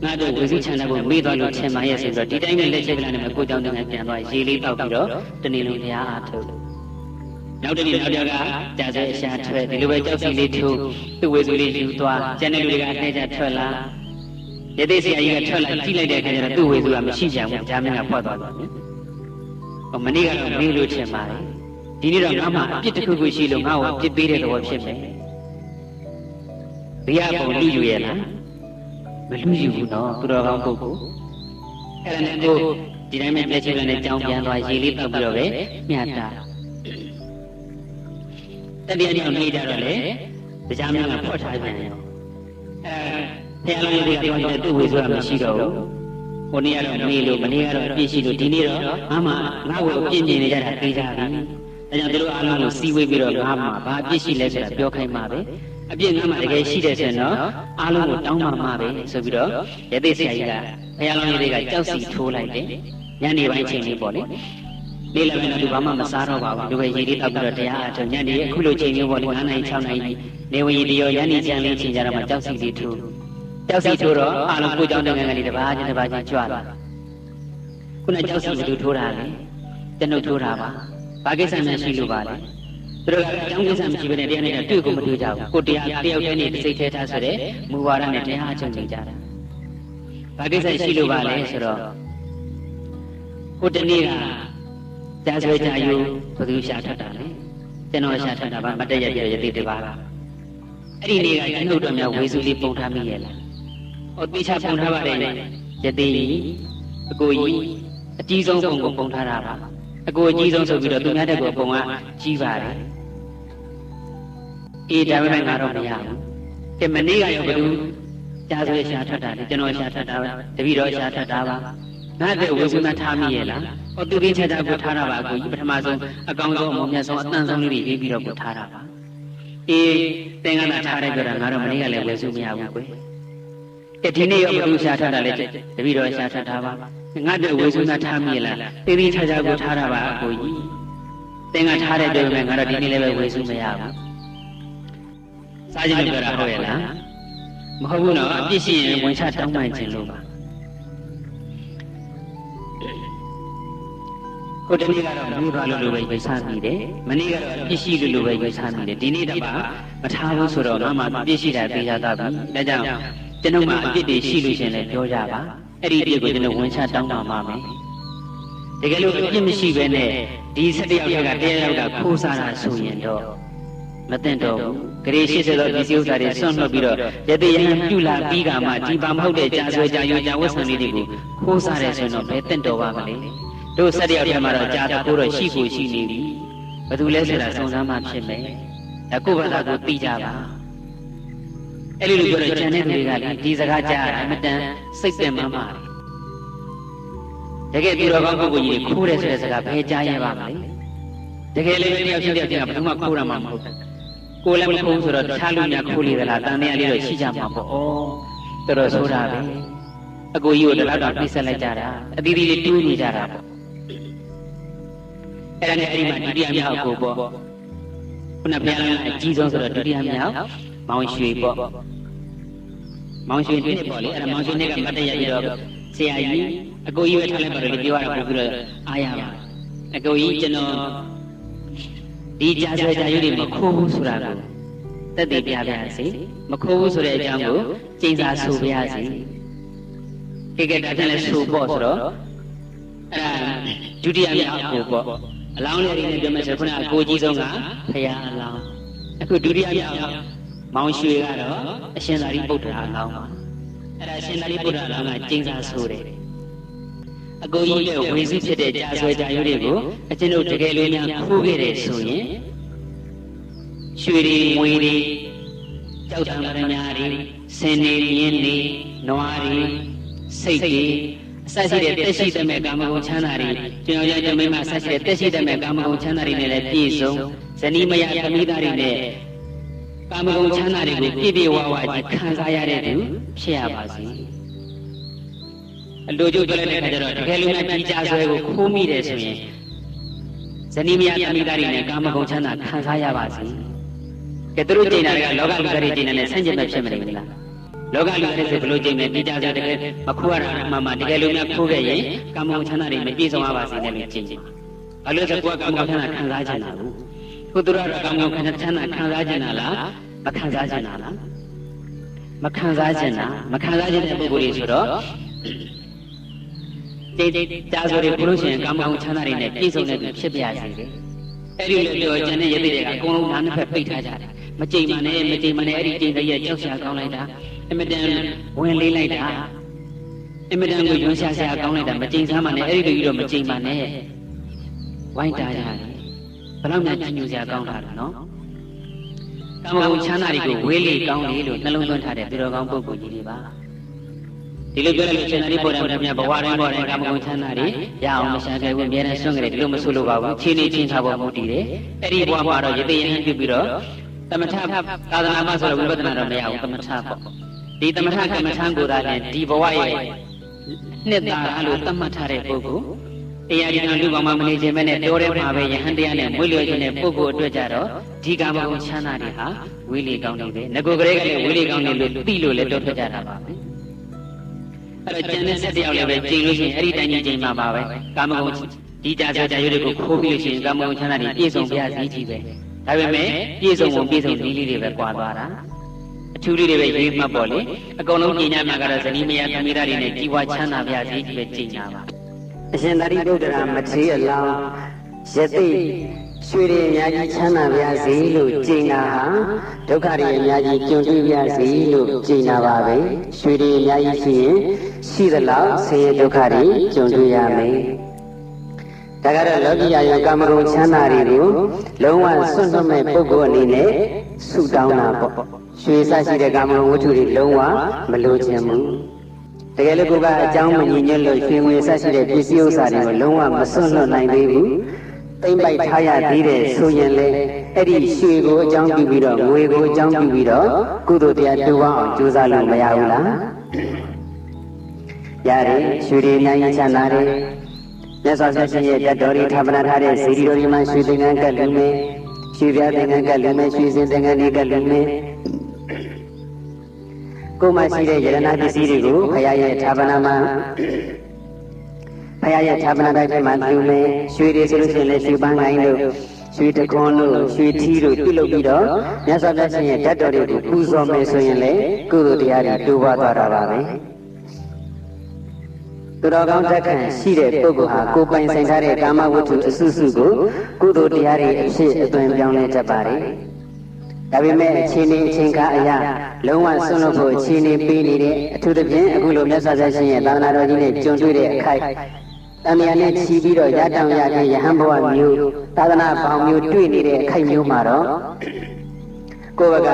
ငါတို့ဝိသုချန်တဲ့ဘုမေ့သွားလို့ထင်ပါရဲ့ဆိုတော့ဒီတိုင်းနဲ့လက်ချက်ကလေးနဲ့ကိုကြောင်ငန်းပြန်သွားရေလေးတောက်ပြီးတော့တနေ့လုံးတရားအားထုတ်နောက်တနေ့နောက်တယောက်ကကြာစေအရှာထွက်ဒီလိုပဲကြောက်စီလေးထိုးသူ့ဝေစုလေးယူသွားကျန်တဲ့လူတွေကထဲကျထွက်လာရသေးစရာကြီးကထွက်လာကြည့်လိုက်တဲ့အခါကျတော့သူ့ဝေစုကမရှိကြဘူးဂျာမင်းကဖွက်သွားတယ်မနေ့ကတော့မေးလို့ထင်ပါတယ် ဒီနေ့တော့ငါမှအပြစ်တစ်ခုခုရှိလို့ငါ့ကိုအပြစ်ပေးတဲ့သဘောဖြစ်မယ်ဘုရားပုံလူယူရဲ့လားမလူယူဘူးနော်သူတော်ကောင်းပုဂ္ဂိုလ်အဲ့ဒါနဲ့ကိုဒီတိုင်းပဲပြည့်ချင်တဲ့ကြောင်းပြန်သွားရေလေးတောက်ပြီးတော့ပဲမြတ်တာတတိယနေ့နေကြတော့လေတရားများကဖွက်ထားပြန်ရောဘုရားလုံးတွေကပြောနေတဲ့သူ့ဝေဆိုတာမရှိတော့ဘူးဟိုနေ့ကတော့မေးလို့မနေ့ကတော့အပြည့်ရှိလို့ဒီနေ့တော့ငါမှငါ့ကိုအပြည့်မြင်နေကြတာသိကြပြီဒါကြောင့်တို့အားလုံးကိုစီးဝေးပြီးတော့ငါမှဘာအပြည့်ရှိလဲဆိုတာပြောခိုင်းပါပဲအပြည့်ငါမှတကယ်ရှိတယ်ဆိုရင်တော့အားလုံးကိုတောင်းပါမှာပဲဆိုပြီးတော့ရသေးဆရာကြီးကဘုရားလုံးတွေကကြောက်စီထိုးလိုက်တယ်ညနေပိုင်းချိန်လေးပေါ့လေနေ့လည်းပဲသူဘာမှမစားတော့ပါဘူးသူပဲရေလေးတောက်ပြီးတော့တရားအထုံညနေအခုလိုချိန်မျိုးပေါ့လေ9နာရီ6နာရီနေဝင်ရီတရောညနေချမ်းလေးချိန်ကြတော့မှကြောက်စီလေးထိုးကြောက်စီထိုးတော့အားလုံးကိုကြောင်းတဲ့ငန်းလေးတစ်ပါးချင်းကြွလာခုနကြောက်စီဘယ်သူထိုးတာလဲကျွန်ုပ်ထိုးတာပါဘာကိစ္စမှရှိလို့ပါလဲသူတို့ကအကြောင်းကိစ္စမရှိဘဲနဲ့တရားနဲ့တွေ့ကိုမတွေ့ကြဘူးကိုတရားတယောက်တည်းနဲ့စိတ်ထဲထားဆိုတဲ့မူဝါဒနဲ့တရားအချုပ်နေကြတာဘာကိစ္စရှိလို့ပါလဲဆိုတော့ကိုတနေ့ကကြာဆွဲကြာယူဘယ်သူရှာထပ်တာလဲကျွန်တော်ရှာထပ်တာပါမတက်ရပြရသေးတပါးအဲ့ဒီနေ့ကကျွန်ုပ်တို့များဝေစုလေးပုံထားမိရဲ့လားဟောတိချပုံထားပါတယ်ရသေးအကိုကြီးအကြီးဆုံးပုံကိုပုံထားတာပါအကိုအကြီးဆုံးဆိုပြီးတော့သူများတက်ကိုပုံကကြီးပါတယ်အေးဒါပေမဲ့ငါတော့မရဘူးကဲမနေ့ကရောဘယ်သူကြာဆွဲရှာထပ်တာလဲကျွန်တော်ရှာထပ်တာပါတပည့်တော်ရှာထပ်တာပါငါ့တဲ့ဝေစုမထားမိရဲ့လားဟောသူရင်းချာချာကိုထားတာပါအကိုကြီးပထမဆုံးအကောင်းဆုံးအမောင်မြတ်ဆုံးအတန်ဆုံးလေးတွေရေးပြီးတော့ကိုထားတာပါအေးသင်္ကန်းထားတဲ့ကြတာငါတော့မနေ့ကလည်းဝေစုမရဘူးကွယ်ကဲဒီနေ့ရောဘယ်သူရှာထားတာလဲတပည့်တော်ရှာထပ်တာပါငါတဲ့ဝေစုမထားမိရဲ့လားသူရင်းချာချာကိုထားတာပါအကိုကြီးသင်္ကန်းထားတဲ့တွေ့မဲ့ငါတော့ဒီနေ့လည်းပဲဝေစုမရဘူးစားကြည့်လို့ပြောတာဟုတ်ရဲ့လားမဟုတ်ဘူးနော်အပြစ်ရှိရင်ဝင်ချတောင်းပန်ခြင်းလို့ပါကိုတနေ့ကတော့ဘူးသွားလို့ပဲဝေစားမိတယ်မနေ့ကတော့အပြစ်ရှိလို့ပဲဝေစားမိတယ်ဒီနေ့တော့မထားဘူးဆိုတော့ငါမှအပြစ်ရှိတာသိရတာပြီဒါကြောင့်ကျွန်တော်မှအပြစ်တွေရှိလို့ရှင်လည်းပြောကြပါအဲ့ဒီအပြစ်ကိုကျွန်တော်ဝင်ချတောင်းပန်ပါမယ်တကယ်လို့အပြစ်မရှိဘဲနဲ့ဒီ7ယောက်ကတရားယောက်ကခိုးစားတာဆိုရင်တော့မသိတော့ဘူးဂရေ80တော့ဒီစည်းဥစ္စာတွေဆွန့်လွတ်ပြီးတော့ရသေးရန်ပြုလာပြီးကမှဒီပါမဟုတ်တဲ့ကြာဆွဲကြာရွကြာဝတ်ဆံလေးတွေကိုခိုးစားတယ်ဆိုရင်တော့ဘယ်သိတော့ပါမလဲတို့7ယောက်ထဲမှာတော့ကြာတော့တော့ရှိကိုရှိနေပြီဘယ်သူလဲဆိုတာစုံစမ်းမှဖြစ်မယ်ဒါကိုယ့်ဘာသာကိုသိကြပါအဲ့လိုပြောတော့ကျန်တဲ့လူတွေကလေဒီစကားကြားအမတန်စိတ်သက်မှန်းပါတကယ်သူတော်ကောင်းပုဂ္ဂိုလ်ကြီးခိုးတယ်ဆိုတဲ့စကားဘယ်ကြားရပါမလဲတကယ်လည်းတယောက်ချင်းတယောက်ကဘယ်သူမှခိုးတာမှမဟုတ်ဘူးကိုယ်လည်းမခိုးဆိုတော့တခြားလူများခိုးလေသလားတန်တရားလေးတော့ရှိကြမှာပေါ့ဩတော်တော်ဆိုတာပဲအကိုကြီးကိုတလောက်တော့နှိမ့်ဆက်လိုက်ကြတာအသီးသီးလေးတူးနေကြတာပေါ့အဲ့ဒါနဲ့အဲ့ဒီမှာဒုတိယမြောက်ကိုပေါ့ခုနဘုရားလည်းအကြီးဆုံးဆိုတော့ဒုတိယမြောက်မောင်ရွှေပေါ့မောင်ရွှေနှစ်ပေါ့လေအဲ့ဒါမောင်ရွှေနှစ်ကမတ်တရပြီးတော့ဆရာကြီးအကိုကြီးပဲထားလိုက်ပါလို့ပြောရတာပို့ပြီးတော့အားရပါအကိုကြီးကျွန်တော်ဒီကြာဆွဲကြာရွတွေမခိုးဘူးဆိုတာကိုတက်တည်ပြပါစေမခိုးဘူးဆိုတဲ့အကြောင်းကိုကျင့်စာဆိုပြရစီကဲဒါတည်းလဲဆိုပေါ့ဆိုတော့အဲ့ဒါဒုတိယမြောက်ကိုပေါ့အလောင်းလေးတွေနဲ့ပြောမယ်ဆိုခုနအကိုကြီးဆုံးကဖရာအလောင်းအခုဒုတိယမြောက်မောင်ရွှေကတော့အရှင်သာရိပုတ္တရာအလောင်းပါအဲ့ဒါအရှင်သာရိပုတ္တရာအလောင်းကကျင့်စာဆိုတယ်အကိုကြီးရဲ့ဝေစုဖြစ်တဲ့ကြာဆွဲကြာရွတွေကိုအကျဉ်းတို့တကယ်လို့များခိုးခဲ့တယ်ဆိုရင်ရွှေတွေငွေတွေကြောက်တံပရမညာတွေဆင်းနေမြင်းတွေနွားတွေစိတ်တွေအစရှိတဲ့တက်ရှိတဲ့မဲ့ကာမဂုဏ်ချမ်းသာတွေကျွန်တော်ရဲ့မိမအစရှိတဲ့တက်ရှိတဲ့မဲ့ကာမဂုဏ်ချမ်းသာတွေနဲ့လည်းပြည့်စုံဇနီးမယားသမီးသားတွေနဲ့ကာမဂုဏ်ချမ်းသာတွေကိုပြည့်ပြည့်ဝဝကြီးခံစားရတဲ့သူဖြစ်ရပါစေအလိုကျပြောလိုက်တဲ့အခါကျတော့တကယ်လို့များကြီးကြဆွဲကိုခိုးမိတယ်ဆိုရင်ဇနီးမယားသမီးသားတွေနဲ့ကာမဂုဏ်ချမ်းသာခံစားရပါစေကဲသူတို့ကျင့်တာကလောကလူတွေကျင့်တယ်ဆန့်ကျင်ဘက်ဖြစ်မနေဘူးလားလောကလူတွေဆိုဘလို့ကျင့်မယ်ကြီးကြဆွဲတကယ်မခိုးရတာမှတကယ်လို့များခိုးခဲ့ရင်ကာမဂုဏ်ချမ်းသာတွေမပြည့်စုံရပါစေနဲ့လို့ကျင့်ကြဘာလို့ဆိုကိုယ်ကကာမဂုဏ်ချမ်းသာခံစားချင်တာဘူးကိုသူတို့ကကာမဂုဏ်ချမ်းသာခံစားချင်တာလားမခံစားချင်တာလားမခံစားချင်တာမခံစားချင်တဲ့ပုဂ္ဂိုလ်တွေဆိုတော့ကြာဆိုတွေဘုလို့ရှိရင်ကာမဂုဏ်ချမ်းသာတွေနဲ့ပြည့်စုံတဲ့သူဖြစ်ပြရစီတယ် အဲ့ဒီလိုပြောကျန်တဲ့ရသေးတွေကအကုန်လုံးနားနှစ်ဖက်ပိတ်ထားကြတယ်မကြိမ်မနဲ့အဲ့ဒီကြိမ်တည်းကြောက်ရှာကောင်းလိုက်တာအမတန်ဝင်လေးလိုက်တာအမတန်ကိုရွှန်းရှာကောင်းလိုက်တာမကြိမ်စားမနဲ့အဲ့ဒီလိုကြီးတော့မကြိမ်မနဲ့ဝိုင်းတာရတယ်ဘယ်တော့မှညှို့စရာကောင်းတာလဲနော်ကာမဂုဏ်ချမ်းသာတွေကိုဝေးလေကောင်းလေလို့နှလုံးသွင်းထားတဲ့သူတော်ကောင်းပုဂ္ဂိုလ်ကြီးတွေပါဒီလိုပြောလိုက်လို့ချမ်းသာလေးပေါ်တယ်မြတ်ဘဝတိုင်းကာမဂုဏ်ချမ်းသာတွေရအောင်မရှာခဲ့ဘူးအများနဲ့ဆွန့်ကြတယ်ဒီလိုမဆိုလို့ပါဘူးချင်းချင်းထားဖို့မဟုတ်တည်တယ်အဲ့ဒီဘဝမှာတော့ယသိယဟန်ပြုပြီးတော့သမထသာသနာ့မှာဆိုတော့ဝိပဿနာတော့မရဘူးသမထပေါ့ဒီသမထကမ္မထံကိုသာနဲ့ဒီဘဝရဲ့နှစ်သာရလို့သတ်မှတ်ထားတဲ့ပုဂ္ဂိုလ်တရားကျမ်းလူကောင်မှမနေခြင်းပဲနဲ့တိုးထဲမှာပဲယဟန်တရားနဲ့မွေးလျော်ခြင်းနဲ့ပုဂ္ဂိုလ်အတွက်ကြတော့ဒီကာမဂုဏ်ချမ်းသာတွေဟာဝေးလေကောင်းနေပဲငကိုကလေးကလည်းဝေးလေကောင်းနေလို့သိလို့လည်းတော်ထွက်ကြတာပါပဲအဲ့တော့ကျန်တဲ့ဆက်တယောက်လည်းပဲကြည်လို့ရှိရင်အဲ့ဒီတိုင်းကြီးချိန်မှာပါပဲကာမဂုဏ်ဒီကြာရွတွေကိုခိုးပြီးလို့ရှိရင်ကာမဂုဏ်ချမ်းသာတွေပြည့်စုံပြရစီကြီးပဲဒါပေမဲ့ပြည့်စုံနည်းလေးတွေပဲကွာသွားတာအထူးလေးတွေပဲရေးမှတ်ပေါ့လေအကုန်လုံးပြင်ညမှာကတော့ဇနီးမယားသမီးသားတွေနဲ့ကြီးပွားချမ်းသာပြစီကြီးပဲကျင့်ကြပါအရှင်သာရိပုတ္တရာမထေရအလောင်းယသိရွှေတွေအများကြီးချမ်းသာပြစီလို့ကျင့်တာဟာဒုက္ခတွေအများကြီးကျွံတွေ့ပြစီလို့ကျင့်တာပါပဲရွှေတွေအများကြီးရှိရင်ရှိသလောက်ဆင်းရဲဒုက္ခတွေကျွံတွေ့ရမယ်ဒါကတော့လောကီယာယကာမဂုဏ်ချမ်းသာတွေကိုလုံးဝစွန့်လွတ်မဲ့ပုဂ္ဂိုလ်အနေနဲ့ဆုတောင်းတာပေါ့ရွှေစရှိတဲ့ကာမဂုဏ်ဝတ္ထုတွေလုံးဝမလိုချင်ဘူးတကယ်လို့ကိုကအကြောင်းမညီညွတ်လို့ရွှေငွေစရှိတဲ့ပစ္စည်းဥစ္စာတွေကိုလုံးဝမစွန့်လွတ်နိုင်သေးဘူးသိမ့်ပိုက်ထားရသေးတယ်ဆိုရင်လေအဲ့ဒီရွှေကိုအကြောင်းပြုပြီးတော့ငွေကိုအကြောင်းပြုပြီးတော့ကုသိုလ်တရားတူအောင်ကြိုးစားလို့မရဘူးလားရတယ်ရွှေတွေအများကြီးချမ်းသာတယ်မြတ်စွာဘုရားရဲ့တတ်တော်တွေဌာပနာထားတဲ့ဇီရီတော်တွေမှာရွှေသင်္ကန်းကပ်လူမယ်ရွှေပြားသင်္ကန်းကပ်လူမယ်ရွှေစင်သင်္ကန်းတွေကပ်လူမယ်ကိုယ်မှရှိတဲ့ယရဏပစ္စည်းတွေကိုဘုရားရဲ့ဌာပနာမှာဘုရားရဲ့ဌာပနာတိုင်းမှာလူမယ်ရွှေတွေဆိုလို့ရှိရင်လည်းရွှေပန်းကိုင်းတို့ရွှေတခွန်းတို့ရွှေထီးတို့ပြုလုပ်ပြီးတော့မြတ်စွာဘုရားရဲ့တတ်တော်တွေကိုပူဇော်မယ်ဆိုရင်လည်းကုသိုလ်တရားတွေတိုးပွားသွားတာပါပဲသူတော်ကောင်းတက်ခံရှိတဲ့ပုဂ္ဂိုလ်ဟာကိုယ်ပိုင်ဆိုင်ထားတဲ့ကာမဝတ္ထုအစုစုကိုကုသိုလ်တရားတွေအဖြစ်အသွင်ပြောင်းလဲတတ်ပါတယ်။ဒါပေမဲ့အချိန်နဲ့အချိန်ခါအရာလုံးဝဆွန့်လွတ်ဖို့အချိန်နဲ့ပေးနေတဲ့အထူးသဖြင့်အခုလိုမြတ်စွာဘုရားရှင်ရဲ့သာသနာတော်ကြီးနဲ့ကြုံတွေ့တဲ့အခိုက်တန်မြာနဲ့ချီပြီးတော့ရတောင်ရခြင်းယဟန်ဘဝမျိုးသာသနာပေါင်းမျိုးတွေ့နေတဲ့အခိုက်မျိုးမှာတော့ကိုယ်က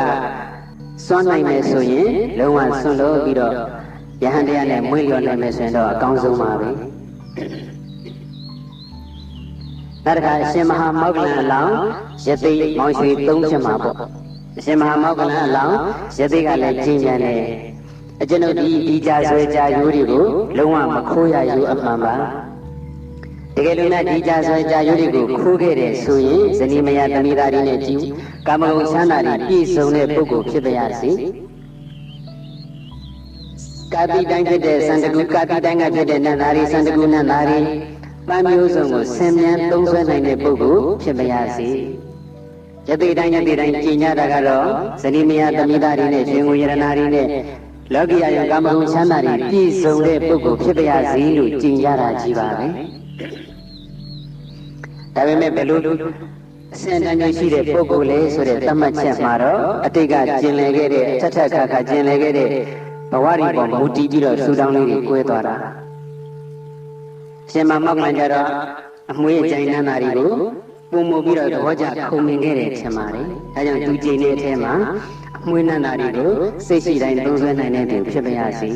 စွန့်နိုင်မယ်ဆိုရင်လုံးဝဆွန့်လို့ပြီးတော့ယဟန်တရားနဲ့မွေးလျော်နိုင်မယ်ဆိုရင်တော့အကောင်းဆုံးပါပဲနောက်တစ်ခါအရှင်မဟာမောဂလန်အလောင်းယသိမောင်ရွှေ၃ချက်မှာပေါ့အရှင်မဟာမောဂလန်အလောင်းယသိကလည်းကျင့်ကြံတယ်အကျွန်ုပ်ဒီကြာဆွဲကြာရိုးတွေကိုလုံးဝမခိုးရယူအမှန်ပါတကယ်လို့ဒီကြာဆွဲကြာရိုးတွေကိုခိုးခဲ့တယ်ဆိုရင်ဇနီးမယားသမီးသားတွေနဲ့ကြည်ကာမဂုဏ်ချမ်းသာတွေပြည့်စုံတဲ့ပုဂ္ဂိုလ်ဖြစ်ပါစေကာတိတိုင်းဖြစ်တဲ့စန္ဒကုကာတိတိုင်းကဖြစ်တဲ့နတ်သားတွေစန္ဒကုနတ်သားတွေပန်းမျိုးစုံကိုဆင်မြန်းသုံးဆွဲနိုင်တဲ့ပုဂ္ဂိုလ်ဖြစ်ပါရစေယသိတိုင်းကြည်ညတာကတော့ဇနီးမယားသမီးသားတွေနဲ့ရှင်ကိုယရနာတွေနဲ့လောကီယာယကာမဂုဏ်ချမ်းသာတွေပြည့်စုံတဲ့ပုဂ္ဂိုလ်ဖြစ်ပါရစေလို့ကြည်ညတာကြီးပါပဲဒါပေမဲ့ဘယ်လိုအစင်တန်းရှိတဲ့ပုဂ္ဂိုလ်လဲဆိုတဲ့သတ်မှတ်ချက်မှာတော့အတိတ်ကကျင်လည်ခဲ့တဲ့အထက်ထက်ခါကျင်လည်ခဲ့တဲ့ဘဝရီပေါ်မူတည်ပြီးတော့ဆူတောင်းလေးတွေကွဲသွားတာရှင်မမောက္ကလန်ကြတော့အမွေးအကြိုင်နန်းသားတွေကိုပုံမူပြီးတော့သဘောကျခုံမြင်ခဲ့တယ်ထင်ပါတယ်ဒါကြောင့်သူကြည်နေတဲ့အထဲမှာအမွေးနန်းသားတွေကိုစိတ်ရှိတိုင်းသုံးဆွဲနိုင်တဲ့သူဖြစ်ပါရစေ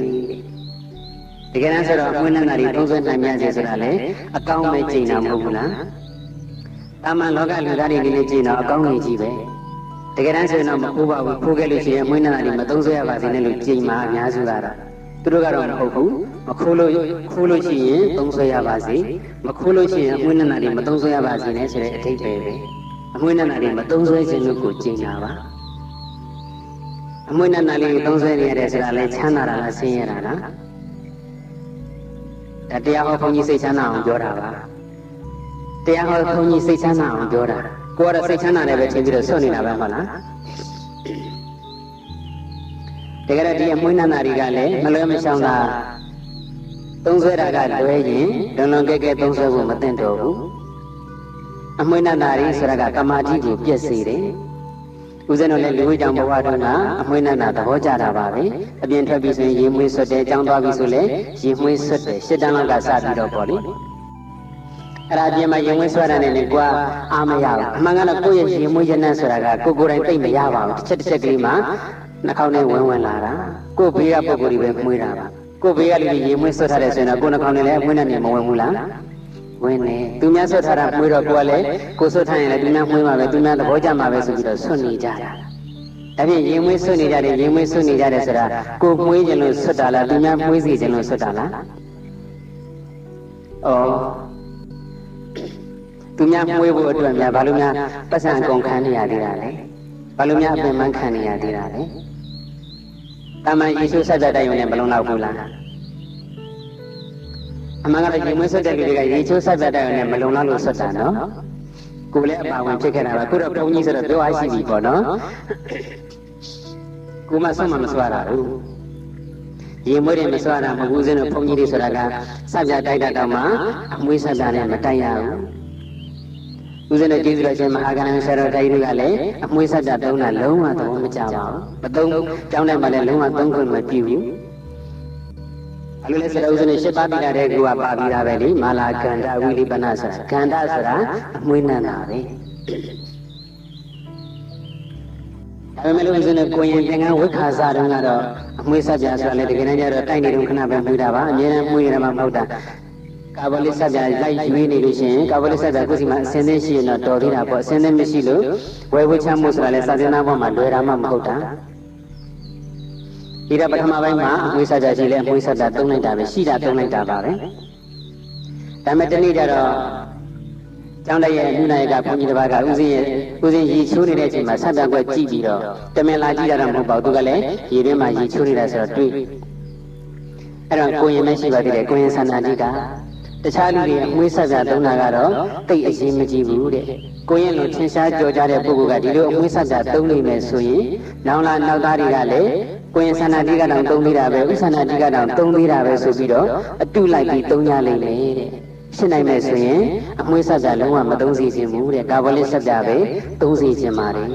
တကယ်တမ်းဆိုတော့အမွေးနန်းသားတွေသုံးဆွဲနိုင်များစေဆိုတာလေအကောင်းပဲကြည်နာမဟုတ်ဘူးလားတာမန်လောကလူသားတွေနေနေကြည်တော့အကောင်းကြီးပဲတကယ်တမ်းဆိုရင်တော့မခိုးပါဘူးခိုးခဲ့လို့ရှိရင်အမွေးနန္ဒာတွေမသုံးဆွဲရပါစေနဲ့လို့ကြိမ်မှာအများစုကတော့သူတို့ကတော့မဟုတ်ဘူးမခိုးလို့ရှိရင်သုံးဆွဲရပါစေမခိုးလို့ရှိရင်အမွေးနန္ဒာတွေမသုံးဆွဲရပါစေနဲ့ဆိုတဲ့အဓိပ္ပာယ်ပဲအမွေးနန္ဒာတွေမသုံးဆွဲခြင်းလို့ကိုကြိမ်တာပါအမွေးနန္ဒာလေးသုံးဆွဲနေရတယ်ဆိုတာလဲချမ်းသာတာလားဆင်းရဲတာလားဒါတရားဟောဘုန်းကြီးစိတ်ချမ်းသာအောင်ပြောတာပါတရားဟောဘုန်းကြီးစိတ်ချမ်းသာအောင်ပြောတာကိုယ်ကတော့စိတ်ချမ်းသာတယ်ပဲထင်ပြီးတော့ဆွနေတာပဲဟုတ်လားတကယ်တော့ဒီအမွှေးနန္ဒာတွေကလည်းမလွဲမရှောင်တာသုံးဆွဲတာကလွဲရင်လွန်လွန်ကဲကဲသုံးဆွဲဖို့မသင့်တော်ဘူး အမွှေးနဲ့နာရီဆိုတာကကမာတိကိုပြည့်စေတယ်ဦးဇင်းတို့လည်းလူဝိကြောင့်ဘဝတုန်းကအမွှေးနဲ့နာသဘောကျတာပါပဲအပြင်ထွက်ပြီးဆိုရင်ရေမွေးဆွတ်တယ်ကြောင်းသွားပြီးဆိုလည်းရေမွေးဆွတ်တယ်ရှစ်တန်းလောက်ကစပြီးတော့ပေါ့လေအဲ့ဒါအပြင်မှာရေမွေးဆွတ်ရတဲ့နဲ့ကွာအားမရဘူးအမှန်ကတော့ကိုယ့်ရဲ့ရေမွေးရနံ့ဆိုတာကကိုယ်တိုင်သိမရပါဘူးတစ်ချက်ကလေးမှာနှာခေါင်းနဲ့ဝင်လာတာကိုယ်ဘေးကပုံကိုယ်တွေပဲမွေးတာပါကိုယ်ဘေးကလူတွေရေမွေးဆွတ်ထားတယ်ဆိုရင်တော့ကိုယ်နှာခေါင်းနဲ့လည်းအမွှေးနဲ့နေမဝင်ဘူးလားဝင်နေသူများဆွတ်ထားတာမွေးတော့ကိုယ်ကလည်းကိုယ်ဆွတ်ထားရင်လည်းသူများမွေးမှာပဲသူများသဘောကျမှာပဲဆိုပြီးတော့ဆွတ်နေကြတာဒါဖြင့်ရေမွေးဆွတ်နေကြတယ်ရေမွေးဆွတ်နေကြတယ်ဆိုတာကိုယ်မွေးခြင်းလို့ဆွတ်တာလားသူများမွေးစီခြင်းလို့ဆွတ်တာလားဩသူများမွေးဖို့အတွက်များဘာလို့များပတ်စံအကုန်ခံနေရသေးတာလဲဘာလို့များအပင်ပန်းခံနေရသေးတာလဲတာမန်ယေရှုဆက်တဲ့တိုင်ုံနဲ့မလုံလောက်ဘူးလားအမှန်ကတော့ရေမွေးဆွတ်တဲ့လူတွေကယေရှုဆက်တဲ့တိုင်ုံနဲ့မလုံလောက်လို့ဆွတ်တာနော်ကိုယ်လည်းအပါဝင်ဖြစ်ခဲ့တာပါခုတော့ဘုန်းကြီးဆိုတော့ပြောအားရှိပြီပေါ့နော်ကိုမဆွတ်မှမဆွတ်ရတာဘူးရေမွေးတယ်မဆွတ်ရတာမဟုတ်ဘူးစင်းတို့ဘုန်းကြီးတွေဆိုတာကစပြတိုက်တာတောင်မှအမွေးဆက်တာနဲ့မတိုက်ရဘူးဦးဇင်းတို့ကျေးဇူးတော်ရှင်မဟာကဏ္ဍဆရာတော်တိုင်းတွေကလည်းအမွေးဆက်တာသုံးတာလုံးဝသဘောမကျပါဘူးမသုံးကျောင်းထဲမှာလည်းလုံးဝသုံးခွင့်မပြုဘူးအလိုလဲဆရာဦးဇင်းရှစ်ပါးတိလာတဲ့ကူကပါပြီးတာပဲလေမာလာကန္တဝိလိပနဆိုတာကန္တဆိုတာအမွေးနံ့တာပဲဒါပေမဲ့လို့ဦးဇင်းကိုရင်သင်္ကန်းဝိခါစားတုန်းကတော့အမွေးဆက်ပြဆိုတာလေတကယ်တမ်းကျတော့တိုက်နေတုန်းခဏပဲမွေးတာပါအမြဲတမ်းမွေးရမှာမဟုတ်တာကာဗလစ်ဆက်ပြလိုက်ရွေးနေလို့ရှိရင်ကာဗလစ်ဆက်ပြကိုယ်စီမှာအစင်းသိရှိရင်တော့တော်သေးတာပေါ့အစင်းသိမရှိလို့ဝယ်ဝချမှုဆိုတာလေစာစင်းသားဘက်မှာလွယ်တာမှမဟုတ်တာဒီတော့ပထမပိုင်းမှာအမွေးဆက်ပြရှိလေအမွေးဆက်ပြသုံးလိုက်တာပဲရှိတာသုံးလိုက်တာပါပဲဒါပေမဲ့တနေ့ကျတော့ကျောင်းတိုက်ရဲ့လူနိုင်ကဘုန်းကြီးတစ်ပါးကဦးစင်းရေချိုးနေတဲ့အချိန်မှာဆက်ပြကွက်ကြည့်ပြီးတော့တမင်လာကြည့်တာတော့မဟုတ်ပါဘူးသူကလည်းရေထဲမှာရေချိုးနေတာဆိုတော့တွေ့အဲ့တော့ကိုရင်မရှိပါသေးတယ်ကိုရင်ဆန္ဒတိကတခြားလူတွေအမွေးဆက်ပြသုံးတာကတော့တိတ်အရေးမကြီးဘူးတဲ့ကိုရင်လိုထင်ရှားကြော်ကြတဲ့ပုဂ္ဂိုလ်ကဒီလိုအမွေးဆက်ပြသုံးနေမယ်ဆိုရင်နောင်လာနောက်သားတွေကလည်းကိုရင်ဆန္ဒတိကတောင်သုံးသေးတာပဲဥဆန္ဒတိကတောင်သုံးသေးတာပဲဆိုပြီးတော့အတုလိုက်ပြီးသုံးကြလိမ့်မယ်တဲ့ရှင်းနိုင်မယ်ဆိုရင်အမွေးဆက်ပြလုံးဝမသုံးစီခြင်းဘူးတဲ့ကာဗလစ်ဆက်ပြပဲသုံးစီခြင်းပါတယ်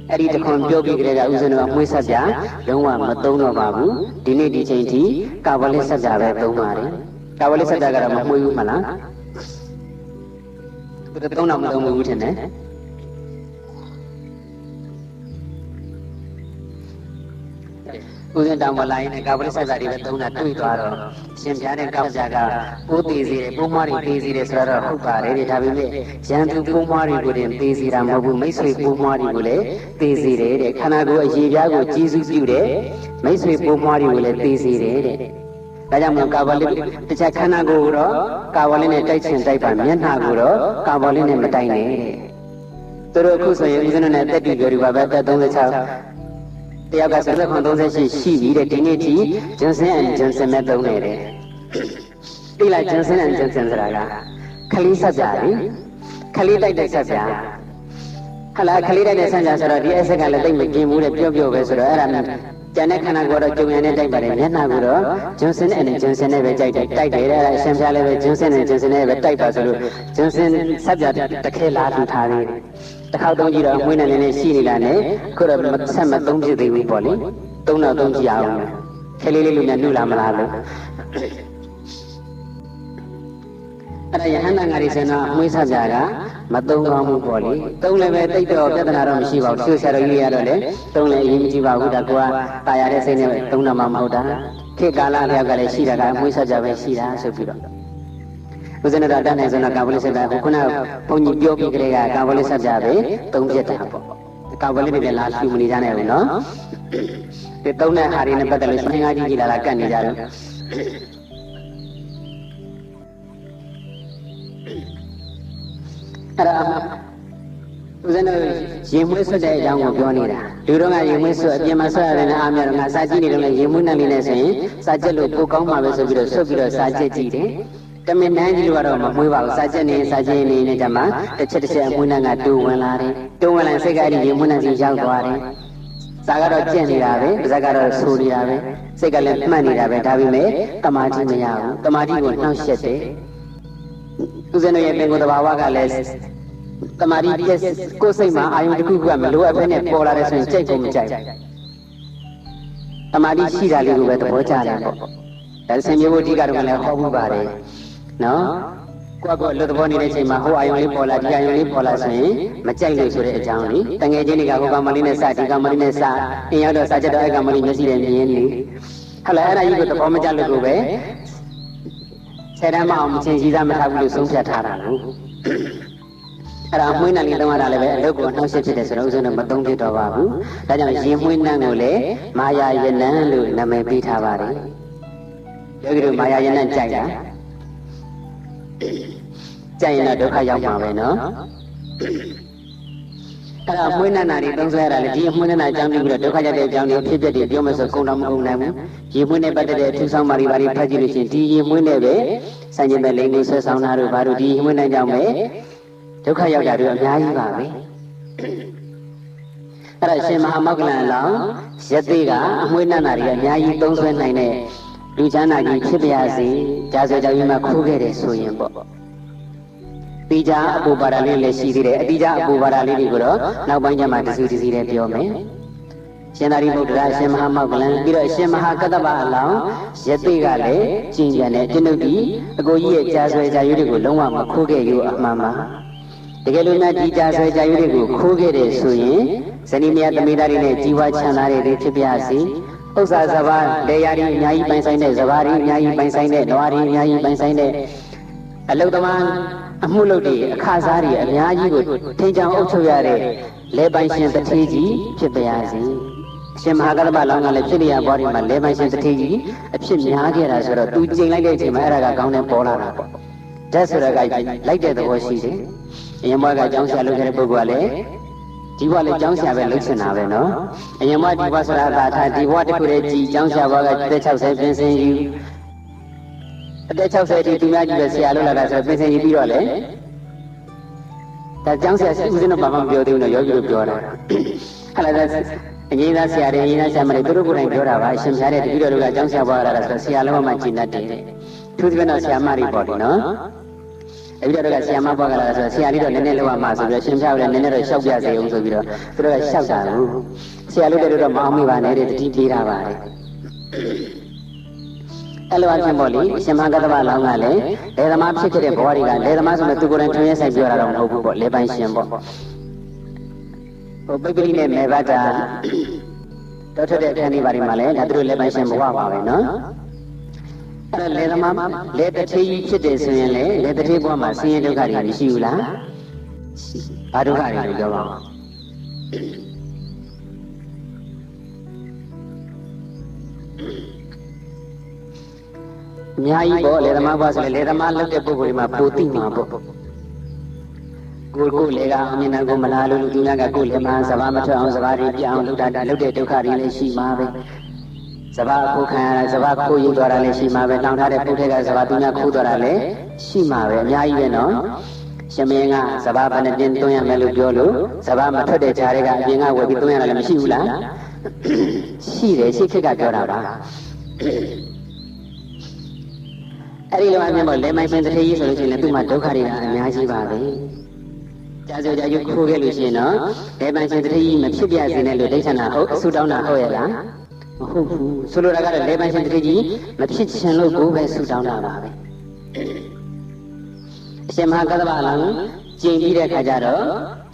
အဲ့ဒီတခွန်ပြောပြီးကြတဲ့ကဥစဉ်တော်အမွေးဆက်ပြလုံးဝမသုံးတော့ပါဘူးဒီနေ့ဒီချိန်ထိကာဗလစ်ဆက်ပြပဲသုံးပါတယ်ကာဗလစ်ဆက်ပြကတော့မမွေးဘူးမလားသူသုံးတော့မသုံးဘူးထင်တယ်ဦးဇင်းတောင်မလာရင်ကာဗလစ်ဆက်ပြတွေပဲသုံးတာတွေ့သွားတော့ရှင်ပြားတဲ့ကောက်ကြကပိုးသေးစေတယ်ပိုးမွားတွေသေးစေတယ်ဆိုတော့ဟုတ်ပါတယ်ဒါပေမဲ့ရန်သူပိုးမွားတွေကိုတင်သေးစေတာမဟုတ်ဘူးမိတ်ဆွေပိုးမွားတွေကိုလည်းသေးစေတယ်တဲ့ခန္ဓာကိုယ်အရေးပြားကိုကြီးစုပြုတယ်မိတ်ဆွေပိုးမွားတွေကိုလည်းသေးစေတယ်တဲ့ဒါကြောင့်မလို့ကာဗလစ်တခြားခန္ဓာကိုယ်တော့ကာဗလစ်နဲ့တိုက်ချင်တိုက်ပါမျက်နှာကိုတော့ကာဗလစ်နဲ့မတိုက်နဲ့တဲ့သူတို့အခုဆိုရင်ဦးဇင်းတို့နဲ့တက်တူပြောဒီပါပဲတက်36တယောက်က3938ရှိပြီတဲ့ဒီနေ့ထိဂျွန်ဆင်ဂျွန်ဆင်မဲ့သုံးနေတယ်တိလိုက်ဂျွန်ဆင်ဂျွန်ဆင်ဆိုတာကခလီးဆက်ပြပြီခလီးတိုက်တဲ့ဆက်ပြဟလာခလီးတိုက်တဲ့ဆက်ပြဆိုတော့ဒီအဆက်ကလည်းတိတ်မกินဘူးတဲ့ပြောပဲဆိုတော့အဲ့ဒါကျန်တဲ့ခန္ဓာကိုယ်တော့ကြုံရတဲ့တိုက်ပါတယ်မျက်နှာကိုတော့ဂျွန်ဆင်နဲ့ဂျွန်ဆင်နဲ့ပဲကြိုက်တယ်တိုက်တယ်အဲ့ဒါအရှင်ပြားလည်းပဲဂျွန်ဆင်နဲ့ဂျွန်ဆင်နဲ့ပဲတိုက်ပါဆိုလို့ဂျွန်ဆင်ဆက်ပြတခဲလာထူထားသေးတယ်တစ်ခေါက်သုံးကြည့်တော့မွေးနေနေရှိနေတာနဲ့အခုတော့ဆက်မသုံးဖြစ်သေးဘူးပေါ့လေသုံးတော့သုံးကြည့်အောင်ခဲလေးလေးလူများနှုတ်လာမလားလို့အဲ့ဒါယဟန္တာငါရီစင်တော့အမွေးဆက်ပြကမသုံးကောင်းဘူးပေါ့လေသုံးလည်းပဲတိတ်တော့ပြဿနာတော့မရှိပါဘူးသူဆရာတော်ကြီးရတော့လေသုံးလည်းအရင်မကြည့်ပါဘူးဒါကတာယာတဲ့စိတ်နဲ့သုံးတော့မှမဟုတ်တာခေတ်ကာလအပြောက်ကလည်းရှိတာကအမွေးဆက်ပြပဲရှိတာဆိုပြီးတော့ဦးဇင်းတော်တတ်နိုင်ဆုံးတော့ကာဗလစ်ဆက်ပြခုနကဘုန်းကြီးပြောပြီးကြတဲ့ကကာဗလစ်ဆက်ပြပဲသုံးပြတာပေါ့ကာဗလစ်တွေလည်းလာလှူမနေကြနဲ့ဘူးနော်ဒီသုံးတဲ့ဟာတွေနဲ့ပတ်သက်လို့ရှင်ငါကြီးကြီးလာကတ်နေကြတော့အဲ့ဒါဦးဇင်းတို့ရေမွေးဆွတ်တဲ့အကြောင်းကိုပြောနေတာလူတို့ကရေမွေးဆွတ်အပြင်မှာဆွတ်ရတယ်နဲ့အားများတော့ငါစာကြည့်နေတော့လည်းရေမွေးနှံလေးနဲ့ဆိုရင်စာကြက်လို့ပိုကောင်းပါပဲဆိုပြီးတော့ဆွတ်ပြီးတော့စာကြက်ကြည့်တယ်တမင်နှမ်းကြီးလို့ကတော့မမွေးပါဘူးစာကြက်နေစာကြက်နေကြမှာတစ်ချက်အမွေးနှံကတူဝင်လာတယ်တူဝင်လာစိတ်ကအဲ့ဒီရေမွေးနှံစီရောက်သွားတယ်စာကတော့ကျင့်နေတာပဲပါဇက်ကတော့ဆိုနေတာပဲစိတ်ကလည်းမှတ်နေတာပဲဒါပေမဲ့တမာတိမရဘူးတမာတိကိုနှောင့်ယှက်တယ်ဦးဇင်းတို့ရဲ့ပင်ကိုယ်တဘာဝကလည်း တမာရီပြည့်ကိုယ်စိတ်မှာအာယုန်တစ်ခုကမလိုအပ်ဘဲနဲ့ပေါ်လာတဲ့ဆိုရင်ကြိတ်ကုန်မကြိုက်တမာရီရှိတာလေးကိုပဲသဘောကျတယ်ပေါ့ဒါဆင်မြေဖို့အဓိကတော့လည်းဟောမှုပါတယ်နော်ကိုယ့်လွတ်သဘောနေတဲ့ချိန်မှာဟိုအာယုန်လေးပေါ်လာဒီအာယုန်လေးပေါ်လာဆိုရင်မကြိုက်လို့ဆိုတဲ့အကြောင်းလေးတငယ်ချင်းတွေကဟိုကောင်မလေးနဲ့စဒီကောင်မလေးနဲ့စအင်းရောက်တော့စကြတော့အဲ့ကောင်မလေးမျက်စိနဲ့မြင်နေဟုတ်လားအဲ့ဒါကြီးကိုသဘောမကျလို့ကိုပဲဆယ်တန်းမအောင်မချင်းကြီးစားမထားဘူးလို့ဆုံးဖြတ်ထားတာလို့အဲ့ဒါမွေးနှံလေးသုံးရတာလည်းပဲအလုပ်ကိုနှောက်ယှက်ဖြစ်တယ်ဆိုတော့ဥစဉ်တော့မသုံးဖြစ်တော့ပါဘူးဒါကြောင့်ရင်မွေးနှံကိုလည်းမာယာယနံလို့နာမည်ပေးထားပါတယ်ယောဂီတို့မာယာယနံကြိုက်တာကြိုက်ရင်တော့ဒုက္ခရောက်မှာပဲနော်အဲ့ဒါမွေးနှံတာတွေသုံးဆွဲရတာလေဒီမွေးနှံတာအကြောင်းပြီးတော့ဒုက္ခရောက်တဲ့အကြောင်းတွေဖြစ်ပျက်တွေပြောမယ်ဆိုကုန်တော့မကုန်နိုင်ဘူးရေမွေးနဲ့ပတ်သက်တဲ့ထူဆောင်ပါရီပါရီဖတ်ကြည့်လို့ရှိရင်ဒီရေမွေးနဲ့ပဲဆိုင်ကျင်တဲ့လိန်ကိုဆွဲဆောင်တာတို့ဘာတို့ဒီရေမွေးနှံကြောင့်ပဲဒုက္ခရောက်တာတို့အများကြီးပါပဲအဲ့ဒါရှင်မဟာမောက္ကလန်လောင်းယသိကအမွေးနှံတာတွေအများကြီးသုံးဆွဲနိုင်တဲ့လူချမ်းသာကြီးဖြစ်ပါစေကြာဆွဲကြောင်ကြီးမှာခိုးခဲ့တယ်ဆိုရင်ပေါ့တိကျအပူပါဒလေးလည်းရှိသေးတယ်အတိကျအပူပါဒလေးတွေကိုတော့နောက်ပိုင်းကျမှတစုတစည်းနဲ့ပြောမယ်ရှင်သာရိပုတ္တရာရှင်မဟာမောက္ကလန်ပြီးတော့ရှင်မဟာကတ္တဗအလောင်းယသိကလည်းကျင့်ကြံတဲ့ကျွန်ုပ်ဒီအကိုကြီးရဲ့ကြာဆွဲကြာရွေးတွေကိုလုံးဝမခိုးခဲ့ရအမှန်ပါတကယ်လို့များဒီကြာဆွဲကြာရွေးတွေကိုခိုးခဲ့တယ်ဆိုရင်ဇနီးမယားသမီးသားတွေနဲ့ကြီးဝါချမ်းသာတွေဖြစ်ပါစေဥစ္စာစဘာလေယာရီအများကြီးပိုင်ဆိုင်တဲ့စဘာရီအများကြီးပိုင်ဆိုင်တဲ့နွားရီအများကြီးပိုင်ဆိုင်တဲ့အလုသမားအမှုလုပ်တွေအခါစားတွေအများကြီးကိုထိန်ချောင်အုပ်ချုပ်ရတဲ့လေပိုင်ရှင်တထေးကြီးဖြစ်ပါစေရှင်မဟာကတ္တဗလောင်းကလည်းဖြစ်လျက်ဘွားတွေမှာလေပိုင်ရှင်တထေးကြီးအဖြစ်များခဲ့တာဆိုတော့သူကျိန်လိုက်တဲ့အချိန်မှာအဲ့ဒါကကောင်းတဲ့ပေါ်လာတာပေါ့ဓာတ်ဆိုတော့ကလိုက်တဲ့သဘောရှိတယ်အရင်ဘွားကကျောင်းဆရာလုပ်ခဲ့တဲ့ပုဂ္ဂိုလ်ကလည်းဒီဘွားလည်းကျောင်းဆရာပဲလုပ်ချင်တာပဲနော်အရင်ဘွားဒီဘွားဆိုတာသာထားဒီဘွားတစ်ခုတည်းကြည်ကျောင်းဆရာဘွားကတက်60ပြင်ဆင်ယူအသက်60တိသူများကြီးပဲဆရာလုပ်လာတာဆိုတော့ပြင်ဆင်ယူပြီးတော့လေဒါကျောင်းဆရာဦးစင်းတော့ဘာမှမပြောသေးဘူးနော်ယောဂီတို့ပြောတာဟာလာအငြိမ်းသားဆရာတွေအငြိမ်းသားဆရာမတွေသူတို့ကိုယ်တိုင်ပြောတာပါအရှင်ပြတဲ့တပည့်တော်တို့ကကျောင်းဆရာဘွားလာတာဆိုတော့ဆရာလုံးဝမှကျင့်တတ်တယ်သူသဖြင့်တော့ဆရာမတွေပေါ့လေနော်တပည့်တော်တို့ကဆရာမဘွားကလာတာဆိုတော့ဆရာလေးတော့နည်းနည်းလောက်မှဆိုပြီးတော့ရှင်ပြလည်းနည်းနည်းတော့ရှောက်ပြစေအောင်ဆိုပြီးတော့သူတို့ကရှောက်တာလို့ဆရာလို့တဲ့တော့မအောင်မိပါနဲ့တဲ့တတိပေးတာပါလေအဲ့လိုအချင်းပေါ့လေရှင်မဟာကတ္တဗလောင်းကလည်းလေသမားဖြစ်ခဲ့တဲ့ဘဝတွေကလေသမားဆိုတော့သူကိုယ်တိုင်ထွန်းရဲဆိုင်ပြောတာတော့မဟုတ်ဘူးပေါ့လေပိုင်ရှင်ပေါ့ဟိုပိပ္ပလိနဲ့မေဘတာတော်ထက်တဲ့အခန်းလေးပါဒီမှာလည်းဒါသူတို့လေပိုင်ရှင်ဘဝပါပဲနော်အဲ့လေသမားလေတထေးကြီးဖြစ်တယ်ဆိုရင်လေတထေးဘဝမှာဆင်းရဲဒုက္ခတွေမရှိဘူးလားဘာဒုက္ခတွေလို့ပြောပါဦးအများကြီးပေါ့လေသမားဘွားဆိုလေသမားလုပ်တဲ့ပုဂ္ဂိုလ်တွေမှာပိုသိမှာပေါ့ကိုလေကအမြင်နဲ့ကိုမလားလို့သူများကကိုလေမှာစဘာမထွက်အောင်စဘာတွေပြအောင်လုပ်တာလုပ်တဲ့ဒုက္ခတွေလည်းရှိမှာပဲစဘာခိုးခံရတာစဘာခိုးယူသွားတာလည်းရှိမှာပဲတောင်းထားတဲ့ပုထဲကစဘာသူများခိုးသွားတာလည်းရှိမှာပဲအများကြီးပဲနော်ရှင်မင်းကစဘာဘယ်နဲ့ပြင်သွင်းရမယ်လို့ပြောလို့စဘာမထွက်တဲ့ခြားတွေကအပြင်ကဝယ်ပြီးသွင်းရတာလည်းမရှိဘူးလားရှိတယ်ရှိခက်ကပြောတာပါအဲ့ဒီလိုအမြင်ပေါ့လေမိုင်းရှင်တထေးကြီးဆိုလို့ရှိရင်လည်းသူ့မှာဒုက္ခတွေကအများကြီးပါပဲကြာဆိုကြာယူခိုးခဲ့လို့ရှိရင်တော့လေမိုင်းရှင်တထေးကြီးမဖြစ်ပြစေနဲ့လို့ဒိဋ္ဌနာဟုတ်အဆူတောင်းတာဟုတ်ရဲ့လားမဟုတ်ဘူးဆိုလိုတာကတော့လေမိုင်းရှင်တထေးကြီးမဖြစ်ချင်လို့ကိုယ်ပဲဆူတောင်းတာပါပဲအရှင်မဟာကတ္တဗလောင်းကျင့်ပြီးတဲ့အခါကျတော့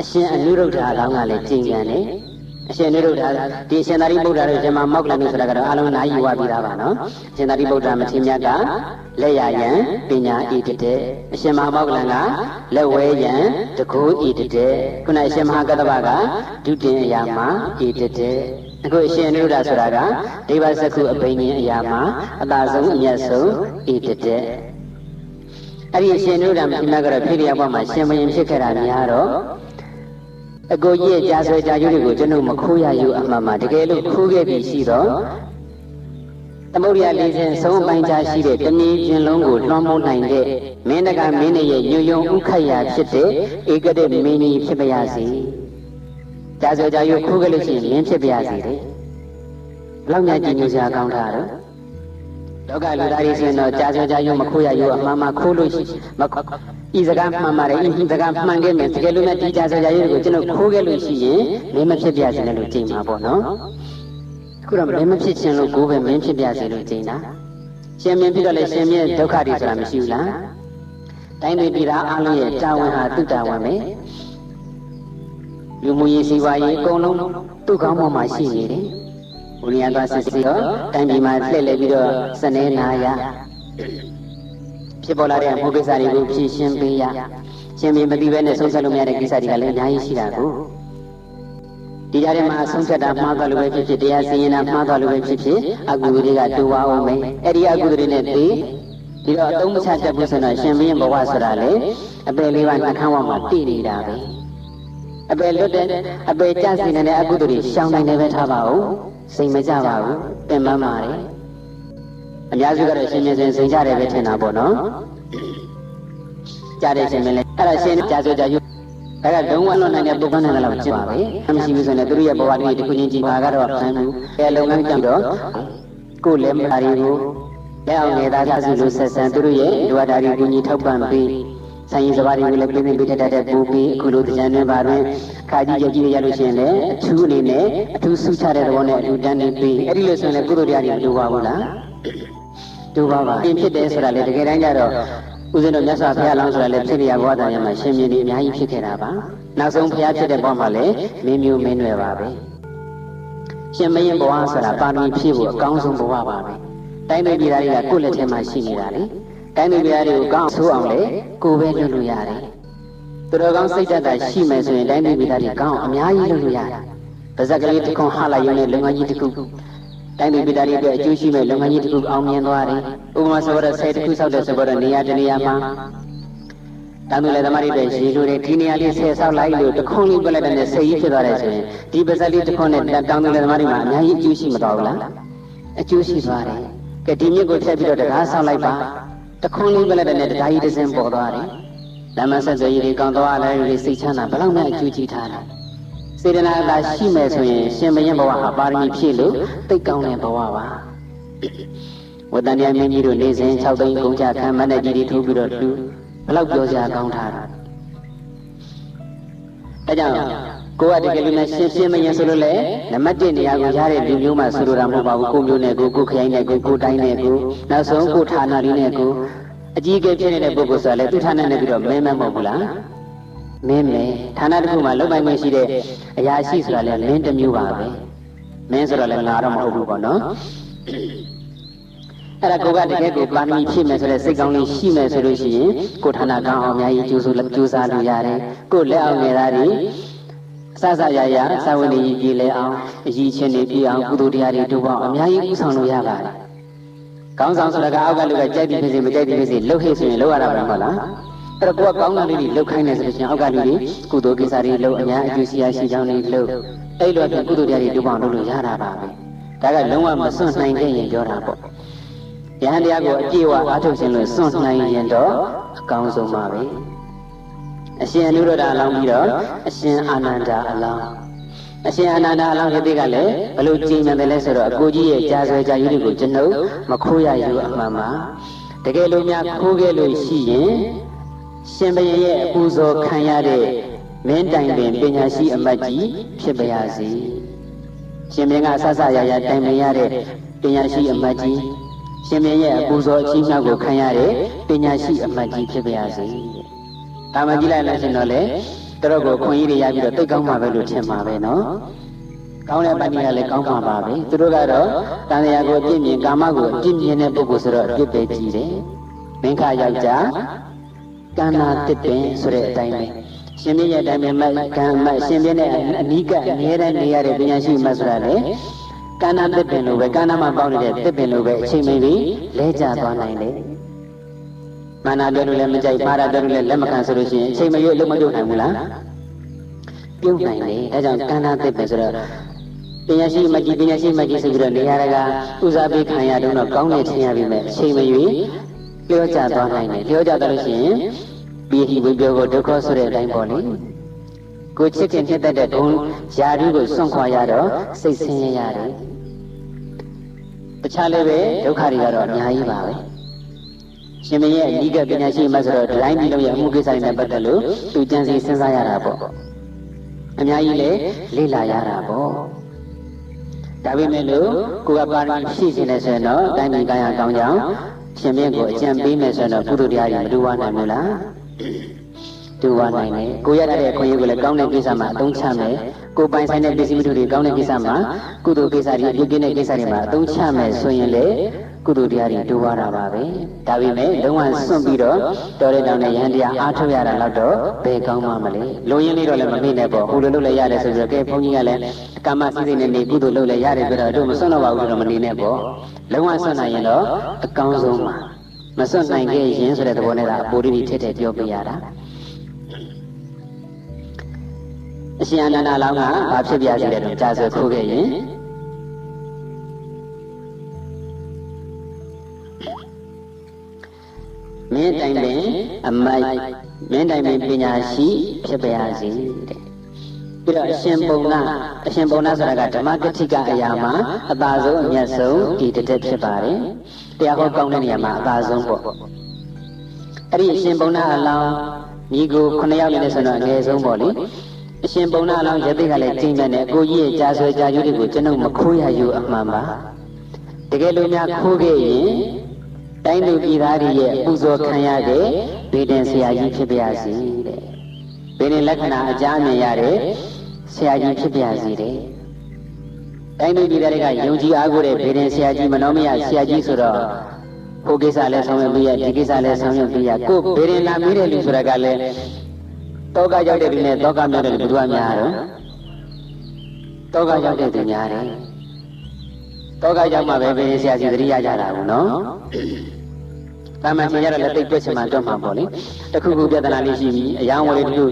အရှင်အနုရုဒ္ဓလောင်းကလည်းကျင့်ကြံတယ်အရှင်နုရုဒ္ဓဒီရှင်သာရိပုတ္တရာတို့ရှင်မမောက္ကလန်တို့ဆိုတာကတော့အလုံးနာယူဝပြီးသားပါနော်အရှင်သာရိပုတ္တရာမထေရမြတ်ကလက်ရယံပညာဤတတဲ့အရှင်မဟာမောက္ကလန်ကလက်ဝဲယံတကူဤတတဲ့ခုနအရှင်မဟာကတ္တဗကဒုတင်အရာမှာဤတတဲ့အခုအရှင်နုရုဒ္ဓဆိုတာကဒိဗ္ဗစက္ခုအဘိညာဉ်အရာမှာအသာဆုံးအမြတ်ဆုံးဤတတဲ့အဲ့ဒီအရှင်နုရုဒ္ဓမထေရမြတ်ကတော့ဖိရိယဘဝမှာရှင်ဘုရင်ဖြစ်ခဲ့တာများတော့အကိုကြီးရဲ့ကြာဆွဲကြာကျိုးတွေကိုကျွန်တော်မခိုးရယူအမှန်မှတကယ်လို့ခိုးခဲ့ပြီးရှိတော့သမုဒ္ဒရာလေးစဉ်ဆုံးပိုင်းခြားရှိတဲ့တဏှီပြင်လုံးကိုလွှမ်းမိုးနိုင်တဲ့မင်းတကာမင်းရဲ့ညွယုံဥခတ်ရာဖြစ်တဲ့ဧကတိမင်းကြီးဖြစ်ပါရစေကြာဆွဲကြာကျိုးခိုးခဲ့လို့ရှိရင်မင်းဖြစ်ပါရစေတဲ့ဘလောက်များကြည်ညိုစရာကောင်းတာတော့လောကလူသားတွေဆိုရင်တော့ကြာဆွဲကြာကျိုးမခိုးရယူအမှန်မှခိုးလို့ရှိ ဤစကားမှန်ပါတယ်ဤစကားမှန်ခဲ့မယ်တကယ်လို့များဒီကြဆိုကြရေးကိုကျွန်တော်ခိုးခဲ့လို့ရှိရင်မင်းမဖြစ်ပြစေနဲ့လို့ကြိမ်ပါပေါ့နော်အခုတော့မင်းမဖြစ်ခြင်းလို့ကိုယ်ပဲမင်းဖြစ်ပြစေလို့ကြိမ်တာရှင်မင်းဖြစ်တော့လေရှင်မြင့်ဒုက္ခတွေဆိုတာမရှိဘူးလားတိုင်းတွေပြည်သားအားလုံးရဲ့တာဝန်ဟာသူ့တာဝန်ပဲလူမှုရေးစီးပွားရေးအကုန်လုံးသူ့ကောင်းမှုမှာရှိနေတယ်ဘုရားသွားစစ်စစ်တော့တိုင်းပြည်မှာလှည့်လည်ပြီးတော့စနေနာရဖြစ်ပေါ်လာတဲ့မှုကိစ္စတွေကိုဖြေရှင်းပေးရရှင်မင်းမသိဘဲနဲ့ဆုံးဖြတ်လို့မရတဲ့ကိစ္စတွေကလည်းအများကြီးရှိတာကိုဒီကြားထဲမှာဆုံးဖြတ်တာမှားသွားလို့ပဲဖြစ်ဖြစ်တရားစီရင်တာမှားသွားလို့ပဲဖြစ်ဖြစ်အကုသိုလ်တွေကတူပါအောင်မယ်အဲ့ဒီအကုသိုလ်တွေနဲ့ပြီးဒီတော့အသုံးမချတတ်ဘူးဆိုတော့ရှင်မင်းဘဝဆိုတာလေအပယ်လေးပါးနှခမ်းဝမှာတည်နေတာပဲအပယ်လွတ်တဲ့အပယ်ကျစီနေတဲ့အကုသိုလ်တွေရှောင်နိုင်တယ်ပဲထားပါဦးစိတ်မကြပါဘူးပင်ပန်းပါတယ်အများစုကတော့ရှင်မြတ်စဉ်စိတ်ကြတယ်ပဲထင်တာပေါ့နော်ကြားတယ်ရှင်မင်းလည်းအဲ့ဒါရှင်ကြားဆိုကြယူအဲ့ဒါဒုံဝလွန်နိုင်တဲ့ပုဂ္ဂိုလ်နဲ့လည်းကြည့်ပါပဲမရှိဘူးဆိုရင်သူတို့ရဲ့ဘဝတည်းတစ်ခုချင်းကြည့်ပါကတော့ဖမ်းဘူးအဲလုပ်ငန်းကြတော့ကိုယ်လည်းမဟာရီကိုလက်အောင်နေတာကြစုလို့ဆက်ဆံသူတို့ရဲ့ဒုဝတာရီကိုကြီးထောက်ပံ့ပြီးဆိုင်ရင်စပါးတွေကိုလည်းပြင်းပြင်းပေးတတ်တဲ့ပူပြီးအခုလိုတရားနဲ့ပါတွင်ခါကြီးကြည့်ရလို့ရှိရင်လည်းအထူးအနေနဲ့အထူးဆုချတဲ့သဘောနဲ့အထူးတန်းနေပြီးအဲ့ဒီလိုဆိုရင်လည်းကုသိုလ်တရားတွေတူပါဘူးလားတူပါပါပြင်ဖြစ်တယ်ဆိုတာလေတကယ်တမ်းကျတော့ဦးဇင်းတို့မြတ်စွာဘုရားလောင်းဆိုတာလေဖြစ်ရဘဝတရားမှာရှင်မြင်းဒီအများကြီးဖြစ်ခဲ့တာပါနောက်ဆုံးဘုရားဖြစ်တဲ့ဘဝမှာလည်းမင်းမျိုးမင်းနွယ်ပါပဲရှင်မင်းဘဝဆိုတာပါရမီဖြည့်ဖို့အကောင်းဆုံးဘဝပါပဲတိုင်းပြည်ပြည်သားတွေကကိုယ့်လက်ထဲမှာရှိနေတာလေတိုင်းပြည်ပြည်သားတွေကိုကောင်းဆိုးအောင်လေကိုယ်ပဲလုပ်လို့ရတယ်သူတော်ကောင်းစိတ်ဓာတ်ရှိမယ်ဆိုရင်တိုင်းပြည်ပြည်သားတွေကောင်းအများကြီးလုပ်လို့ရတယ်ပါဇက်ကလေးတစ်ခွန်းဟလာရုံနဲ့လုံငန်းကြီးတစ်ခုတိုင်းပြည်ပြည်သားတွေအတွက်အကျိုးရှိမဲ့လုပ်ငန်းကြီးတစ်ခုအောင်မြင်သွားတယ်ဥပမာဆိုတော့ဆယ်တစ်ခုဆောက်တဲ့ဆိုတော့နေရာတနေရာမှာတမ်းသူလည်းသမားတွေအတွက်ရေလိုတယ်ဒီနေရာလေးဆယ်ဆောက်လိုက်လို့တစ်ခွန်းလေးပြလိုက်တဲ့ဆယ်ကြီးဖြစ်သွားတယ်ဆိုရင်ဒီပါဇက်လေးတစ်ခွန်းနဲ့တောင်းသူလည်းသမားတွေမှာအများကြီးအကျိုးရှိမသွားဘူးလားအကျိုးရှိသွားတယ်ကဲဒီမြစ်ကိုဖြတ်ပြီးတော့တကားဆောက်လိုက်ပါတခွန်းလေးပြလိုက်တဲ့တကားကြီးတစ်စင်းပေါ်သွားတယ်လမ်းမဆက်သွယ်ရေးတွေကောင်းသွားတယ်တွေစိတ်ချမ်းသာဘယ်လောက်နဲ့အကျိုးကြီးထားတယ်စေတနာသာရှိမယ်ဆိုရင်ရှင်ဘုရင်ဘဝဟာပါရမီဖြည့်လို့သိကောင်းတဲ့ဘဝပါဝတ္တန်တရားမင်းကြီးတို့နေစဉ်6သိန်းကုန်ကြခံမနဲ့ကြီးတွေထိုးပြီးတော့လူဘယ်လောက်ပြောစရာကောင်းထားတာအဲကြောင့်ကိုကတကယ်လို့ရှင်ရှင်မရင်ဆိုလို့လေနံပါတ်1နေရာကိုရတဲ့လူမျိုးမှဆိုလိုတာမဟုတ်ပါဘူးကိုမျိုးနဲ့ကိုခရိုင်နဲ့ကိုတိုင်းနဲ့ကိုနောက်ဆုံးကိုဌာနလေးနဲ့ကိုအကြီးအကဲဖြစ်နေတဲ့ပုဂ္ဂိုလ်ဆိုလည်းသူဌာနနဲ့ပြီးတော့မင်းမဟုတ်ဘူးလားမင်းမယ်ဌာနတစ်ခုမှာလုပ်ပိုင်ခွင့်ရှိတဲ့အရာရှိဆိုတာလည်းမင်းတစ်မျိုးပါပဲမင်းဆိုတော့လည်းငါတော့မဟုတ်ဘူးပေါ့နော်အဲ့ဒါကိုကတကယ်ကိုပါရမီဖြည့်မယ်ဆိုတဲ့စိတ်ကောင်းလေးရှိမယ်ဆိုလို့ရှိရင်ကိုဌာနကောင်းအောင်အများကြီးကြိုးစားလို့ရတယ်ကိုလက်အောင်နေတာတွေအစစရရစာဝင်ကြီးပြည်လဲအောင်အကြီးချင်းတွေပြည်အောင်ကုသိုလ်တရားတွေတို့ပေါ့အများကြီးဥဆောင်လို့ရပါတယ်ကောင်းဆောင်ဆိုတာကအောက်ကလူကကြိုက်ပြီးဖြစ်စေမကြိုက်ပြီးဖြစ်စေလှုပ်ဟိဆိုရင်လှုပ်ရတာပဲဟုတ်လားအဲ့တော့ကိုကကောင်းတာလေးတွေလှုပ်ခိုင်းနေဆိုလို့ရှိရင်အောက်ကလူတွေကုသိုလ်ကိစ္စတွေလှုပ်အများအကျိုးရှိရာရှိကြောင်းတွေလှုပ်အဲ့လိုအကုသိုလ်တရားတွေတို့ပေါ့လုပ်လို့ရတာပါပဲဒါကလုံးဝမစွန့်နိုင်ခဲ့ရင်ပြောတာပေါ့ယဟန်တရားကိုအပြည့်အဝအားထုတ်ခြင်းလို့စွန့်နိုင်ရင်တော့အကောင်းဆုံးပါပဲအရှင်အနုရဒအလောင်းပြီးတော့အရှင်အာနန္ဒာအလောင်းအရှင်အာနန္ဒာအလောင်းရတဲ့ကလည်းဘလို့ကြည်မြန်တယ်လဲဆိုတော့အကိုကြီးရဲ့ကြာဆွဲကြာယူတွေကိုကျွန်ုပ်မခိုးရယူအမှန်ပါတကယ်လို့များခိုးခဲ့လို့ရှိရင်ရှင်ဘုရင်ရဲ့အပူဇော်ခံရတဲ့မင်းတိုင်ပင်ပညာရှိအမတ်ကြီးဖြစ်ပါရစေရှင်မင်းကဆဆရရတိုင်ပင်ရတဲ့ပညာရှိအမတ်ကြီးရှင်မင်းရဲ့အပူဇော်အချင်းများကိုခံရတဲ့ပညာရှိအမတ်ကြီးဖြစ်ပါရစေဒါမှကြည့်လိုက်လို့ရှင်တော့လေတော်ကိုခွန်ကြီးတွေရပြီးတော့သိကောင်းမှာပဲလို့ထင်ပါပဲနော်ကောင်းတဲ့ပဏိကလည်းကောင်းမှာပါပဲသူတို့ကတော့တန်တရားကိုအပြည့်မြင်ကာမကိုအပြည့်မြင်တဲ့ပုဂ္ဂိုလ်ဆိုတော့အပြည့်ပဲကြည့်တယ်မင်းခယောက်ျားကန္နာတစ်ပင်ဆိုတဲ့အတိုင်းပဲရှင်ပြည့်ရဲ့အတိုင်းပဲမကံမရှင်ပြည့်နဲ့အနိကအမြဲတမ်းနေရတဲ့ပညာရှိမှဆိုတာလေကန္နာတစ်ပင်လိုပဲကန္နာမှာပေါက်နေတဲ့တစ်ပင်လိုပဲအချိန်မီပြီးလဲကျသွားနိုင်တယ်မာနတော်လည်းမကြိုက်ပါရတော်လည်းလက်မခံဆိုလို့ရှိရင်အချိန်မရွေးလုံးမပြုတ်နိုင်ဘူးလားပြုတ်နိုင်တယ်ဒါကြောင့်ကန္နာတစ်ပင်ဆိုတော့ပညာရှိမကြီးဆိုပြီးတော့နေရာကဥစားပေးခံရတော့ကောင်းနေထင်ရပြီမဲ့အချိန်မရွေးလျောကျသွားနိုင်တယ်လျောကျသွားလို့ရှိရင်ပြီးဒီဝိပယောကိုဒုက္ခဆိုတဲ့အတိုင်းပေါ့လေကိုချစ်ခင်ဖြစ်တဲ့ဂုဏ်ယာဓုကိုစွန့်ခွာရတော့စိတ်ဆင်းရဲရတယ်တခြားလည်းပဲဒုက္ခတွေကတော့အများကြီးပါပဲ ရှင်မင်းရဲ့အဓိကပညာရှိမှဆိုတော့ဒီတိုင်းဒီလုံးရဲ့အမှုကိစ္စတွေနဲ့ပတ်သက်လို့သူကြံစည်စဉ်းစားရတာပေါ့အများကြီးလေ့လာရတာပေါ့ဒါပေမဲ့လို့ကိုယ်ကပါရမီရှိနေတယ်ဆိုရင်တော့တိုင်းပြည်ကာယကောင်းကြောင်းရှင်မင်းကိုအကြံပေးမယ်ဆိုတော့ကုသိုလ်တရားတွေမတူဝနိုင်ဘူးလားတူဝနိုင်တယ်ကိုရတဲ့အခွင့်အရေးကိုလည်းကောင်းတဲ့ကိစ္စမှာအသုံးချမယ်ကိုပိုင်ဆိုင်တဲ့ပစ္စည်းမတူတွေကောင်းတဲ့ကိစ္စမှာကုသိုလ်ကိစ္စတွေအပြည့်ကင်းတဲ့ကိစ္စတွေမှာအသုံးချမယ်ဆိုရင်လေကုသိုလ်တရားတွေတူဝတာပါပဲဒါပေမဲ့လုံးဝစွန့်ပြီးတော့တော်တဲ့တောင်နဲ့ရဟန်းတရားအားထုတ်ရတာတော့ဘယ်ကောင်းမှမလဲလိုရင်းလေးတော့လည်းမမေ့နဲ့ပေါ့ဟိုလိုလုပ်လည်းရတယ်ဆိုပြီးတော့ကဲဘုန်းကြီးကလည်းကာမစိစိနဲ့နေကုသိုလ်လုပ်လည်းရတယ်ဆိုတော့တို့မစွန့်တော့ပါဘူးတော့မနေနဲ့ပေါ့လုံးဝစွန့်နိုင်ရင်တော့အကောင်းဆုံးပါမစွန့်နိုင်ခဲ့ရင်ဆိုတဲ့သဘောနဲ့ဒါအပေါ်တိထက်ထက်ပြောပြရတာအရှင်အနန္ဒာလောင်းကဘာဖြစ်ပြစီလဲတော့ကြာဆိုခိုးခဲ့ရင်မင်းတိုင်ပင်အမိုက်မင်းတိုင်ပင်ပညာရှိဖြစ်ပါရစေတဲ့ပြီးတော့အရှင်ပုံနာဆိုတာကဓမ္မကတိကအရာမှာအသာဆုံးအမြတ်ဆုံးဒီတစ်သက်ဖြစ်ပါတယ်တရားဟောကောင်းတဲ့နေရာမှာအသာဆုံးပေါ့အဲ့ဒီအရှင်ပုံနာအလောင်းညီကို9ယောက်နဲ့ဆိုတော့အငယ်ဆုံးပေါ့လေအရှင်ပုံနာအလောင်းရသိကလည်းကျင့်ကြတဲ့ကိုကြီးရဲ့ကြာဆွဲကြာကျိုးတွေကိုကျွန်ုပ်မခိုးရယူအမှန်ပါတကယ်လို့များခိုးခဲ့ရင်တိုင်းသူပြည်သားတွေရဲ့ပူဇော်ခံရတဲ့ဗေဒင်ဆရာကြီးဖြစ်ပါစေတဲ့ဗေဒင်လက္ခဏာအကြမြင်ရတဲ့ဆရာကြီးဖြစ်ပါစေတဲ့တိုင်းသူပြည်သားတွေကယုံကြည်အားကိုးတဲ့ဗေဒင်ဆရာကြီးမနောမယဆရာကြီးဆိုတော့ဟိုကိစ္စလည်းဆောင်ရွက်ပြီးရဒီကိစ္စလည်းဆောင်ရွက်ပြီးရကိုဗေဒင်လာမိတဲ့လူဆိုတာကလည်းတောကရောက်တဲ့လူနဲ့တောကမြောက်တဲ့လူဘယ်သူများတော့တောကရောက်တဲ့သူများတယ်တောကရောက်မှပဲဗေဒင်ဆရာကြီးသတိရကြတာဘူးနော်တာမန်ဆင်ရတော့လည်းတိတ်တွက်ချင်မှတွက်မှာပေါ့လေတခုခုပြဿနာလေးရှိပြီအယောင်ဝယ်လေးတခု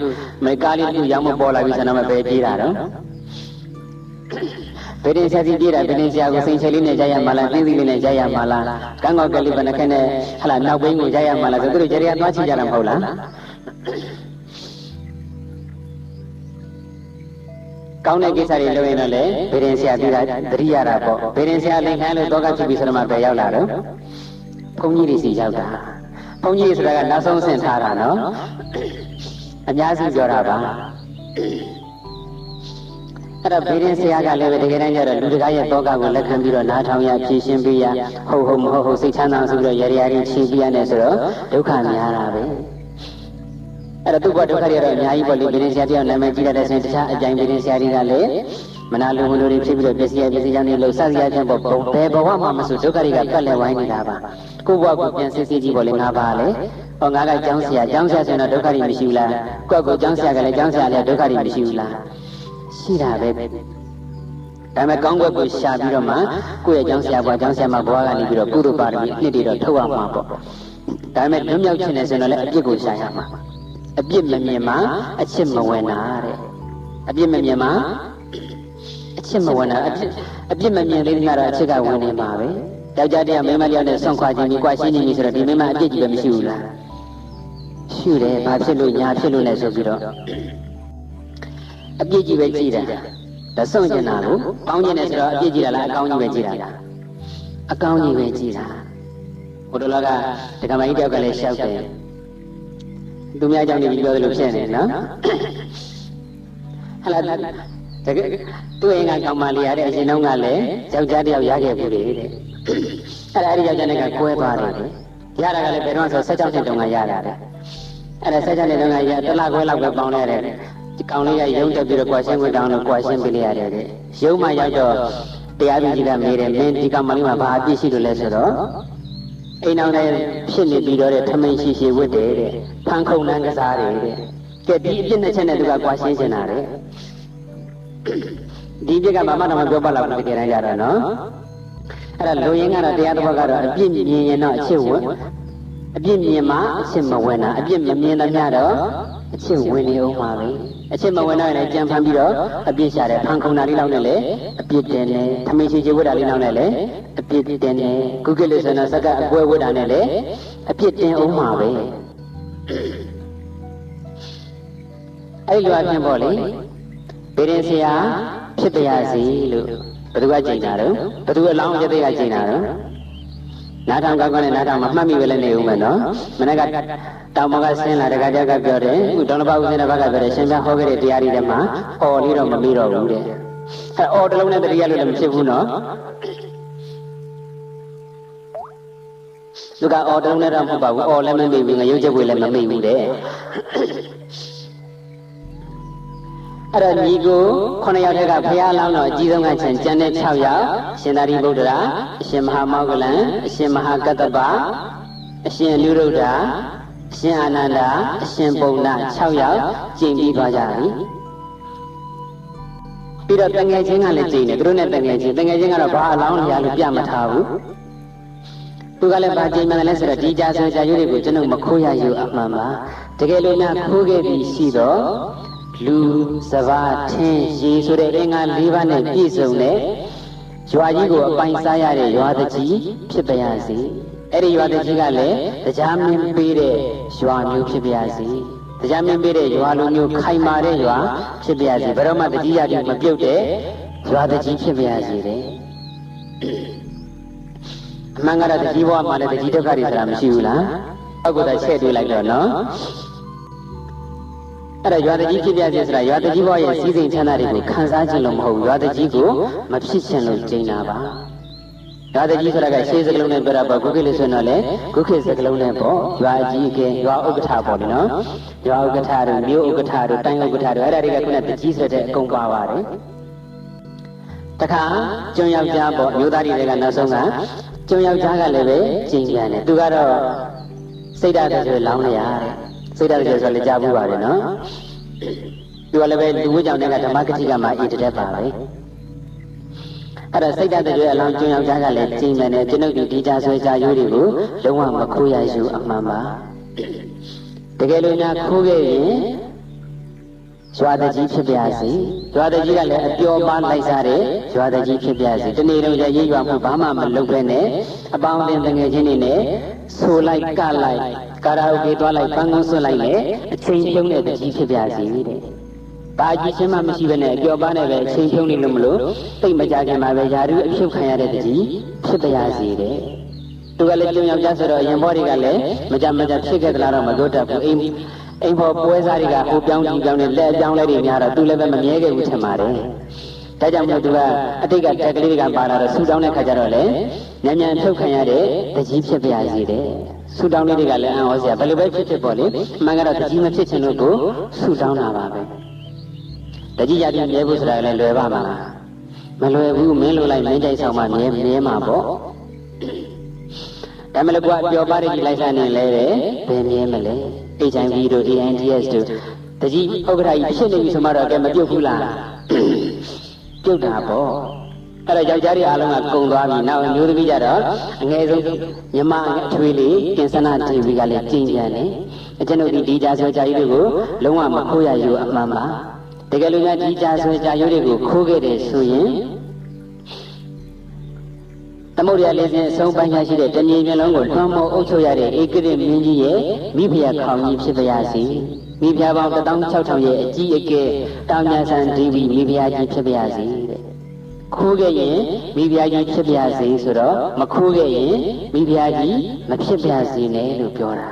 မေကားလေးတခုရောင်းမပေါ်လာပြီဆိုတော့ပဲပြေးတာတော့ဗေဒင်ဆရာကြီးပြေးတာဗေဒင်ဆရာကိုစိန်ချယ်လေးနဲ့ကြားရမှာလားသင်းသီးလေးနဲ့ကြားရမှာလားကန်းကောက်ကလေးဘယ်နှခက်နဲ့ဟလာနောက်ဘိန်းကိုကြားရမှာလားဆိုသူတို့ကြရသွားချကြတာမဟုတ်လားကောင်းတဲ့ကိစ္စတွေလုပ်ရင်တော့လေဗေဒင်ဆရာပြေးတာသတိရတာပေါ့ဗေဒင်ဆရာလိန်ခိုင်းလို့တော့ကဖြစ်ပြီဆိုတော့မှပဲရောက်လာတော့ဘုန်းကြီးတွေစီရောက်တာဘုန်းကြီးဆိုတာကနောက်ဆုံးဆင့်ထားတာနော်အများစုပြောတာပါအဲ့တော့ဗေဒင်ဆရာကလည်းတကယ်တမ်းကျတော့လူတကာရဲ့တောကကိုလက်ခံပြီးတော့နားထောင်ရဖြည့်ရှင်းပေးရဟုတ်မဟုတ်စိတ်ချမ်းသာဆိုပြီးတော့ရရချင်းချီးပြရနေဆိုတော့ဒုက္ခများတာပဲအဲ့တော့သူ့ဘဝဒုက္ခတွေတော့အများကြီးပေါ့လေဗေဒင်ဆရာတယောက်နာမည်ကြီးတဲ့ဆိုရင်တခြားအကြိုင်ဗေဒင်ဆရာတွေကလည်းမနာလိုလိုတွေဖြစ်ပြီးတော့ပစ္စည်းကြောင့်နေလို့စသည်အချင်းပေါ့ဘယ်ဘဝမှမဆိုဒုက္ခတွေကပတ်လည်ဝိုင်းနေတာပါကိုယ့်ဘဝကိုပြန်စစ်စစ်ကြည့်ပေါ့လေငါပါလေဟောငါကကျောင်းဆရာဆိုရင်တော့ဒုက္ခတွေမရှိဘူးလားကိုယ့်ကိုကျောင်းဆရာကလည်းကျောင်းဆရာလည်းဒုက္ခတွေမရှိဘူးလားရှိတာပဲဒါပေမဲ့ကောင်းကွက်ကိုရှာပြီးတော့မှကိုယ့်ရဲ့ကျောင်းဆရာဘဝကျောင်းဆရာမဘဝကနေပြီးတော့ကုသိုလ်ပါရမီအနှစ်တွေတော့ထုတ်ရမှာပေါ့ဒါပေမဲ့လွတ်မြောက်ခြင်းနဲ့ဆိုရင်လည်းအပြစ်ကိုရှာရမှာအပြစ်မမြင်မှအချစ်မဝင်တာတဲ့အပြစ်မမြင်မှအချစ်မဝင်တာအပြစ်မမြင်သေးတဲ့ကတော့အချစ်ကဝင်နေမှာပဲယောက်ျားတယောက်မိန်းမတယောက်နဲ့ဆွန့်ခွာခြင်းကြီးကွာရှင်းနေပြီဆိုတော့ဒီမိန်းမအပြစ်ကြီးပဲမရှိဘူးလားရှိတယ်ဘာဖြစ်လို့ညာဖြစ်လို့လဲဆိုပြီးတော့အပြစ်ကြီးပဲကြည်တာဒါဆွန့်ကျင်တာကိုကောင်းကျင်တယ်ဆိုတော့အပြစ်ကြီးတာလားအကောင်းကြီးပဲကြည်တာလားအကောင်းကြီးပဲကြည်တာဘုဒ္ဓလောကဒကမကြီးတယောက်ကလည်းရှောက်တယ်သူများကြောင့်နေပြီးပြောသလိုဖြစ်နေနော်ဟလာတကယ်သူ့အိမ်ကကောင်မလေးရတဲ့အရှင်တုန်းကလည်းယောက်ျားတယောက်ရခဲ့ဘူးလေတဲ့အဲ့ဒီယောက်ျားနဲ့ကကွဲသွားတယ်ရတာကလည်းဘယ်တော့ဆို16နှစ်တုန်းကရတာတဲ့အဲ့ဒါ16နှစ်တုန်းကရတစ်လခွဲလောက်ပဲပေါင်းလိုက်တယ်ဒီကောင်လေးကရုံးတက်ပြီးတော့ကွာရှင်းဝင်တောင်းလို့ကွာရှင်းပေးလိုက်ရတယ်တဲ့ရုံးမှရောက်တော့တရားသူကြီးကမေးတယ်မင်းဒီကောင်မလေးမှာဘာအပြစ်ရှိလို့လဲဆိုတော့အိမ်အောင်လည်းဖြစ်နေပြီးတော့ထမင်းရှိဝတ်တယ်တဲ့ဖန်ခုံနှန်းကစားတယ်တဲ့ကဲဒီအပြစ်နဲ့ချက်နဲ့သူကကွာရှင်းနေတာတဲ့ဒီပြစ်ကဘာမှတော့မပြောပါလောက်ဘူးတကယ်တမ်းကြတော့နော်အဲ့ဒါလူရင်းကတော့တရားတစ်ပတ်ကတော့အပြစ်မြင်ရင်တော့အချစ်ဝင်အပြစ်မြင်မှအချစ်မဝင်တာအပြစ်မမြင်တော့တော့အချစ်ဝင်နေအောင်ပါပဲအချစ်မဝင်တော့လည်းကြံဖန်ပြီးတော့အပြစ်ရှာတယ်ဖန်ခုံတာလေးလောက်နဲ့လေအပြစ်တင်တယ်ထမင်းရှိဝတ်တာလေးလောက်နဲ့လေအပြစ်တင်တယ်ကုကိလေဆိုတော့စက္ကအပွဲဝတ်တာနဲ့လေအပြစ်တင်အောင်ပါပဲအဲ့လိုအပြင်ပေါ့လေဗေဒင်ဆရာဖြစ်ပါရစေလို့ဘယ်သူကကြိတ်တာတော့ဘယ်သူအလောင်းရတဲ့ကကြိတ်တာတော့ နားထောင်ကောင်းနဲ့နားထောင်မှမှတ်မိပဲလည်းနေဦးမယ်နော်မနေ့ကတောင်မကဆင်းလာတခါတည်းကပြောတယ်အခုဒေါနဘဦးစင်းတဲ့ဘက်ကပြောတယ်ရှင်ပြဟောခဲ့တဲ့တရားတွေထဲမှာအော်လေးတော့မမေ့တော့ဘူးတဲ့အဲအော်တလုံးနဲ့တတိယလို့လည်းမဖြစ်ဘူးနော်သူကအော်တလုံးနဲ့တော့မဟုတ်ပါဘူးအော်လည်းမမေ့ဘူးငရုတ်ချက်ွေလည်းမမေ့ဘူးတဲ့အဲ့တော့ညီကို9ယောက်တည်းကဘုရားလောင်းတော်အကြီးဆုံးကကျန်တဲ့6ယောက်ရှင်သာရိပုတ္တရာအရှင်မဟာမောဂလန်အရှင်မဟာကတ္တပအရှင်နုရုဒ္ဓအရှင်အာနန္ဒာအရှင်ပုံနာ6ယောက်ကျင့်ပြီးသွားကြပြီပြီးတော့တငယ်ချင်းကလည်းကျင့်တယ်သူတို့နဲ့တငယ်ချင်းကတော့ဘာအလောင်းလျာလို့ပြမထားဘူးသူကလည်းဗာကျင့်မှန်တယ်လဲဆိုတော့ဒီကြာဆိုကြာရွေးတွေကိုကျွန်တော်မခိုးရယူအမှန်ပါတကယ်လို့များခိုးခဲ့ပြီးရှိတော့လူစဘာထင်းရေဆိုတဲ့အင်္ဂါ၄ပါးနဲ့ပြည့်စုံတဲ့ရွာကြီးကိုအပိုင်စားရတဲ့ရွာတကြီးဖြစ်ပါရစေအဲ့ဒီရွာတကြီးကလည်းတရားမင်းပေးတဲ့ရွာမျိုးဖြစ်ပါရစေတရားမင်းပေးတဲ့ရွာလိုမျိုးခိုင်မာတဲ့ရွာဖြစ်ပါရစေဘယ်တော့မှတကြီးရည်မပြုတ်တဲ့ရွာတကြီးဖြစ်ပါရစေတဲ့အမှန်ကတော့တကြီးဘဝမှာလည်းတကြီးဒုက္ခတွေဆိုတာမရှိဘူးလားအောက်ကတည်းကချက်တွေးလိုက်တော့နော်အဲ့ဒါရွာတကြီးဖြစ်ပြစေဆိုတာရွာတကြီးဘဝရဲ့စီးစိမ်ချမ်းသာတွေကိုခံစားခြင်းလို့မဟုတ်ဘူးရွာတကြီးကိုမဖြစ်ခြင်းလို့ကျင်းတာပါရွာတကြီးဆိုတာကရှေးစကလုံးနဲ့ပြောတာပေါ့ခုခေတ်လို့ဆိုတော့လေခုခေတ်စကလုံးနဲ့ပေါ့ရွာကြီးကရွာဥက္ကဋ္ဌပေါ့လေနော်ရွာဥက္ကဋ္ဌတို့မြို့ဥက္ကဋ္ဌတို့တိုင်းဥက္ကဋ္ဌတို့အဲ့ဒါတွေကခုနတကြီးဆိုတဲ့အကုန်ပါပါတယ်တခါကျွန်းယောက်ျားပေါ့မျိုးသားတွေကနောက်ဆုံးကကျွန်းယောက်ျားကလည်းပဲကျင်းပြန်တယ်သူကတော့စိတ်ဓာတ်တွေလောင်းနေရတဲ့စိတ်ဓာတ်တွေဆိုလည်းကြားဘူးပါတယ်နော်သူကလည်းပဲလူဝိကြောင့်တဲ့ကဓမ္မဂတိကမှာဣတတဲ့ပါပဲအဲ့ဒါစိတ်ဓာတ်တွေအလောင်းကျွန်းယောက်ျားကလည်းကျင်းပြန်တယ်ကျွန်ုပ်ဒီကြာဆွဲကြာရိုးတွေကိုလုံးဝမခိုးရယူအမှန်ပါတကယ်လို့များခိုးခဲ့ရင်ရွာတကြီးဖြစ်ပါစေရွာတကြီးကလည်းအပျော်ပါလိုက်စားတဲ့ရွာတကြီးဖြစ်ပါစေတနေ့လုံးရေးရွာမှုဘာမှမလုပ်ဘဲနဲ့အပေါင်းအသင်းတငယ်ချင်းတွေနဲ့ဆိုလိုက်ကလိုက်ကာရာအိုကေသွားလိုက်ပန်းကုန်းဆွလိုက်လေအချိန်ဖြုံးတဲ့တကြီးဖြစ်ပါစေတဲ့ဘာကြီးချင်းမှမရှိဘဲနဲ့အပျော်ပါနဲ့ပဲအချိန်ဖြုံးနေလို့မလို့တိတ်မကြခင်မှာပဲယာရုအဖြုတ်ခံရတဲ့တကြီးဖြစ်ပါစေတဲ့သူကလည်းကျုံယောက်ျားဆိုတော့ရင်ဘောတွေကလည်းမကြဖြစ်ခဲ့သလားတော့မတို့တတ်ဘူးအိမ်ဖို့ပွဲစားတွေကဟိုပြောင်းဒီပြောင်းနဲ့လက်အပြောင်းလဲတွေများတော့သူလည်းပဲမမြဲခဲ့ဘူးထင်ပါတယ်ဒါကြောင့်မို့သူကအတိတ်ကတက်ကလေးတွေကပါလာတော့ဆူတောင်းတဲ့ခါကျတော့လေမြန်ထုတ်ခံရတဲ့တကြီးဖြစ်ပါစေတဲ့ဆူတောင်းလေးတွေကလည်းအံ့ဩစရာဘယ်လိုပဲဖြစ်ပေါ့လေအမှန်ကတော့တကြီးမဖြစ်ချင်လို့ကိုဆူတောင်းတာပါပဲတကြီးရပြမြဲဖို့ဆိုတာလည်းလွယ်ပါမလားမလွယ်ဘူးမင်းလိုလိုက်မင်းကြိုက်ဆောင်မှမြဲမှာပေါ့ဒါမှလည်းကွာပျော်ပါးတဲ့ကြီးလိုက်စားနေလဲတဲ့ဘယ်မြဲမလဲHIV တို့ AIDS တို့တကြီးဥက္ကဋ္ဌကြီးဖြစ်နေပြီဆိုမှတော့ကဲမပြုတ်ဘူးလားပြုတ်တာပေါ့အဲ့တော့ယောက်ျားတွေအားလုံးကကုံသွားပြီနောက်မျိုးသမီးကြတော့အငယ်ဆုံးညီမအထွေးလေးကင်စနာဒေဝီကလည်းကျင်းပြန်တယ်အကျွန်ုပ်ဒီကြာဆွဲကြာရိုးတွေကိုလုံးဝမခိုးရယူအမှန်ပါတကယ်လို့များဒီကြာဆွဲကြာရိုးတွေကိုခိုးခဲ့တယ်ဆိုရင်သမုဒ္ဒရာလေးစဉ်အဆုံးပိုင်းရှိတဲ့တဏှီမျိုးလုံးကိုလွှမ်းမိုးအုပ်ချုပ်ရတဲ့ဧကရမင်းကြီးရဲ့မိဖုရားခေါင်းကြီးဖြစ်ပါရစေမိဖုရားပေါင်း16000ရဲ့အကြီးအကဲတောင်ညာဆန်ဒေဝီမိဖုရားကြီးဖြစ်ပါရစေတဲ့ခိုးခဲ့ရင်မိဖုရားကြီးဖြစ်ပါရစေဆိုတော့မခိုးခဲ့ရင်မိဖုရားကြီးမဖြစ်ပါစေနဲ့လို့ပြောတာ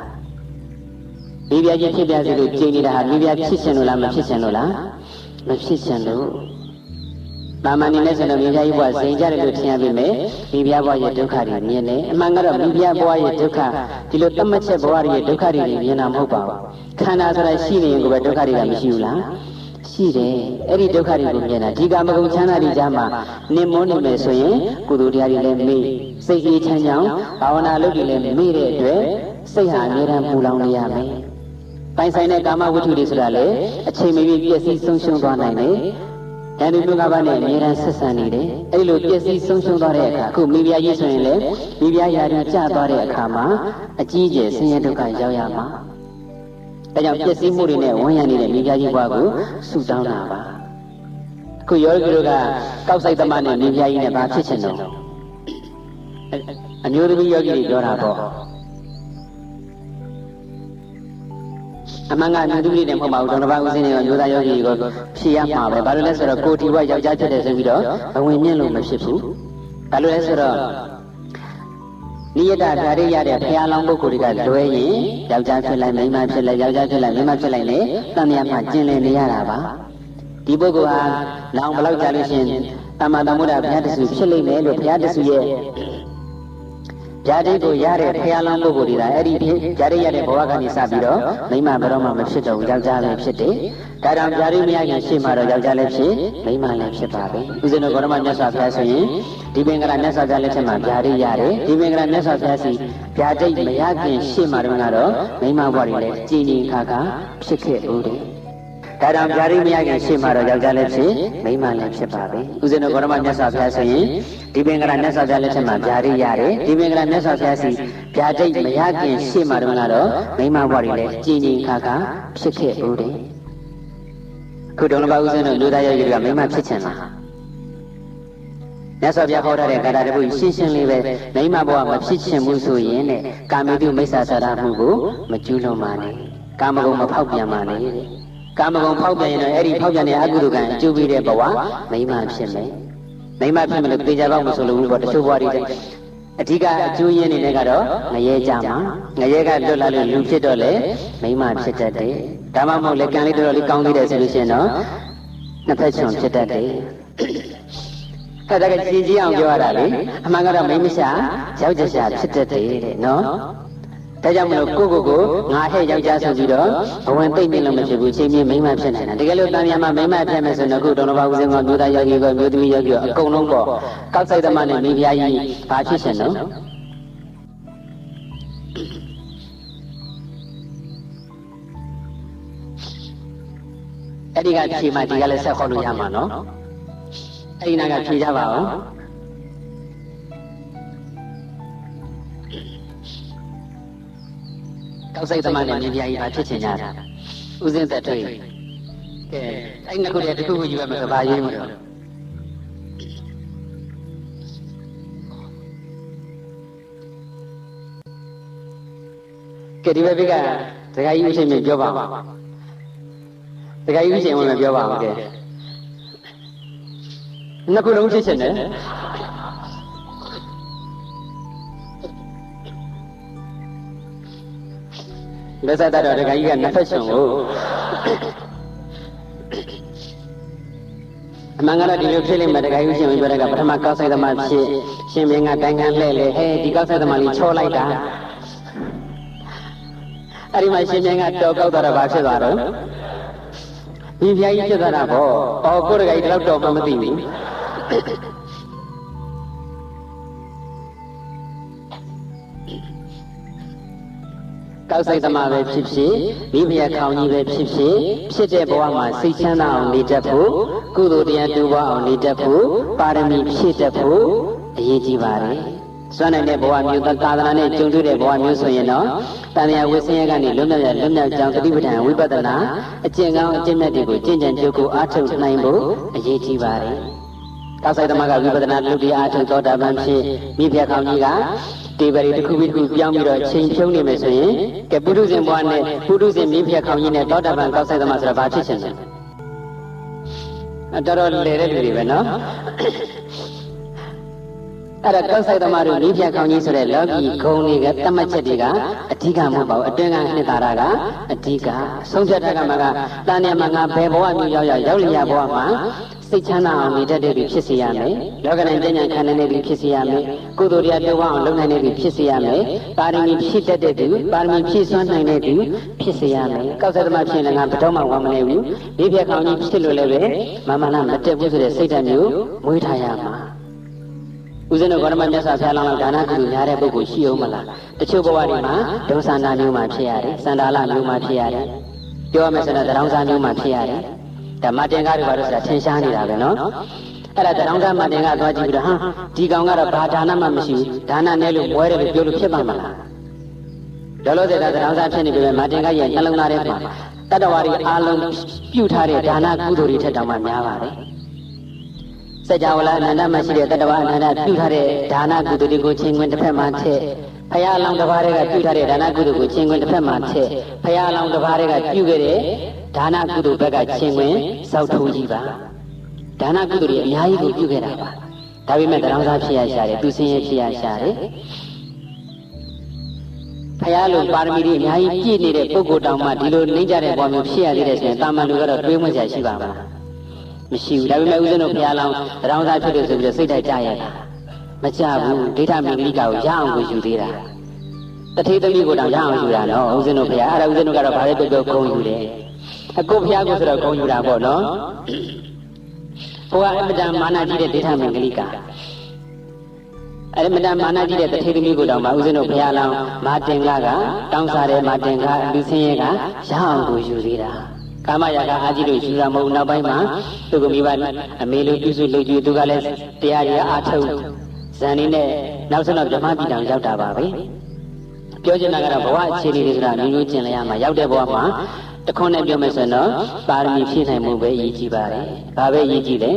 မိဖုရားကြီးဖြစ်ပါစေလို့ကြင်နေတာဟာမိဖုရားဖြစ်ရှင်လို့လားမဖြစ်ရှင်လို့လားမဖြစ်ရှင်လို့တာမန်နေနဲ့ဆိုတော့မိဖုရားကြီးဘဝစိန်ကြတယ်လို့ထင်ရပေမဲ့မိဖုရားဘဝရဲ့ဒုက္ခတွေမြင်တယ်အမှန်ကတော့မိဖုရားဘဝရဲ့ဒုက္ခဒီလိုတတ်မှတ်ချက်ဘဝရဲ့ဒုက္ခတွေမြင်တာမဟုတ်ပါဘူးခန္ဓာဆိုတာရှိနေရင်ကိုပဲဒုက္ခတွေကမရှိဘူးလားရှိတယ်အဲ့ဒီဒုက္ခတွေကိုမြင်တာဒီကမဂုဏ်ချမ်းသာတွေကြားမှာနင်မွန်းနေမယ်ဆိုရင်ကုသိုလ်တရားတွေလည်းမေ့စိတ်အေးချမ်းချမ်းဘာဝနာလုပ်တွေလည်းမေ့တဲ့အတွက်စိတ်ဟာအမြဲတမ်းပူလောင်နေရမယ်ပိုင်ဆိုင်တဲ့ကာမဝတ္ထုတွေဆိုတာလည်းအချိန်မရွေးပြည့်စည်ဆုံးရှုံးသွားနိုင်တယ်။အဲဒီလူကဘာနဲ့အမြဲတမ်းဆက်ဆံနေတယ်။အဲဒီလိုပြည့်စည်ဆုံးရှုံးသွားတဲ့အခါအခုမိဖုရားကြီးဆိုရင်လည်းမိဖုရားယာရုကျသွားတဲ့အခါမှာအကြီးအကျယ်ဆင်းရဲဒုက္ခရောက်ရမှာ။ဒါကြောင့်ပြည့်စည်မှုတွေနဲ့ဝန်းရံနေတဲ့မိဖုရားကြီးဘဝကိုဆုတောင်းတာပါ။အခုယောဂီတို့ကကောက်ဆိုင်သမားနဲ့မိဖုရားကြီးနဲ့ဘာဖြစ်ချင်တော့အမျိုးသမီးယောဂီတွေပြောတာပေါ့။အမှန်ကမျိုးသမီးတွေမဟုတ်ပါဘူးဒေါနဘဦးစင်းတွေရောမျိုးသားယောဂီတွေကိုဖြေရမှာပဲဘာလို့လဲဆိုတော့ကိုယ်ဒီဘဝယောက်ျားဖြစ်တယ်ဆိုပြီးတော့အဝင်မြင့်လို့မဖြစ်ဘူးဘာလို့လဲဆိုတော့ နိယတဓာရိရတဲ့ဘုရားလောင်းပုဂ္ဂိုလ်တွေကလွဲရင်ယောက်ျားဖြစ်လိုက်မိန်းမဖြစ်လိုက်ယောက်ျားဖြစ်လိုက်မိန်းမဖြစ်လိုက်နဲ့တန်မြတ်မှကျင်လည်နေရတာပါဒီပုဂ္ဂိုလ်ဟာလောင်ဘလောက်ကြာလို့ရှိရင်တမ္မာသမုဒ္ဒဘုရားတဆူဖြစ်လိမ့်မယ်လို့ဘုရားတဆူရဲ့ဗျာဒိတ်ကိုရတဲ့ဘုရားလောင်းပုဂ္ဂိုလ်တွေကအဲ့ဒီဗျာဒိတ်ရတဲ့ဘဝကနေစပြီးတော့မိန်းမဘယ်တော့မှမဖြစ်တော့ဘူးယောက်ျားလည်းဖြစ်တယ်ဒါကြောင့်ဗျာဒိတ်မရခင်ရှေ့မှာတော့ယောက်ျားလည်းဖြစ်မိန်းမလည်းဖြစ်ပါပဲဦးဇင်းတို့ဂေါရမမြတ်စွာဘုရားဆိုရင်ဒီပင်ကရမြတ်စွာဘုရားလက်ထက်မှာဗျာဒိတ်ရတယ်ဒီပင်ကရမြတ်စွာဘုရားစီဗျာဒိတ်မရခင်ရှေ့မှာတော့မိန်းမဘဝတွေလည်းကြည်ကြည်ခါခါဖြစ်ခဲ့ဦးတယ်ဒါကြောင့်ဗျာဒိတ်မရခင်ရှေ့မှာတော့ယောက်ျားလည်းဖြစ်မိန်းမလည်းဖြစ်ပါပဲဦးဇင်းတို့ဂေါရမမြတ်စွာဘုရားဆိုရင်ဒီပင်ကရမြတ်စွာဘုရားလက်ထက်မှာဗျာဒိတ်ရတယ်ဒီပင်ကရမြတ်စွာဘုရားစီဗျာဒိတ်မရခင်ရှေ့မှာတော့မိန်းမဘဝတွေလည်းကြည်ကြည်ခါခါဖြစ်ခဲ့ဦးတယ်ခုတုံးတစ်ပါးဦးဇင်းတို့လူသားယောဂီတွေကမိန်းမဖြစ်ချင်လားမြတ်စွာဘုရားဟောထားတဲ့ကာထာတပုရှင်းရှင်းလေးပဲမိန်းမဘဝမဖြစ်ချင်ဘူးဆိုရင်တဲ့ကာမိတုမိစ္ဆာစာရမှုကိုမကျူးလွန်ပါနဲ့ကာမဂုဏ်မဖောက်ပြန်ပါနဲ့ကာမဂုဏ်ဖောက်ပြန်ရင်တော့အဲ့ဒီဖောက်ပြန်တဲ့အကုသိုလ်ကံအကျိုးပေးတဲ့ဘဝမိန်းမဖြစ်မယ်မိန်းမဖြစ်မလို့သေချာပေါက်မဆိုလို့ဘူးပေါ့တချို့ဘဝတွေအဓိကအကျိုးရင်းနေနဲ့ကတော့ငရဲကြမှာငရဲကလွတ်လာလို့လူဖြစ်တော့လေမိန်းမဖြစ်တတ်တယ်ဒါမှမဟုတ်လေကံလေးတော်တော်လေးကောင်းသေးတယ်ဆိုလို့ရှိရင်တော့နှစ်ဖက်ချွန်ဖြစ်တတ်တယ်အဲ့ဒါကကြည်ကြည်အောင်ပြောရတာလေအမှန်ကတော့မိန်းမရှာယောက်ျားရှာဖြစ်တတ်တယ်တဲ့နော်ဒါကြောင့်မလို့ကိုငါဟဲ့ယောက်ျားဆိုပြီးတော့ဘဝင်သိမ့်နေလို့မဖြစ်ဘူးချိန်မြင့်မိန်းမဖြစ်နိုင်တာတကယ်လို့တန်မြတ်မှာမိန်းမဖြစ်မယ်ဆိုရင်အခုတော်တော်ပါဦးစင်းကမြို့သားယောဂီကမြို့သမီးယောဂီကအကုန်လုံးပေါ့ကောက်ဆိုင်သမားနဲ့မိဖုရားကြီးဘာဖြစ်ရှင်တော့အဲ့ဒီကဖြေမှဒီကလည်းဆက်ခေါ်လို့ရမှာနော်အဲ့ဒီနာကဖြေကြပါဦးကောက်ဆိုင်သမားနဲ့မိဖုရားကြီးဘာဖြစ်ချင်ကြတာဦးစင်းသက်ထွေးကဲအဲ့နှစ်ခုတည်းတစ်ခုခုယူရမယ်ဆိုဘာရေးမလို့ကဲဒီဘက်ကဒကာကြီးဦးရှင်မြပြောပါဒကာကြီးဦးရှင်ဝင်ပြောပါဦးကဲနှစ်ခုလုံးဖြစ်ချင်တယ်လက်ဆက်တော့ဒကာကြီးကနှစ်ဖက်ရှင်ကိုအမှန်ကတော့ဒီလိုဖြစ်လိမ့်မယ်ဒကာကြီးရှင်ပြောတဲ့ကပထမကောက်ဆိုင်သမားဖြစ်ရှင်မင်းကတိုင်ခံလှဲ့လေဟဲ့ဒီကောက်ဆိုင်သမားလေးချောလိုက်တာအဲ့ဒီမှာရှင်မင်းကတော်ကောက်သွားတော့ဘာဖြစ်သွားတော့မိဖုရားကြီးဖြစ်သွားတာပေါ့အော်ကိုဒကာကြီးတော့တော်မှမသိဘူးကောက်ဆိုင်သမားပဲဖြစ်ဖြစ်မိဖုရားခေါင်းကြီးပဲဖြစ်ဖြစ်ဖြစ်တဲ့ဘဝမှာစိတ်ချမ်းသာအောင်နေတတ်ဖို့ကုသိုလ်တရားတူပါအောင်နေတတ်ဖို့ပါရမီဖြည့်တတ်ဖို့အရေးကြီးပါတယ်စွမ်းနိုင်တဲ့ဘဝမျိုးသာသနာနဲ့ကျုံတွေ့တဲ့ဘဝမျိုးဆိုရင်တော့တန်မြတ်ဝိဆင်းရဲကနေလွတ်မြောက်ကြောင်းသတိပဋ္ဌာန်ဝိပဿနာအကျင့်ကောင်းအကျင့်မြတ်တွေကိုကျင့်ကြံကြိုးကိုအားထုတ်နိုင်ဖို့အရေးကြီးပါတယ်ကောက်ဆိုင်သမားကဝိပဿနာလုပ်ပြီးအားထုတ်သောတာပန်ဖြစ်မိဖုရားခေါင်းကြီးကတေပရီတစ်ခုပြီးတစ်ခုပြောင်းပြီးတော့ချိန်ဖြုံးနေမယ်ဆိုရင်ကဲပုထုဇဉ်ဘဝနဲ့ပုထုဇဉ်မိဖုရားခေါင်းကြီးနဲ့သောတာပန်ကောက်ဆိုင်သမားဆိုတာဘာဖြစ်ချင်လဲတော်တော်လေတဲ့လူတွေပဲနော်အဲ့ဒါကောက်ဆိုင်သမားတို့မိဖုရားခေါင်းကြီးဆိုတဲ့လောကီဂုဏ်တွေကတတ်မှတ်ချက်တွေကအဓိကမဟုတ်ပါဘူးအတွင်းကနှစ်သာရကအဓိကဆုံးဖြတ်ထားကမှကတန်မြတ်မှာငါဘယ်ဘဝမျိုးရောက်လျာဘဝမှာစိတ်ချမ်းသာအောင်နေတတ်တဲ့သူဖြစ်စေရမယ်။လောကနဲ့ဉာဏ်ခံနိုင်တဲ့သူဖြစ်စေရမယ်။ကုသိုလ်တရားတိုးအောင်လုပ်နိုင်တဲ့သူဖြစ်စေရမယ်။ပါရမီဖြည့်တတ်တဲ့သူပါရမီဖြည့်စွမ်းနိုင်တဲ့သူဖြစ်စေရမယ်။ကောက်ဆက်သမားဖြစ်ရင်ငါဘယ်တော့မှဝမ်းမနေဘူး။ဒီပြက်ခေါင်းကြီးဖြစ်လို့လည်းပဲမမနာမတက်ဘူးဆိုတဲ့စိတ်ဓာတ်မျိုးမွေးထားရမှာ။ဦးဇင်းတို့ဂေါရမမြတ်စွာဘုရားလောင်းလောက်ဒါနကုသိုလ်များတဲ့ပုဂ္ဂိုလ်ရှိအောင်မလား။တချို့ဘဝတွေမှာဒုစန္ဒာမျိုးမှာဖြစ်ရတယ်။စန္ဒာလမျိုးမှာဖြစ်ရတယ်။ပြောရမယ်ဆိုတော့တရောင်းစားမျိုးမှာဖြစ်ရတယ်။ဒါမတင်ကားတွေဘာလို့ဆိုတာထင်ရှားနေတာပဲနော်အဲ့ဒါတရောင်းစားမတင်ကားသွားကြည့်ပြီးတော့ဟာဒီကောင်ကတော့ဘာဒါနမှမရှိဘူးဒါနနဲ့လို့မွဲတယ်လို့ပြောလို့ဖြစ်ပါမလားလောလောဆယ်ကတရောင်းစားဖြစ်နေပြီပဲမတင်ကားရဲ့နှလုံးသားထဲမှာတတ္တဝါတွေအားလုံးပြုထားတဲ့ဒါနကုသိုလ်တွေထက်တောင်မှများပါတယ်စကြဝဠာအနန္တမှာရှိတဲ့တတ္တဝါအနန္တပြုထားတဲ့ဒါနကုသိုလ်တွေကိုချင်းခွင်တစ်ဖက်မှာထည့်ဖရာအလောင်းတစ်ပါးတွေကပြုထားတဲ့ဒါနကုသိုလ်ကိုချင်းခွင်တစ်ဖက်မှာထည့်ဖရာအလောင်းတစ်ပါးတွေကပြုခဲ့တဲ့ဒါနကုသိုလ်ဘက်ကချင်းခွင်စောက်ထိုးကြီးပါဒါနကုသိုလ်တွေအများကြီးကိုပြုခဲ့တာပါဒါပေမဲ့တရားစားဖြစ်ရရှာတယ်သူစင်းရဖြစ်ရရှာတယ် ဖယားလိုပါရမီတွေအများကြီးပြည့်နေတဲ့ပုဂ္ဂိုလ်တောင်မှဒီလိုနှိမ့်ကြတဲ့ဘောမျိုးဖြစ်ရသေးတယ်ဆိုရင်တာမန်လူကတော့တွေးမစရာရှိပါမလားမရှိဘူးဒါပေမဲ့ဦးဇင်းတို့ဘုရားလောင်းတောင်သားဖြစ်တယ်ဆိုပြီးစိတ်တိုက်ကြရတာမကြဘူးဒိဋ္ဌမင်္ဂလိကကိုရအောင်ကိုယူသေးတာတထေးသမီးကိုတောင်ရအောင်ယူတာနော်ဦးဇင်းတို့ဘုရားအဲ့ဒါဦးဇင်းတို့ကတော့ဗာလဲပြောဂုံယူတယ်အကိုဘုရားကိုဆိုတော့ဂုံယူတာပေါ့နော်ဘုရားအမတန်မာနကြီးတဲ့ဒိဋ္ဌမင်္ဂလိကအဲ့ဒီမတန်မာနကြီးတဲ့တထေးသမီးကိုတောင်မှဦးဇင်းတို့ဘုရားလောင်းမာတင်ကတောင်းစားတယ်မာတင်ကလူဆင်းရဲကရအောင်ကိုယူသေးတာကာမရာဂအာကြီးတို့ယူတာမဟုတ်နောက်ပိုင်းမှာသူကမိဘအမေလိုပြုစုလုပ်ကြည့်သူကလည်းတရားရအားထုတ်ဇန်နေနဲ့နောက်ဆုံးတော့ဓမ္မပြည်တောင်ရောက်တာပါပဲပြောချင်တာကတော့ဘဝအခြေအနေတွေဆိုတာမျိုးမျိုးကျင်လျာမှာရောက်တဲ့ဘဝမှာတခွန်းနဲ့ပြောမယ်ဆိုရင်တော့ပါရမီဖြည့်နိုင်မှုပဲရည်ကြည်ပါတယ်။ဘာပဲရည်ကြည်လ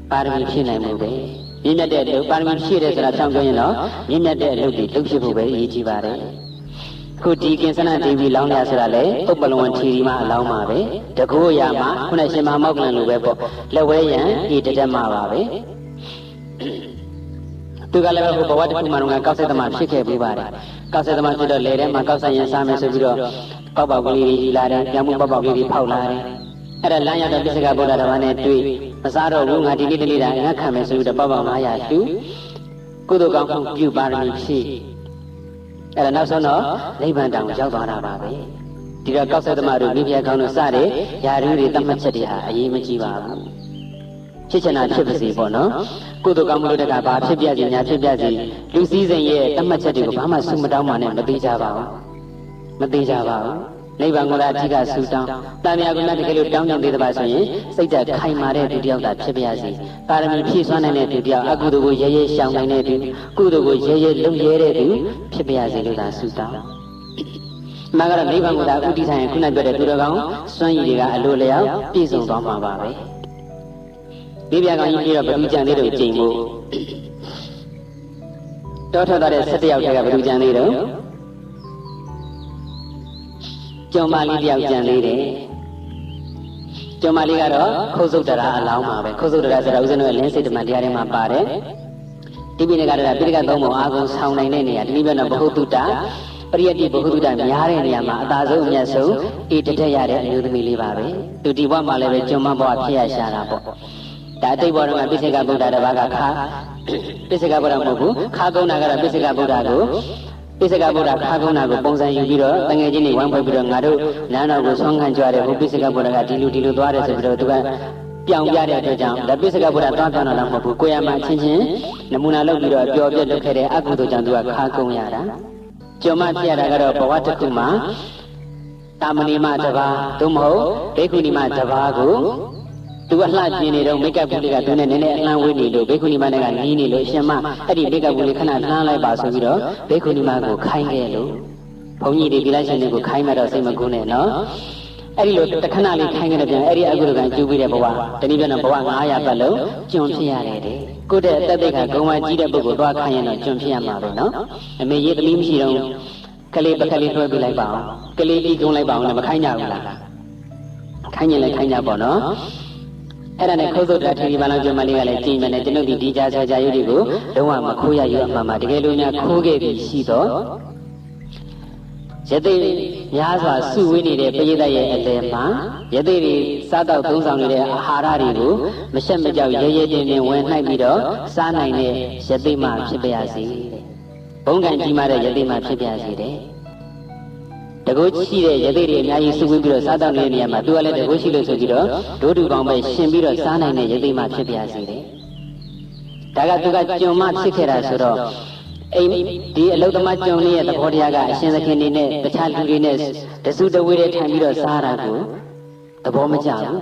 ဲပါရမီဖြည့်နိုင်မှုပဲမြင့်မြတ်တဲ့ပါရမီဖြည့်တယ်ဆိုတာဖြောင်းပြောရင်တော့မြင့်မြတ်တဲ့အလုပ်တွေလုပ်ဖြစ်ဖို့ပဲရည်ကြည်ပါတယ်။ခုဒီကင်္စနဒေဝီလောင်းရဆိုတာလေဥပ္ပလဝံထီရီမအလောင်းပါပဲ။တကူရမှာခုနရှင်မမောက်ကလန်လိုပဲပေါ့လက်ဝဲရန်ဤတတက်မှာပါပဲ။သူကလည်းဘဝတစ်ခုမှတော့ကောက်ဆက်သမားဖြစ်ခဲ့ပြီးပါတယ်ကောက်ဆက်သမားဖြစ်တော့လေထဲမှာကောက်ဆက်ရင်စားမယ်ဆိုပြီးတော့ပေါက်ပေါက်ကလေးတွေကြီးလာတယ်ညမှုပေါက်ပေါက်ကလေးတွေဖောက်လာတယ်အဲ့ဒါလမ်းရောက်တဲ့ပိဿကဗုဒ္ဓဓမ္မနဲ့တွေ့မစားတော့ဘူးငါဒီနေ့တနေ့တာငါခံမယ်ဆိုပြီးတော့ပေါက်ပေါက်900တူကုသိုလ်ကောင်းမှုပြုပါရမီဖြည့်အဲ့ဒါနောက်ဆုံးတော့နိဗ္ဗာန်တောင်ရောက်သွားတာပါပဲဒီတော့ကောက်ဆက်သမားတို့မိဖုရားကောင်းတို့စတဲ့ယာရုတွေတတ်မှတ်ချက်တွေဟာအရေးမကြီးပါဘူးဖြစ်ချင်တာဖြစ်ပါစေပေါ့နော်ကုသိုလ်ကောင်းမှုလုပ်တဲ့ကဘာဖြစ်ပြစီညာဖြစ်ပြစီလူစည်းစိမ်ရဲ့တတ်မှတ်ချက်တွေကိုဘာမှဆုမတောင်းမှနဲ့မသေးကြပါဘူးမသေးကြပါဘူးနိဗ္ဗာန်ကိုလည်းအထက်ကဆုတောင်းတန်မြာကုဏတကယ်လို့တောင်းကြသေးတဲ့ပါဆိုရင်စိတ်ဓာတ်ခိုင်မာတဲ့သူတယောက်သာဖြစ်ပြစီပါရမီဖြည့်စွမ်းနိုင်တဲ့သူတယောက်အကုသိုလ်ကိုရဲရဲရှောင်နိုင်တဲ့သူကုသိုလ်ကိုရဲရဲလုပ်ရဲတဲ့သူဖြစ်ပြစီလို့သာဆုတောင်းမကတော့နိဗ္ဗာန်ကိုသာဥတည်ဆိုင်ခုနပြောတဲ့သူတော်ကောင်းစွမ်းရည်တွေကအလိုလျောက်ပြည့်စုံသွားမှာပါပဲဒီပြကောင်ကြီးပြီးတော့ဘယ်သူကြံသေးတော့ကြိမ်ဖို့တောထွက်သွားတဲ့17ယောက်တည်းကဘယ်သူကြံသေးတော့ကျော်မလေးတယောက်ကြံသေးတယ်ကျော်မလေးကတော့ခုတ်ဆုပ်တရာအလောင်းပါပဲခုတ်ဆုပ်တရာဆိုတာဦးဇင်းတို့ရဲ့လင်းစိတ်တမန်တရားထဲမှာပါတယ်ဒီပိဋကပိဋကသုံးပုံအာကုံဆောင်နိုင်တဲ့နေရာဒီနည်းပြောတော့ဘဟုတုတပရိယတိဘဟုတုတများတဲ့နေရာမှာအသာဆုံးအမြတ်ဆုံးအေးတက်ရတဲ့အမျိုးသမီးလေးပါပဲသူဒီဘဝမှာလည်းပဲကျော်မဘဝဖြစ်ရရှာတာပေါ့ဒါအတိတ်ဘောရမှာပိစိကဗုဒ္ဓတစ်ပါးကပိစိကဗုဒ္ဓမဟုတ်ဘူးခါကုန်းတာကတော့ပိစိကဗုဒ္ဓကိုပိစိကဗုဒ္ဓခါကုန်းတာကိုပုံစံယူပြီးတော့တငယ်ချင်းတွေဝမ်းဖွဲ့ပြီးတော့ငါတို့နန်းတော်ကိုဆွမ်းခံကြရတယ်ဟိုပိစိကဗုဒ္ဓကဒီလိုသွားတယ်ဆိုပြီးတော့သူကပြောင်ပြတဲ့အတွက်ကြောင့်ဒါပိစိကဗုဒ္ဓသွားတော့မဟုတ်ဘူးကိုရမှာချင်းချင်းနမူနာလုပ်ပြီးတော့ပျော်ပြက်လုပ်ခဲ့တဲ့အကုသိုလ်ကြောင့်သူကခါကုန်းရတာကျော်မဖြစ်ရတာကတော့ဘဝတစ်ခုမှာတာမဏိမတစ်ပါးသို့မဟုတ်ဒိက္ခုဏိမတစ်ပါးကိုသူအလှကျင်နေတော့မိတ်ကပ်ဘူးလေးကသူနဲ့နည်းနည်းအလှမ်းဝေးနေလို့ဘေခုနီမနဲ့ကနီးနေလို့ရှင်မအဲ့ဒီမိတ်ကပ်ဘူးလေးခဏလှမ်းလိုက်ပါဆိုပြီးတော့ဘေခုနီမကိုခိုင်းခဲ့လို့ဘုန်းကြီးတွေဒီလိုက်ရှင်တွေကိုခိုင်းမှတော့စိတ်မကူးနဲ့နော်အဲ့ဒီလိုတခဏလေးခိုင်းခဲ့တဲ့ပြန်အဲ့ဒီအကုသိုလ်ကကျူးပြီးတဲ့ဘဝတနည်းပြောတော့ဘဝ900ပတ်လုံးကျွံဖြစ်ရတယ်တဲ့ကိုယ့်တဲ့အသက်သိက္ခာဂုံဝါကြီးတဲ့ပုဂ္ဂိုလ်သွားခိုင်းရင်တော့ကျွံဖြစ်ရမှာပဲနော်အမေရေးသမီးမရှိတော့ကလေးပကလေးထွဲပေးလိုက်ပါအောင်ကလေးပြီးကုန်းလိုက်ပါအောင်လည်းမခိုင်းကြဘူးလားခိုင်းရင်လည်းခိုင်းကြပေါ့နော်အဲ့ဒါနဲ့ခုတ်သုတ်တာထီဘာလောင်ကျွမ်းမလေးကလည်းကြည်မယ်နဲ့ကျွန်ုပ်ဒီကြားဆရာရုပ်တွေကိုလုံးဝမခိုးရရအမှန်မှာတကယ်လို့များခိုးခဲ့ပြီးရှိတော့ယသိများစွာစုဝေးနေတဲ့ပရိသတ်ရဲ့အလယ်မှာယသိတွေစားတော့သုံးဆောင်နေတဲ့အာဟာရတွေကိုမရှက်မကြောက်ရဲရဲတင်းတင်းဝင်နှိုက်ပြီးတော့စားနိုင်တဲ့ယသိမှဖြစ်ပါစေတဲ့ဘုံကံကြီးမားတဲ့ယသိမှဖြစ်ပါစေတဲ့တကုတ်ရှိတဲ့ယသိတွေအများကြီးစုဝေးပြီးတော့စားတော့နေတဲ့နေရာမှာသူကလည်းတကုတ်ရှိလို့ဆိုပြီးတော့ဒုဒုကောင်းပဲရှင်ပြီးတော့စားနိုင်တဲ့ယသိမှဖြစ်ပါစေတဲ့ဒါကသူကကြုံမှဖြစ်ခဲ့တာဆိုတော့အိမ်ဒီအလုသမားကြုံလေးရဲ့သဘောတရားကအရှင်သခင်နေနဲ့တခြားလူတွေနဲ့တစုတဝေးတဲ့ထိုင်ပြီးတော့စားတာကိုသဘောမကျဘူး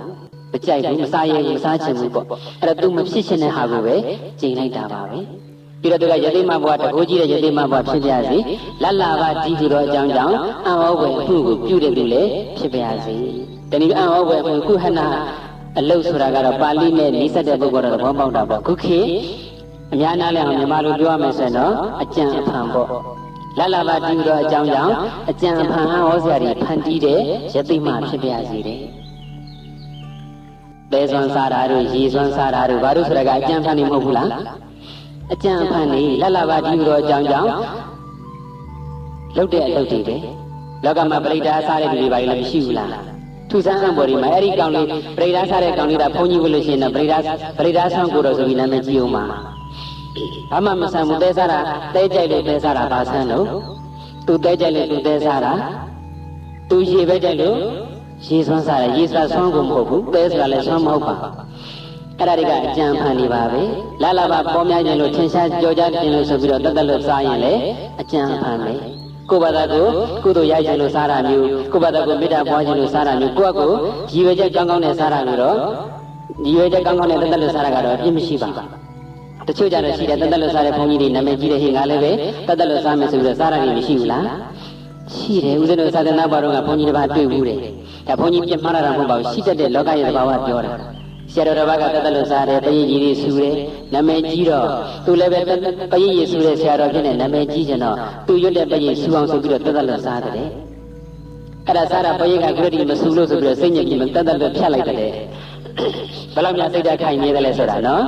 မကြိုက်ဘူးမစားရဘူးမစားချင်ဘူးပေါ့အဲ့တော့သူမဖြစ်ချင်တဲ့ဟာကိုပဲကျင့်လိုက်တာပါပဲပြီးတော့သူကယသိမဘွားတကိုးကြီးတဲ့ယသိမဘွားဖြစ်ပါစေလတ်လာပါကြီးပြီးတော့အကြောင်းကြောင့်အံ့ဩဖွယ်အမှုကိုပြုတဲ့လူလည်းဖြစ်ပါစေတနည်းအံ့ဩဖွယ်ခုဟနာအလုဆိုတာကတော့ပါဠိနဲ့နီးစပ်တဲ့ပုဂ္ဂိုလ်တော်သဘောပေါက်တာပေါ့ခုခေတ်အများနာလဲအောင်မြန်မာလိုပြောရမယ်ဆိုရင်တော့အကြံအဖန်ပေါ့လတ်လာပါတီးတော့အကြောင်းကြောင့်အကြံအဖန်ဟောစရာတွေဖန်တီးတဲ့ယသိမှဖြစ်ပါစေတယ်။ဘဲစွမ်းစားတာတို့ရေစွမ်းစားတာတို့ဘာလို့ဆိုတာကအကြံဖန်နေမဟုတ်ဘူးလားအကြံအဖန်နေလတ်လာပါတီးတော့အကြောင်းကြောင့် လှုပ်တဲ့အလုပ်တွေတယ်လောကမှာပရိဒါစားတဲ့လူတွေပါလည်းမရှိဘူးလားထူဆန်းအံ့ပေါ်ဒီမှာအဲ့ဒီကောင်လေးပရိဒါစားတဲ့ကောင်လေးကဘုန်းကြီးဝတ်လို့ရှိရင်တော့ပရိဒါဆောင်ကိုတော့ဆိုပြီးနာမည်ကြီးအောင်ပါဘာမှမဆန်ဘူးတဲစားတာတဲကြိုက်လို့တဲစားတာဘာဆန်းလို့သူတဲကြိုက်လို့သူတဲစားတာသူရေပဲကြိုက်လို့ရေဆွမ်းစားတယ်ရေစားဆွမ်းကိုမဟုတ်ဘူးတဲဆိုတာလည်းဆွမ်းမဟုတ်ပါအဲ့ဒါတွေကအကြံဖန်နေပါပဲလာလာပါပေါ်များခြင်းလို့ထင်ရှားကြော်ကြခြင်းလို့ဆိုပြီးတော့တက်လို့စားရင်လေအကြံဖန်ပဲကိုယ်ဘာသာကိုကုသိုလ်ရခြင်းလို့စားတာမျိုးကိုယ်ဘာသာကိုမေတ္တာပွားခြင်းလို့စားတာမျိုးကိုယ့်အကိုရည်ရွယ်ချက်ကောင်းကောင်းနဲ့စားတာမျိုးတော့ရည်ရွယ်ချက်ကောင်းကောင်းနဲ့တက်လို့စားတာကတော့အပြစ်မရှိပါတချို့ကြတော့ရှိတယ်တက်လို့စားတဲ့ဘုန်းကြီးတွေနာမည်ကြီးတဲ့ဟင်ကလည်းပဲတက်လို့စားမယ်ဆိုပြီးတော့စားတာတွေမရှိဘူးလားရှိတယ်ဦးဇင်းတို့သာသနာ့ဘာတော်ကဘုန်းကြီးတစ်ပါးတွေ့ဘူးတယ်ဒါဘုန်းကြီးပြတ်မှားတာမဟုတ်ပါဘူးရှိတတ်တဲ့လောကရဲ့သဘာဝပြောတာဆရာတော်တစ်ပါးကတက်လို့စားတယ်ပရိကြီးတွေဆူတယ်နာမည်ကြီးတော့သူလည်းပဲပရိကြီးဆူတဲ့ဆရာတော်ဖြစ်နေနာမည်ကြီးကျင်တော့သူရွတ်တဲ့ပရိဆူအောင်ဆိုပြီးတော့တက်လို့စားတယ်အဲ့ဒါစားတာပရိကဂရတိမဆူလို့ဆိုပြီးတော့စိတ်ညစ်ပြီးတက်လို့ဖြတ်လိုက်တယ်ဘယ်လောက်များစိတ်ဓာတ်ခိုင်နေတယ်လဲဆိုတာနော်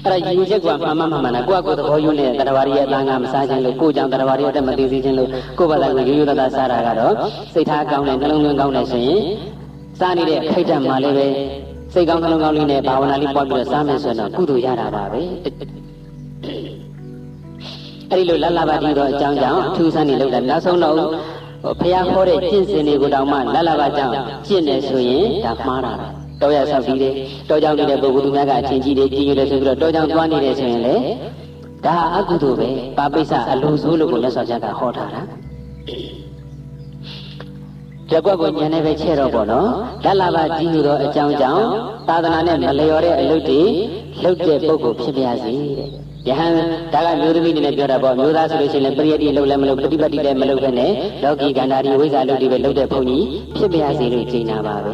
အဲ့ဒါယူချက်ကမှန်မှန်နာကိုယ့်အကိုသဘောယူနေတဲ့တရားဝရီရဲ့အလံကမစားခြင်းလို့ကိုယ်ကြောင့်တရားဝရီရဲ့အတက်မသိစေခြင်းလို့ကိုယ့်ဘာသာကိုရိုးရိုးသားသားစားတာကတော့စိတ်ထားကောင်းတယ်နှလုံးသွင်းကောင်းတယ်ဆိုရင်စားနေတဲ့ခိုက်တံမှာလည်းပဲစိတ်ကောင်းနှလုံးကောင်းလေးနဲ့ဘာဝနာလေးပွားပြီးတော့စားမယ်ဆိုတော့ကုသိုလ်ရတာပါပဲအဲ့ဒီလိုလလပါတီတော့အကြောင်းကြောင့်အထူးဆန်းနေလို့လည်းနောက်ဆုံးတော့ဘုရားခေါ်တဲ့ကျင့်စဉ်တွေကိုတောင်မှလလပါကြောင့်ကျင့်နေဆိုရင်ဒါမှားတာတော်ရဆောက်ပြီးတယ်တော်ကြောင့်နေတဲ့ပုဂ္ဂိုလ်သူများကအချင်းကြီးတွေကြည်ညိုတယ်ဆိုပြီးတော့တော်ကြောင့်သွားနေတယ်ဆိုရင်လေဒါအကုသိုလ်ပဲပါပိဿအလိုဆိုးလို့ကိုလက်ဆောင်ချက်ကဟောထားတာကြက်ကွက်ကိုညံနေပဲချဲ့တော့ပေါ့နော်လက်လာပါကြည်ညိုသောအကြောင်းကြောင့်သာသနာနဲ့မလျော်တဲ့အလုပ်တွေလုပ်တဲ့ပုဂ္ဂိုလ်ဖြစ်ပါစေတဲ့ယဟန်ဒါကမျိုးသမီးတွေနဲ့ပြောတာပေါ့မျိုးသားဆိုလို့ရှိရင်လည်းပရိယတိလုပ်လည်းမလုပ်ပฏิပတ်တိလည်းမလုပ်ပဲနဲ့လောကီကန္တာဒီဝိဇ္ဇာလုပ်တွေပဲလုပ်တဲ့ဘုန်းကြီးဖြစ်ပါစေလို့ကြေညာပါပဲ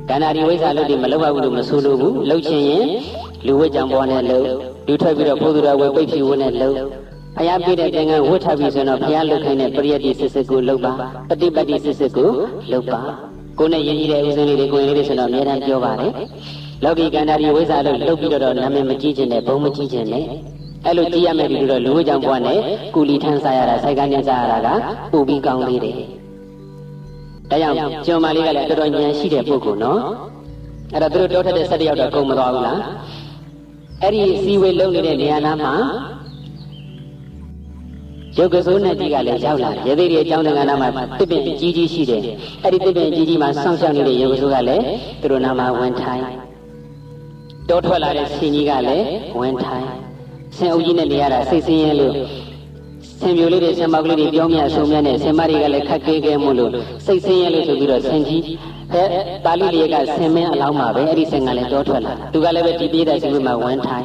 ကန္နာဒီဝိဇ္ဇာလုပ်တွေမလုပ်ပါဘူးလို့မဆိုလိုဘူးလုပ်ချင်ရင်လူဝိကြောင်ပေါ်နဲ့လုပ်လူထွက်ပြီးတော့ဘုသူတော်ဝယ်ပိတ်ဖြူဝနဲ့လုပ်ဘုရားပြတဲ့သင်္ကန်းဝတ်ထားပြီးဆိုတော့ဘုရားလုပ်ခိုင်းတဲ့ပရိယတ်တိစစ်စစ်ကိုလုပ်ပါပฏิပတ်တိစစ်စစ်ကိုလုပ်ပါကိုယ်နဲ့ယဉ်ကျေးတဲ့ဥစဉ်လေးတွေကိုယ်လေးတွေဆိုတော့အများအားပြောပါတယ်လောကီကန္နာဒီဝိဇ္ဇာလုပ်ပြီးတော့နာမည်မကြီးခြင်းနဲ့ဘုံမကြီးခြင်းနဲ့အဲ့လိုကြည့်ရမယ်ဒီလိုတော့လူဝိကြောင်ပေါ်နဲ့ကုလီထန်းစားရတာစိုက်ကန်းညစားရတာကပူပြီးကောင်းလေးတယ်ဒါကြောင့်ကျော်မလေးကလည်းတော်တော်ဉာဏ်ရှိတဲ့ပုဂ္ဂိုလ်နော်အဲ့တော့သူတို့တောထက်တဲ့၁၁ယောက်တော့ကုန်မသွားဘူးလားအဲ့ဒီစီဝေလုံးနေတဲ့နေရာနာမှာရုပ်ကစိုးနဲ့ကြီးကလည်းရောက်လာတယ်ရသေးတွေအကြောင်းတန်ခါနာမှာတစ်ပင်ကြီးကြီးရှိတယ်အဲ့ဒီတစ်ပင်ကြီးကြီးမှာစောင့်ရှောက်နေတဲ့ရုပ်ကစိုးကလည်းသူတို့နာမှာဝင်ထိုင်တောထွက်လာတဲ့ဆင်ကြီးကလည်းဝင်ထိုင်ဆင်အုပ်ကြီးနဲ့နေရတာစိတ်ဆင်းရဲလို့ဆင်ပြိုလေးတွေဆင်မောက်ကလေးတွေပြောင်းမြအဆုံမြနဲ့ဆင်မတွေကလည်းခက်ခဲခဲမို့လို့စိတ်ဆင်းရဲလို့ဆိုပြီးတော့ဆင်ကြီးတာလီလေးကဆင်မင်းအလောင်းမှာပဲအဲ့ဒီဆင်ကလည်းတောထွက်လာသူကလည်းပဲဒီပြေးတဲ့ဆင်မှာဝင်ထိုင်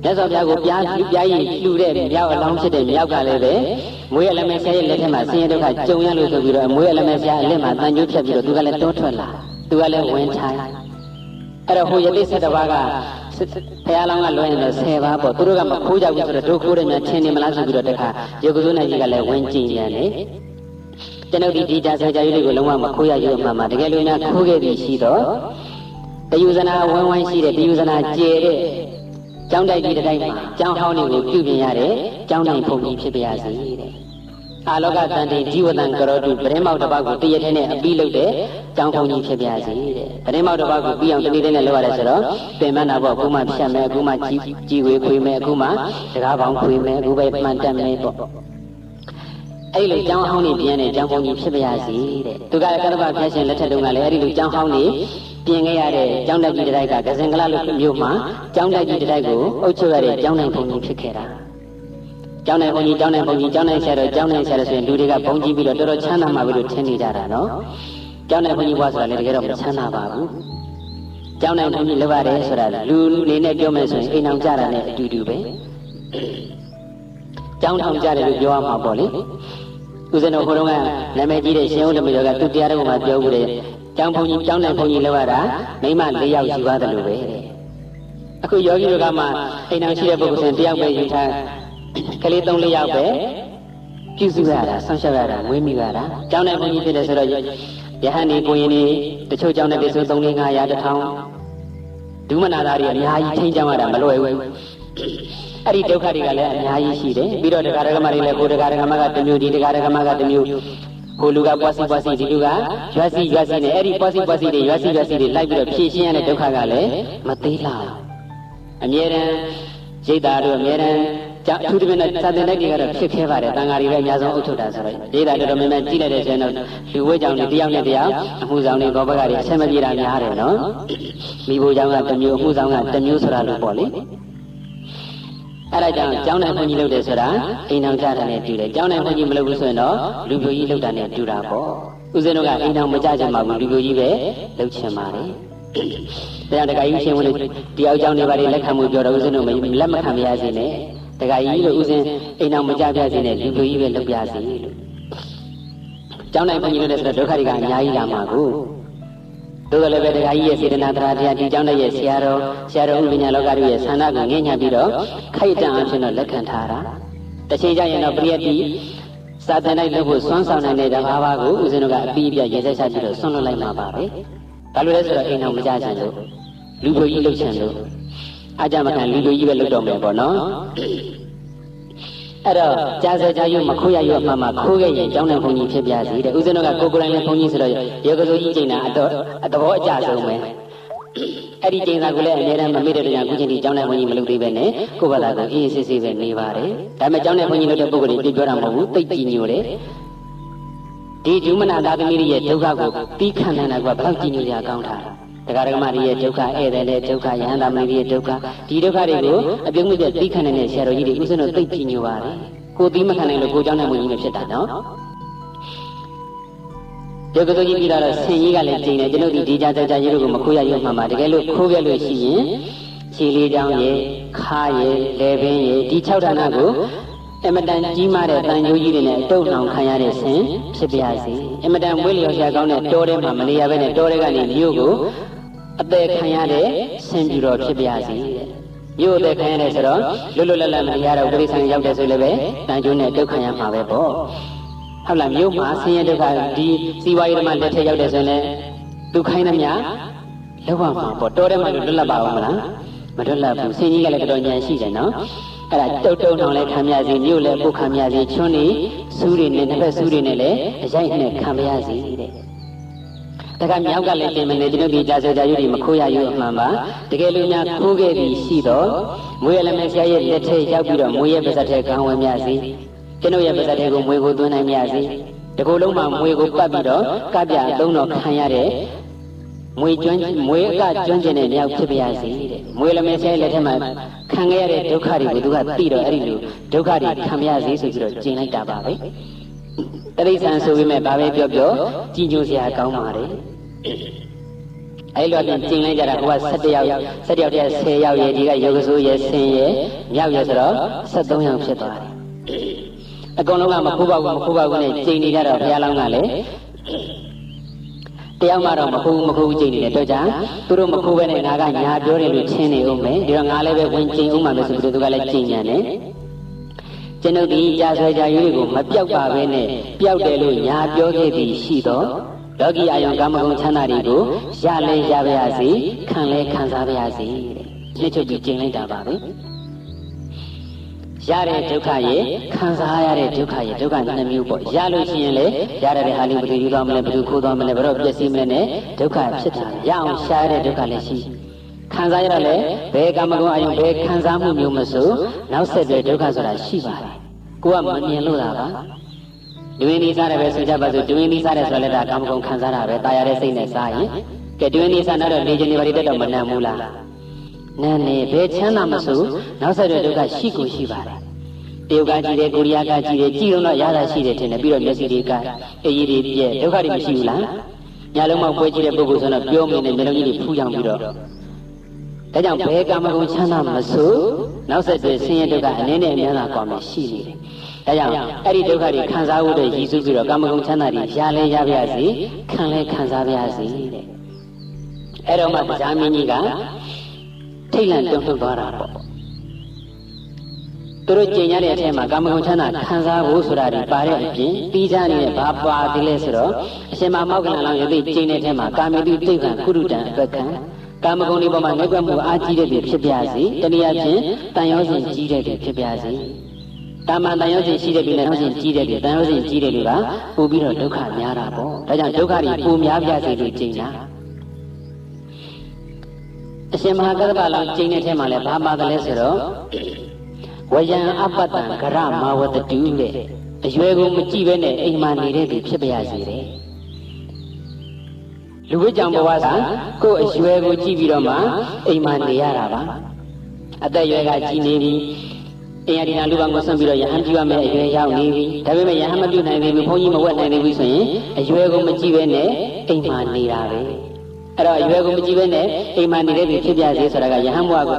မြတ်စွာဘုရားကိုပြားရည်လှူတဲ့မြောက်အလောင်းဖြစ်တဲ့မြောက်ကလည်းပဲမွေးအလမဲဆရာရဲ့လက်ထက်မှာဆင်းရဲဒုက္ခကြုံရလို့ဆိုပြီးတော့မွေးအလမဲဆရာအလက်မှာတန်ကျိုးဖြတ်ပြီးတော့သူကလည်းတောထွက်လာသူကလည်းဝင်ထိုင်အဲ့တော့ဟိုယတိ7ပါးကဘုရားလောင်းကလွှဲနေတော့10ပါးပေါ့သူတို့ကမခိုးကြဘူးဆိုတော့တို့ခိုးတယ်များထင်နေမလားဆိုပြီးတော့တခါရုပ်ကစိုးနိုင်ကြီးကလည်းဝင်ကြည့်နေတယ်ကျွန်ုပ်ဒီဒါဆရာကြီးတွေကိုလုံးဝမခိုးရရုံမှတကယ်လို့များခိုးခဲ့ပြီးရှိတော့တယူဇနာဝင်းဝိုင်းရှိတဲ့တယူဇနာကျဲတဲ့ကျောင်းတိုက်ကြီးတိုင်းမှာကျောင်းဟောင်းတွေကိုပြုပြင်ရတဲ့ကျောင်းတိုင်းဖုန်ကြီးဖြစ်ပါရစေတဲ့အာလောကတန်တိဇီဝတံကရောတုဗရေမောက်တစ်ပါးကိုတရထဲနဲ့အပြီးလုပ်တဲ့ကျောင်းဖုန်ကြီးဖြစ်ပါရစေတဲ့ဗရေမောက်တစ်ပါးကိုပြီးအောင်တနေ့တည်းနဲ့လုပ်ရတယ်ဆိုတော့ပင်မနာပေါ့အခုမှဖြတ်မယ်အခုမှကြီးဝေးခွေမယ်အခုမှစကားပေါင်းခွေမယ်အခုပဲမှန်တက်မယ်ပေါ့အဲ့လိုကျောင်းဟောင်းနေပြန်တဲ့ကျောင်းဖုန်ကြီးဖြစ်ပါရစေတဲ့သူကလည်းကတ္တဗဖျက်ရှင်လက်ထက်တုန်းကလည်းအဲ့ဒီလိုကျောင်းဟောင်းနေပြင်ခဲ့ရတဲ့ကျောင်းတိုက်ကြီးတိုက်ကကစင်ကလလို့မျိုးမှာကျောင်းတိုက်ကြီးတိုက်ကိုအုပ်ချုပ်ရတဲ့ကျောင်းနိုင်ဘုံကြီးဖြစ်ခဲ့တာကျောင်းနိုင်ဘုံကြီးကျောင်းနိုင်ဘုံကြီးကျောင်းနိုင်ဆရာတော်ကျောင်းနိုင်ဆရာတော်ဆိုရင်လူတွေကဘုံကြီးပြီးတော့တော်တော်ချမ်းသာမှာပဲလို့ထင်နေကြတာနော်ကျောင်းနိုင်ဘုံကြီးဘွားဆိုတာလည်းတကယ်တော့မချမ်းသာပါဘူးကျောင်းနိုင်ဘုံကြီးလောက်ရတယ်ဆိုတာလူနေနဲ့ပြောမယ်ဆိုရင်အိမ်အောင်ကြတာနဲ့အတူတူပဲကျောင်းထောင်ကြတယ်လို့ပြောရမှာပေါ့လေဦးဇင်းတော်ဘုရားကနာမည်ကြီးတဲ့ရှင်ဦးဓမ္မတော်ကသူတရားတော်မှာပြောဦးတယ်ကျောင်းဘုံကြီးကျောင်းနိုင်ဘုံကြီးလောက်ရတာမိမ4ယောက်ယူရတယ်လို့ပဲအခုယောဂီတို့ကမှအိမ်အောင်ရှိတဲ့ပုဂ္ဂိုလ်ဆို1ယောက်ပဲယူထားကလေး3-4ယောက်ပဲပြုစုရတာဆောင်းရှောက်ရတာမွေးမိရတာကျောင်းနိုင်ဘုံကြီးဖြစ်တယ်ဆိုတော့ယဟန်နေကိုရင်နေတချို့ကျောင်းတဲ့တေဆို3-500 1000ဒုမနာသားတွေအများကြီးထိန်းချမ်းရတာမလွယ်ဘူး အဲ့ဒီဒုက္ခတွေကလည်းအများကြီးရှိတယ်ပြီးတော့တရားဓမ္မတွေလည်းကိုယ်တရားဓမ္မကတစ်မျိုးဒီတရားဓမ္မကတစ်မျိုးကိုလူကပွားစီဒီလူကရွာစီနဲ့အဲ့ဒီပွားစီတွေရွာစီတွေလိုက်ပြီးတော့ဖြည့်ရှင်းရတဲ့ဒုက္ခကလည်းမသေးလားအမြဲတမ်းရိတ်တာတို့အမြဲတမ်းအထူးသဖြင့်စာသင်တိုက်တွေကတော့ဖြစ်ခဲပါတယ်တန်ဃာတွေလည်းအများဆုံးအုပ်ချုပ်တာဆိုတော့ရိတ်တာတော်တော်များများကြည့်လိုက်တဲ့ဆိုရင်တော့လူဝဲကြောင်တွေတယောက်နဲ့တယောက်အမှုဆောင်တွေဘောဘကတွေအဆက်မပြေတာများတယ်နော်မိဖို့ကြောင့်ကတစ်မျိုးအမှုဆောင်ကတစ်မျိုးဆိုတာလို့ပေါ့လေအဲ့ဒါကြောင့်ကျောင်းနိုင်ဘုန်းကြီးလုပ်တယ်ဆိုတာအိမ်တော်ကြတာနဲ့တူတယ်ကျောင်းနိုင်ဘုန်းကြီးမလုပ်ဘူးဆိုရင်တော့လူပြိုကြီးလုပ်တာနဲ့တူတာပေါ့ဦးဇင်းတို့ကအိမ်တော်မကြချင်ပါဘူးလူပြိုကြီးပဲလုပ်ချင်ပါတယ်တရားတခါကြီးရှင်ဝင်လို့တယောက်ကျောင်းနေပါလေလက်ခံမှုပြောတော့ဦးဇင်းတို့လက်မခံမရစေနဲ့တခါကြီးလို့ဦးဇင်းအိမ်တော်မကြပြစေနဲ့လူပြိုကြီးပဲလုပ်ပြစေလို့ကျောင်းနိုင်ဘုန်းကြီးလုပ်တယ်ဆိုတော့ဒုက္ခတွေကအများကြီးလာမှာကိုသို့တော်လည်းပဲတရားကြီးရဲ့စေတနာတရားဒီကျောင်းရဲ့ဆရာတော်ဥပညာလောကတို့ရဲ့ဆန္ဒကိုငဲ့ညှပ်ပြီးတော့ခိုက်တန်အဖြစ်တော့လက်ခံထားတာတစ်ချိန်ကျရင်တော့ပရိယတ်တိစာသင်တိုင်းလုပ်ဖို့စွမ်းဆောင်နိုင်တဲ့ဓမ္မဘာကိုဦးဇင်းတို့ကအပြီးအပြတ်ရေစက်ချပြီးတော့ဆွန့်လွတ်လိုက်မှာပါပဲဒါလိုလဲဆိုတော့အိမ်တော်မကြချင်လို့လူပြိုကြီးလုပ်ချင်လို့အကြမခံလူပြိုကြီးပဲလုပ်တော့မယ်ပေါ့နော်အဲ့တော့ကြာစကြာရုပ်မခိုးရရုပ်မှခိုးခဲ့ရင်ကျောင်းနိုင်ဘုန်းကြီးဖြစ်ပြစီတဲ့ဦးဇင်းတို့ကကိုယ်တိုင်လည်းဘုန်းကြီးဆိုတော့ရေကစိုးကြီးကျိန်တာအတော်အကြဆုံးပဲအဲ့ဒီကျိန်စာကိုလည်းအများအားမမေ့တဲ့တရားခုချင်းဒီကျောင်းနိုင်ဘုန်းကြီးမလုပ်သေးပဲနဲ့ကိုယ့်ဘာသာကိုအေးအေးဆေးဆေးပဲနေပါတယ်ဒါပေမဲ့ကျောင်းနိုင်ဘုန်းကြီးလုပ်တဲ့ပုဂ္ဂိုလ်တွေပြောတာမဟုတ်ဘူးတိတ်ကြည်ညိုတယ်ဒီဒုမနာသာသမီးရဲ့ဒုက္ခကိုပြီးခံနိုင်တာကဘယ်လောက်ကြည်ညိုရကောင်းတာတရားဓမ္မတွေရဲ့ဒုက္ခဧည့်သည်တဲ့ဒုက္ခယဟန္တာမင်းရဲ့ဒုက္ခဒီဒုက္ခတွေကိုအပြုံးမဲ့သိခံနိုင်တဲ့ဆရာတော်ကြီးတွေဦးဇင်းတို့သိကြည်ညိုပါတယ်ကိုသိမခံနိုင်လို့ကိုเจ้าနိုင်ဝင်ကြီးမဖြစ်တာနော်ဒီကစိုးကြီးပြီးတော့ဆင်ကြီးကလည်းကျင်းတယ်ကျွန်ုပ်ဒီကြာကြာရေးလို့ကိုမခိုးရရုံမှမှာတကယ်လို့ခိုးခဲ့လို့ရှိရင်ခြေလေးချောင်းရဲ့ခါရဲ့လေပင်ရဲ့ဒီ6ဌာနကိုအမတန်ကြီးမားတဲ့တန်ကြိုးကြီးတွေနဲ့တုံ့နှောင်ခံရတဲ့ဆင်ဖြစ်ပါစေအမတန်မွေးလျော်ရှာကောင်းတဲ့တောထဲမှာမနေရဘဲနဲ့တောထဲကနေမြို့ကိုအသက်ခံရတဲ့ဆင်ပြူတော်ဖြစ်ပါစေမြို့အသက်ခံရတယ်ဆိုတော့လွတ်လွတ်လပ်လပ်မရတော့ပြိဿံရောက်တယ်ဆိုလည်းပဲတန်ကြိုးနဲ့ဒုက္ခရမှာပဲပေါ့ဟုတ်လားမြို့မှာဆင်းရဲဒုက္ခဒီစီဝါရေးဓမ္မလက်ထက်ရောက်တယ်ဆိုရင်လည်းသူခိုင်းသမျှလောက်ပါမှာပေါ့တောထဲမှာလွတ်လပ်ပါအောင်မလားမလွတ်လပ်ဘူးဆင်ကြီးကလည်းတော်တော်ဉာဏ်ရှိတယ်နော်အဲ့ဒါတုံနှောင်လဲခံရစီမြို့လဲပုတ်ခံရစီချွန်းနေစူးတွေနဲ့တစ်ဖက်စူးတွေနဲ့လည်းအရိုက်နဲ့ခံရစီတဲ့တခါမြောက်ကလည်းပြင်မနေကျွန်တော်ဒီကြာစကြာရွတွေမခိုးရရွအမှန်ပါတကယ်လို့များခိုးခဲ့ပြီးရှိတော့မွေးရလည်းမဆရာရဲ့လက်ထက်ရောက်ပြီးတော့မွေးရဲ့ပါဇက်ထဲခံဝင်မြစီကျွန်တော်ရဲ့ပါဇက်ထဲကိုမွေးကိုသွင်းနိုင်မြစီဒီကိုယ်လုံးမှာမွေးကိုပတ်ပြီးတော့ကပြသုံးတော့ခံရတဲ့မွေအကကျွမ်းကျင်တဲ့မြောက်ဖြစ်ပါစေတဲ့မွေလည်းမဆရာရဲ့လက်ထက်မှာခံရတဲ့ဒုက္ခတွေကိုသူကသိတော့အဲ့ဒီလိုဒုက္ခတွေခံရစေဆိုပြီးတော့ကျင်လိုက်တာပါပဲတရိစ္ဆာန်ဆိုပေမဲ့ဘာပဲပြောကြည်ညိုစရာကောင်းပါတယ်အဲ့လိုပြန်ကျင်လိုက်ကြတာဟိုက17ယောက်တည်း10ယောက်ရဲ့ဒီကယောဂဆိုးရဲ့ဆင်ရဲ့မြောက်ရဲ့ဆိုတော့73ယောက်ဖြစ်သွားတယ်အကုန်လုံးကမခိုးပါဘူးနဲ့ကျင်နေကြတော့ဘုရားလောင်းကလည်းတယောက်မှတော့မခိုးကျင်နေတယ်တော့ကြာသူတို့မခိုးပဲနဲ့ငါကညာပြောတယ်လို့ချင်းနေဦးမယ်ဒီတော့ငါလည်းပဲဝင်ကျင်ဦးမှာလို့ဆိုပြီးသူကလည်းကျင်ညာတယ်ကျွန်ုပ်ဒီကြာဆွဲကြာရွေးတွေကိုမပြောက်ပါပဲနဲ့ပျောက်တယ်လို့ညာပြောခဲ့ပြီးရှိတော့လောကီအာယုံကာမဂုဏ်ချမ်းသာတွေကိုရလဲရပါရစေခံလဲခံစားပါရစေတဲ့နှစ်ချုပ်ပြီးကျင်လိုက်တာပါပဲရတဲ့ဒုက္ခရဲ့ခံစားရတဲ့ဒုက္ခရဲ့ဒုက္ခနှစ်မျိုးပေါ့ရလို့ရှိရင်လေရတဲ့ဟာလေးဘယ်လိုယူသွားမလဲဘယ်လိုခိုးသွားမလဲဘယ်တော့ပြည့်စည်မလဲနဲ့ဒုက္ခဖြစ်တာရအောင်ရှားတဲ့ဒုက္ခလည်းရှိခံစားရလည်းဘယ်ကာမဂုဏ်အာယုံဘယ်ခံစားမှုမျိုးမဆိုနောက်ဆက်တွဲဒုက္ခဆိုတာရှိပါတယ်ကိုကမမြင်လို့တာပါဒွင်းဒီစားတယ်ပဲဆိုကြပါစို့ဒွင်းဒီစားတယ်ဆိုလည်းဒါကာမဂုဏ်ခံစားတာပဲတာရတဲ့စိတ်နဲ့စားရင်ကဲဒွင်းဒီစားတော့လေခြင်းတွေဘာတွေတက်တော့မနှံဘူးလားနန်းနေဘယ်ချမ်းသာမဆိုနောက်ဆက်တွဲဒုက္ခရှိကိုရှိပါတယ်တရုတ်ကကြည့်တယ်ကိုရီးယားကကြည့်တယ်ကြည့်တော့ရတာရှိတယ်ထင်တယ်ပြီးတော့မျက်စိတွေကအေးကြီးတွေပြည့်ဒုက္ခတွေမရှိဘူးလားညာလုံးမောက်ပွဲကြည့်တဲ့ပုဂ္ဂိုလ်ဆိုတော့ပြောမနေနဲ့မျက်လုံးကြီးတွေဖူးကြောင်ပြီးတော့ဒါကြောင့်ဘယ်ကာမဂုဏ်ချမ်းသာမဆိုနောက်ဆက်တွဲဆင်းရဲဒုက္ခအနေနဲ့အများသာကွာမရှိနေတယ်ဒါကြောင့်အဲ့ဒီဒုက္ခတွေခံစားဖို့တဲ့ရည်စူးပြီးတော့ကာမဂုဏ်ချမ်းသာတွေရလဲရပါရစေခံလဲခံစားပါရစေတဲ့အဲ့တော့မှတရားမင်းကြီးကထိတ်လန့်တုန်လှုပ်သွားတာပေါ့သူတို့ကျင်ရတဲ့အထက်မှာကာမဂုဏ်ချမ်းသာခံစားဖို့ဆိုတာဒီပါတဲ့အပြင်ပြီးကြနေတဲ့ဘာပါသေးလဲဆိုတော့အရှင်မမောက္ကလန်လောင်းယသိကျင်တဲ့အထက်မှာကာမေတုတိဗ္ဗံကုရုတံအပက္ခံ ကာမဂုဏ်တွေပေါ်မှာငဲ့ကွက်မှုအားကြီးတဲ့ဖြစ်ပြစေတနည်းအားဖြင့်တန်ရောစဉ်ကြီးတဲ့ဖြစ်ပြစေတာမန်တန်ရောစဉ်ရှိတဲ့ပြည်နဲ့ရောစဉ်ကြီးတဲ့ပြည်တန်ရောစဉ်ကြီးတဲ့တွေကပို့ပြီးတော့ဒုက္ခများတာပေါ့ဒါကြောင့်ဒုက္ခတွေပိုများပြစေလို့ကျင့်တာအရှင်မဟာကတ္တဗလောင်ကျင့်တဲ့ထဲမှာလည်းဘာမှလည်းဆိုတော့ဝယံအပတ္တံဂရမဝတတုတဲ့အရွယ်ကိုမကြည့်ဘဲနဲ့အိမ်မှာနေတဲ့သူဖြစ်ပါရစေတဲ့လူဝိကြောင့်ဘဝကကိုယ်အရွယ်ကိုကြည့်ပြီးတော့မှအိမ်မှာနေရတာပါအသက်အရွယ်ကကြီးနေပြီအင်ရဒီနာလူပံကိုဆွန့်ပြီးတော့ယဟန်ပြုရမယ်အရွယ်ရောက်နေပြီဒါပေမဲ့ယဟန်မပြုနိုင်သေးဘူးဘုန်းကြီးမဝတ်နိုင်သေးဘူးဆိုရင်အရွယ်ကိုမကြည့်ဘဲနဲ့အိမ်မှာနေတာပဲအဲ့တော့အရွယ်ကိုမကြည့်ဘဲနဲ့အိမ်မှာနေတဲ့သူဖြစ်ပါစေဆိုတာကယဟန်ဘဝကို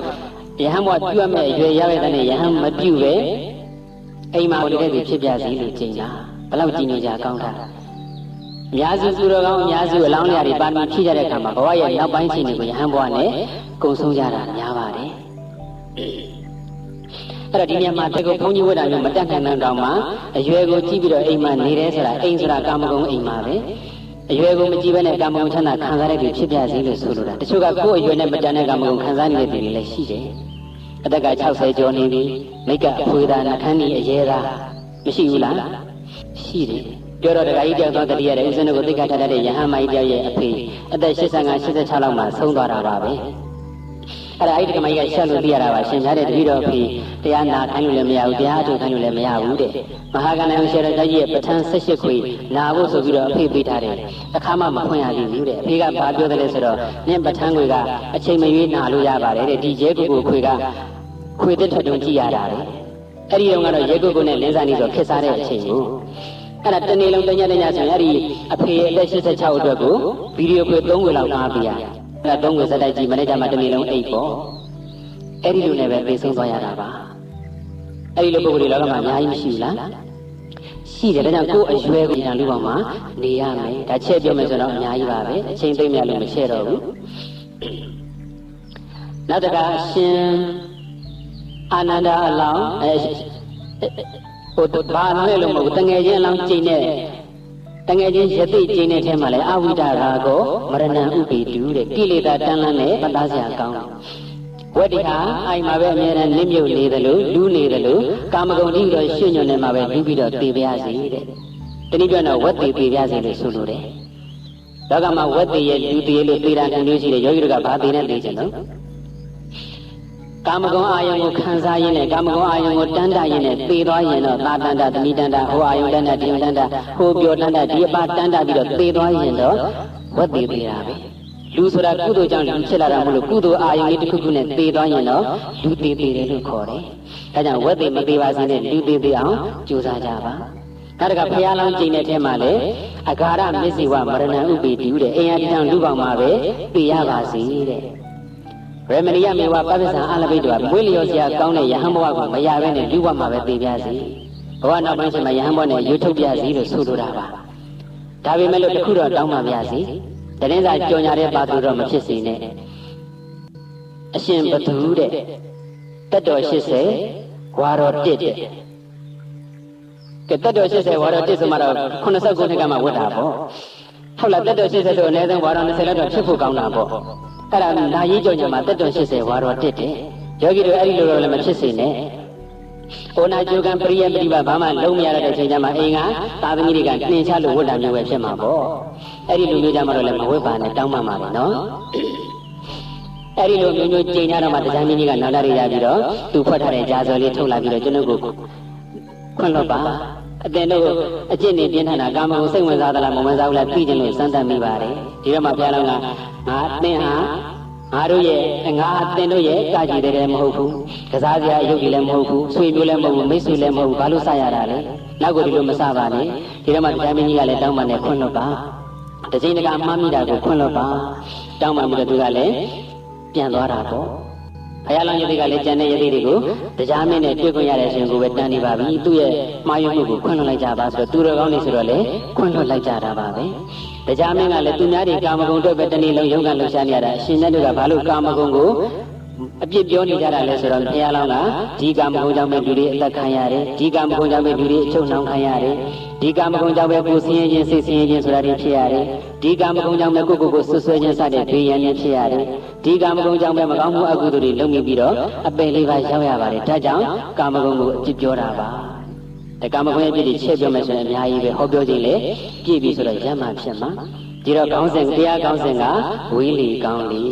ယဟန်ဘဝပြုရမယ်အရွယ်ရောက်ရတဲ့ယဟန်မပြုပဲအိမ်မှာနေတဲ့သူဖြစ်ပါစေလို့ကျင့်တာဘယ်လောက်ကြည်နေကြကောင်းတာအများစုသူတော်ကောင်းအများစုအလောင်းလျာတွေပါမီဖြည့်ကြတဲ့အခါမှာဘဝရဲ့နောက်ပိုင်းချိန်တွေကိုယဟန်ဘဝနဲ့ကုံဆုံးကြတာများပါတယ်အဲ့တော့ဒီနေရာမှာတကူဘုန်းကြီးဝတ်တာမျိုးမတတ်နိုင်တဲ့တောင်မှအရွယ်ကိုကြည့်ပြီးတော့အိမ်မှာနေတယ်ဆိုတာအိမ်ဆိုတာကာမဂုဏ်အိမ်မှာပဲအရွယ်ကိုမကြည့်ဘဲနဲ့ကာမဂုဏ်ချမ်းသာခံစားတဲ့သူဖြစ်ပြစေလို့ဆိုလိုတာတချို့ကကိုယ့်အရွယ်နဲ့မတန်တဲ့ကာမဂုဏ်ခံစားနေတဲ့သူတွေလည်းရှိတယ်အသက်က60ကျော်နေပြီမိတ်ကအဖွေသားနှခမ်းကြီးအရဲသားမရှိဘူးလားရှိတယ်ပြောတော့ဒကာကြီးတယောက်တော့တတိယတဲ့ဦးဇင်းတို့ကိုသိက္ခာထားတဲ့ယဟန်မိုင်းတယောက်ရဲ့အဖေအသက်85 86လောက်မှဆုံးသွားတာပါပဲအဲ့ဒါအဲ့ဒီကမကြီးကရှက်လို့သိရတာပါရှင်ပြတဲ့တတိတော်အဖေတရားနာခိုင်းလို့လည်းမရဘူးတရားအထုတ်ခိုင်းလို့လည်းမရဘူးတဲ့မဟာကဏ္ဍဦးရှေတော်ကြီးရဲ့ပဋ္ဌာန်း18ခွေနာဖို့ဆိုပြီးတော့အဖေပေးထားတယ်အခါမှမဖွင့်ရသေးဘူးတဲ့အဖေကဘာပြောတယ်လဲဆိုတော့နင့်ပဋ္ဌာန်းခွေကအချိန်မရွေးနာလို့ရပါတယ်တဲ့ဒီရဲကိုခွေကခွေသက်ထတုံကြည့်ရတာလေအဲ့ဒီတော့ကတော့ရဲကိုနဲ့လင်းစားနေဆိုခက်စားတဲ့အချိန်ကိုအဲ့ဒါတနေ့လုံးတညဆိုရင်အဲ့ဒီအဖေရဲ့အသက်86အတွက်ကိုဗီဒီယိုခွေ3ခွေလောက်အားပေးရအဲ့ဒါ3ခွေစက်တိုက်ကြည့်မနေ့ကမှတနေ့လုံးအိတ်ပေါ့အဲ့ဒီလိုနဲ့ပဲပြေဆုံးသွားရတာပါအဲ့ဒီလိုပုဂ္ဂိုလ်တွေလောကမှာအများကြီးမရှိဘူးလားရှိတယ်ဒါကြောင့်ကိုယ်အရွယ်ကိုညာလူပေါင်းမှာနေရမယ်ဒါချက်ပြောမယ်ဆိုတော့အများကြီးပါပဲအချိန်သိမ့်မြလို့မချက်တော့ဘူးနောက်တစ်ခါရှင်အာနန္ဒအလောင်းဟိုဘာနဲ့လို့မဟုတ်တငယ်ချင်းအလောင်းကျိန်တဲ့တငယ်ချင်းယသိကျိန်တဲ့ထဲမှာလဲအဝိဒရာကိုမရဏံဥပိတုတဲ့ကိလေသာတန်းလန်းနဲ့ပတ်သားစရာကောင်းတယ်ဝတ္တိဟာအိမ်မှာပဲအမြဲတမ်းနစ်မြုပ်နေတယ်လို့လူနေတယ်လို့ကာမဂုဏ်ကြီးတော့ရှင်းညွန့်နေမှာပဲလူပြီးတော့သိပါရစေတဲ့တနည်းပြောတော့ဝတ်သိသိပါရစေလို့ဆိုလိုတယ်ဒါကမှဝတ်သိရဲ့လူသိရဲ့လို့သိတာတမျိုးရှိတယ်ယောဂီတို့ကဘာသိနေသိချင်တော့ကာမဂုဏ်အာယုံကိုခံစားရင်းနဲ့ကာမဂုဏ်အာယုံကိုတန်းတရင်းနဲ့သေသွားရင်တော့သာတန္တသမီးတန္တဟိုအာယုံတန္တဒီယုံတန္တဟိုပြောတန္တဒီအပါတန္တပြီးတော့သေသွားရင်တော့ဝတ်သေးသေးတာပဲလူဆိုတာကုသိုလ်ကြောင့်လူဖြစ်လာတာမဟုတ်လို့ကုသိုလ်အာယုံလေးတစ်ခုခုနဲ့သေသွားရင်တော့လူသေးသေးတယ်လို့ခေါ်တယ်ဒါကြောင့်ဝတ်သေးမသေးပါစေနဲ့လူသေးသေးအောင်ကြိုးစားကြပါနောက်တစ်ခါဘုရားလောင်းကျင့်တဲ့ထဲမှာလေအဂါရမစ္စေဝမရဏံဥပိတိတဲ့အိမ်ရဒီကြောင့်လူပေါင်းမှာပဲသိရပါစေတဲ့ရမဏိယမေဝပပ္ပဇံအလဘိတောမွေးလျော်စရာကောင်းတဲ့ယဟန်ဘဝကိုမရဘဲနဲ့လူဘဝမှာပဲသိပြစေဘဝနောက်ပိုင်းချိန်မှာယဟန်ဘဝနဲ့ရွတ်ထုတ်ပြစေလို့ဆိုလိုတာပါဒါပေမဲ့လို့တခုတော့တောင်းပါပါစေတရင်စာကြော်ညာတဲ့ပါသူတော့မဖြစ်စေနဲ့အရှင်ဘသူတဲ့တက်တော်80ဝါတော်1တဲ့ကဲတက်တော်80ဝါတော်1ဆိုမှတော့89နှစ်ကမှဝတ်တာပေါ့ဟုတ်လားတက်တော်80ဆိုအနည်းဆုံးဝါတော်20လောက်တော့ဖြစ်ဖို့ကောင်းတာပေါ့အဲ့ဒါနာရေးကြောညာမှာတက်တော်80ဝါတော်1တဲ့ယောဂီတို့အဲ့ဒီလိုတော့လည်းမဖြစ်စေနဲ့ဩနာကျုကံပရိယပရိပါဘာမှလုံးမရတဲ့အချိန်ကျမှအိမ်ကသာသမီတွေကနှင်ချလို့ဝတ်တာမျိုးပဲဖြစ်မှာပေါ့အဲ့ဒီလူမျိုးကြမှာတော့လည်းမဝတ်ပါနဲ့တောင်းပန်ပါမယ်နော်အဲ့ဒီလိုမျိုးမျိုးကျိန်ကြတော့မှတရားမင်းကြီးကနောက်လာရပြီးတော့သူဖွက်ထားတဲ့ကြာစော်လေးထုတ်လာပြီးတော့ကျွန်တော်ကိုခွင့်လွှတ်ပါအတင်တို့အကျင့်နေပြင်းထန်တာကာမဂုဏ်စိတ်ဝင်စားသလားမဝင်စားဘူးလားသိခြင်းလို့စမ်းသပ်မိပါတယ်ဒီတော့မှဘုရားလောင်းကငါအသင်ဟာငါတို့ရဲ့ငါအသင်တို့ရဲ့ကာကြည်တယ်မဟုတ်ဘူးကစားစရာအယုတ်ကြီးလည်းမဟုတ်ဘူးဆွေမျိုးလည်းမဟုတ်ဘူးမိတ်ဆွေလည်းမဟုတ်ဘူးဘာလို့စရတာလဲနောက်ကိုဒီလိုမစပါနဲ့ဒီတော့မှတရားမင်းကြီးကလည်းတောင်းပန်နဲ့ခွင့်လွှတ်ပါတချိန်တခါမှားမိတာကိုခွင့်လွှတ်ပါတောင်းပန်ပြီးတော့သူကလည်းပြန်သွားတာပေါ့ဘုရားလောင်းယသိကလည်းကျန်တဲ့ယသိတွေကိုတရားမင်းနဲ့တွေ့ခွင့်ရတဲ့ရှင်ကိုပဲတန်းနေပါပြီသူ့ရဲ့မှားယွင်းမှုကိုခွင့်လွှတ်လိုက်ကြပါဆိုတော့သူတော်ကောင်းနေဆိုတော့လေခွင့်လွှတ်လိုက်ကြတာပါပဲတရားမင်းကလည်းသူများတွေကာမဂုဏ်အတွက်ပဲတနေ့လုံးရုန်းကန်လှုပ်ရှားနေရတာအရှင်မြတ်တို့ကဘာလို့ကာမဂုဏ်ကို အပြစ်ပြောနေကြတာလဲဆိုတော့ဘုရားလောင်းကဒီကမ္မဂုဏ်ကြောင့်ပဲလူတွေအသက်ခံရတယ်ဒီကမ္မဂုဏ်ကြောင့်ပဲလူတွေအချုပ်နှောင်ခံရတယ်ဒီကမ္မဂုဏ်ကြောင့်ပဲကိုယ်ဆင်းရဲခြင်းစိတ်ဆင်းရဲခြင်းဆိုတာတွေဖြစ်ရတယ်ဒီကမ္မဂုဏ်ကြောင့်ပဲကိုဆွဆွဲခြင်းစတဲ့ဘေးရန်တွေဖြစ်ရတယ်ဒီကမ္မဂုဏ်ကြောင့်ပဲမကောင်းမှုအကုသိုလ်တွေလုပ်မိပြီးတော့အပယ်လေးပါးရောက်ရပါတယ်ဒါကြောင့်ကာမဂုဏ်ကိုအပြစ်ပြောတာပါဒါကာမဂုဏ်ရဲ့အပြစ်တွေချက်ပြောမယ်ဆိုရင်အများကြီးပဲဟောပြောခြင်းလေပြည့်ပြီဆိုတော့ရမှဖြစ်မှာဒီတော့ကောင်းစဉ်တရားကောင်းစဉ်ကဝေးလီကောင်းလီ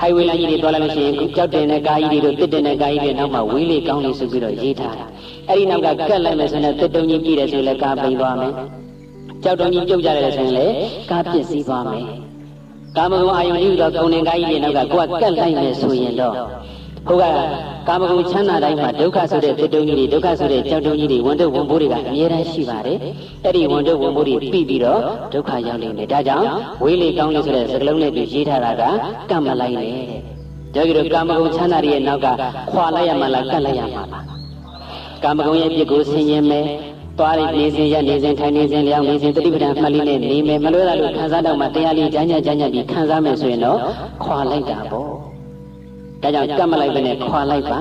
ဟိုင်ဝေးလမ်းကြီးတွေတွားလာလို့ရှိရင်ကြောက်တင်တဲ့ကားကြီးတွေတို့တစ်တင်တဲ့ကားကြီးတွေနောက်မှာဝေးလေကောင်းလေဆိုပြီးတော့ရေးထားတာအဲ့ဒီနောက်ကကတ်လိုက်မယ်ဆိုရင်တစ်တုံကြီးပြည့်တယ်ဆိုရင်လည်းကားပိန်သွားမယ်ကြောက်တုံကြီးပြုတ်ကြတယ်ဆိုရင်လည်းကားပျက်စီးသွားမယ်ကာမဂုဏ်အာယုန်ကြီးတော့ကုန်တင်ကားကြီးတွေနောက်ကကိုယ်ကတ်လိုက်မယ်ဆိုရင်တော့ဟိုကကာမဂုဏ်ချမ်းသာတိုင်းမှာဒုက္ခဆိုတဲ့တစ်တုံကြီးတွေဒုက္ခဆိုတဲ့ကြောက်တုံကြီးတွေဝန်တုပ်ဝန်ပိုးတွေကအမြဲတမ်းရှိပါတယ်အဲ့ဒီဝန်တုပ်ဝန်ပိုးတွေပြီးတော့ဒုက္ခရောက်နေတယ်ဒါကြောင့်ဝေးလေကောင်းလေဆိုတဲ့စကားလုံးလေးတွေရေးထားတာကကတ်မလိုက်နဲ့တဲ့ဒါကြတော့ကာမဂုဏ်ချမ်းသာရဲ့နောက်ကခွာလိုက်ရမှလားကတ်လိုက်ရမှလားကာမဂုဏ်ရဲ့ပြစ်ကိုဆင်ရင်မယ်သွားရနေစဉ်ရနေစဉ်ထိုင်နေစဉ်လျောင်းနေစဉ်တတိပဒံမှတ်လေးနဲ့နေမယ်မလွဲတာလို့ခံစားတော့မှတရားလေးကြမ်းကြမ်းပြီးခံစားမယ်ဆိုရင်တော့ခွာလိုက်တာပေါ့ဒါကြောင့်ကတ်မလိုက်ပဲနဲ့ခွာလိုက်ပါ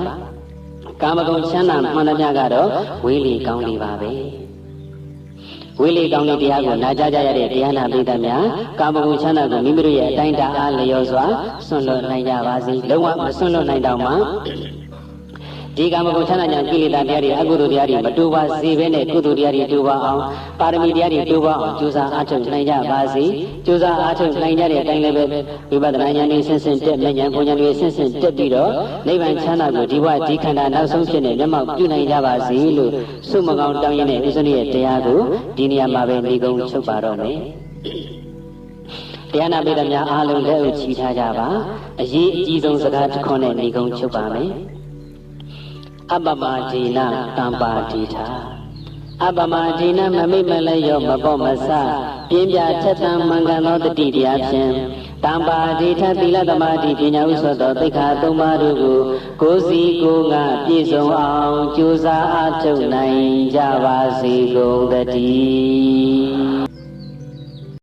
ကာမဂုဏ်ချမ်းသာမှန်သမျှကတော့ဝေးလီကောင်းလီပါပဲဝေးလီကောင်းလီတရားကိုနာကြားကြရတဲ့တရားနာပိဋကများကာမဂုဏ်ချမ်းသာကိုမိမိတို့ရဲ့အတိုင်းတာအားလျော်စွာဆွန့်လွတ်နိုင်ကြပါစေလုံးဝမဆွန့်လွတ်နိုင်တော့မှဒီကာမဂုဏ်ချမ်းသာကြောင့်ကိလေသာတရားတွေအကုသိုလ်တရားတွေမတိုးပါစေဘဲနဲ့ကုသိုလ်တရားတွေတိုးပါအောင်ပါရမီတရားတွေတိုးပါအောင်ကြိုးစားအားထုတ်နိုင်ကြပါစေကြိုးစားအားထုတ်နိုင်ကြတဲ့အတိုင်းလည်းပဲဝိပဿနာဉာဏ်နဲ့ဆင့်ဆင့်တက်ဉာဏ်ပညာတွေဆင့်ဆင့်တက်ပြီးတော့နိဗ္ဗာန်ချမ်းသာကိုဒီဘဝဒီခန္ဓာနောက်ဆုံးဖြစ်နေမျက်မှောက်ပြုနိုင်ကြပါစေလို့ဆုမကောင်းတောင်းရင်တဲ့ဥစ္စနိရဲ့တရားကိုဒီနေရာမှာပဲနေကုန်ချုပ်ပါတော့မယ်တရားနာပိဋကများအားလုံးလက်ဥချီထားကြပါအရေးအကြီးဆုံးစကားတစ်ခွန်းနဲ့နေကုန်ချုပ်ပါမယ်အပမဒေနတံပါတိထာအပမဒေနမမိတ်မလဲရောမပေါ့မဆပြင်းပြထက်သန်မှန်ကန်သောတတိတရားဖြင့်တံပါတိထသီလသမာဓိပညာဥသောသောသိက္ခာ၃ပါးတို့ကိုယ်စီကိုယ်ငါပြည့်စုံအောင်ကြိုးစားအားထုတ်နိုင်ကြပါစေကုန်သတည်း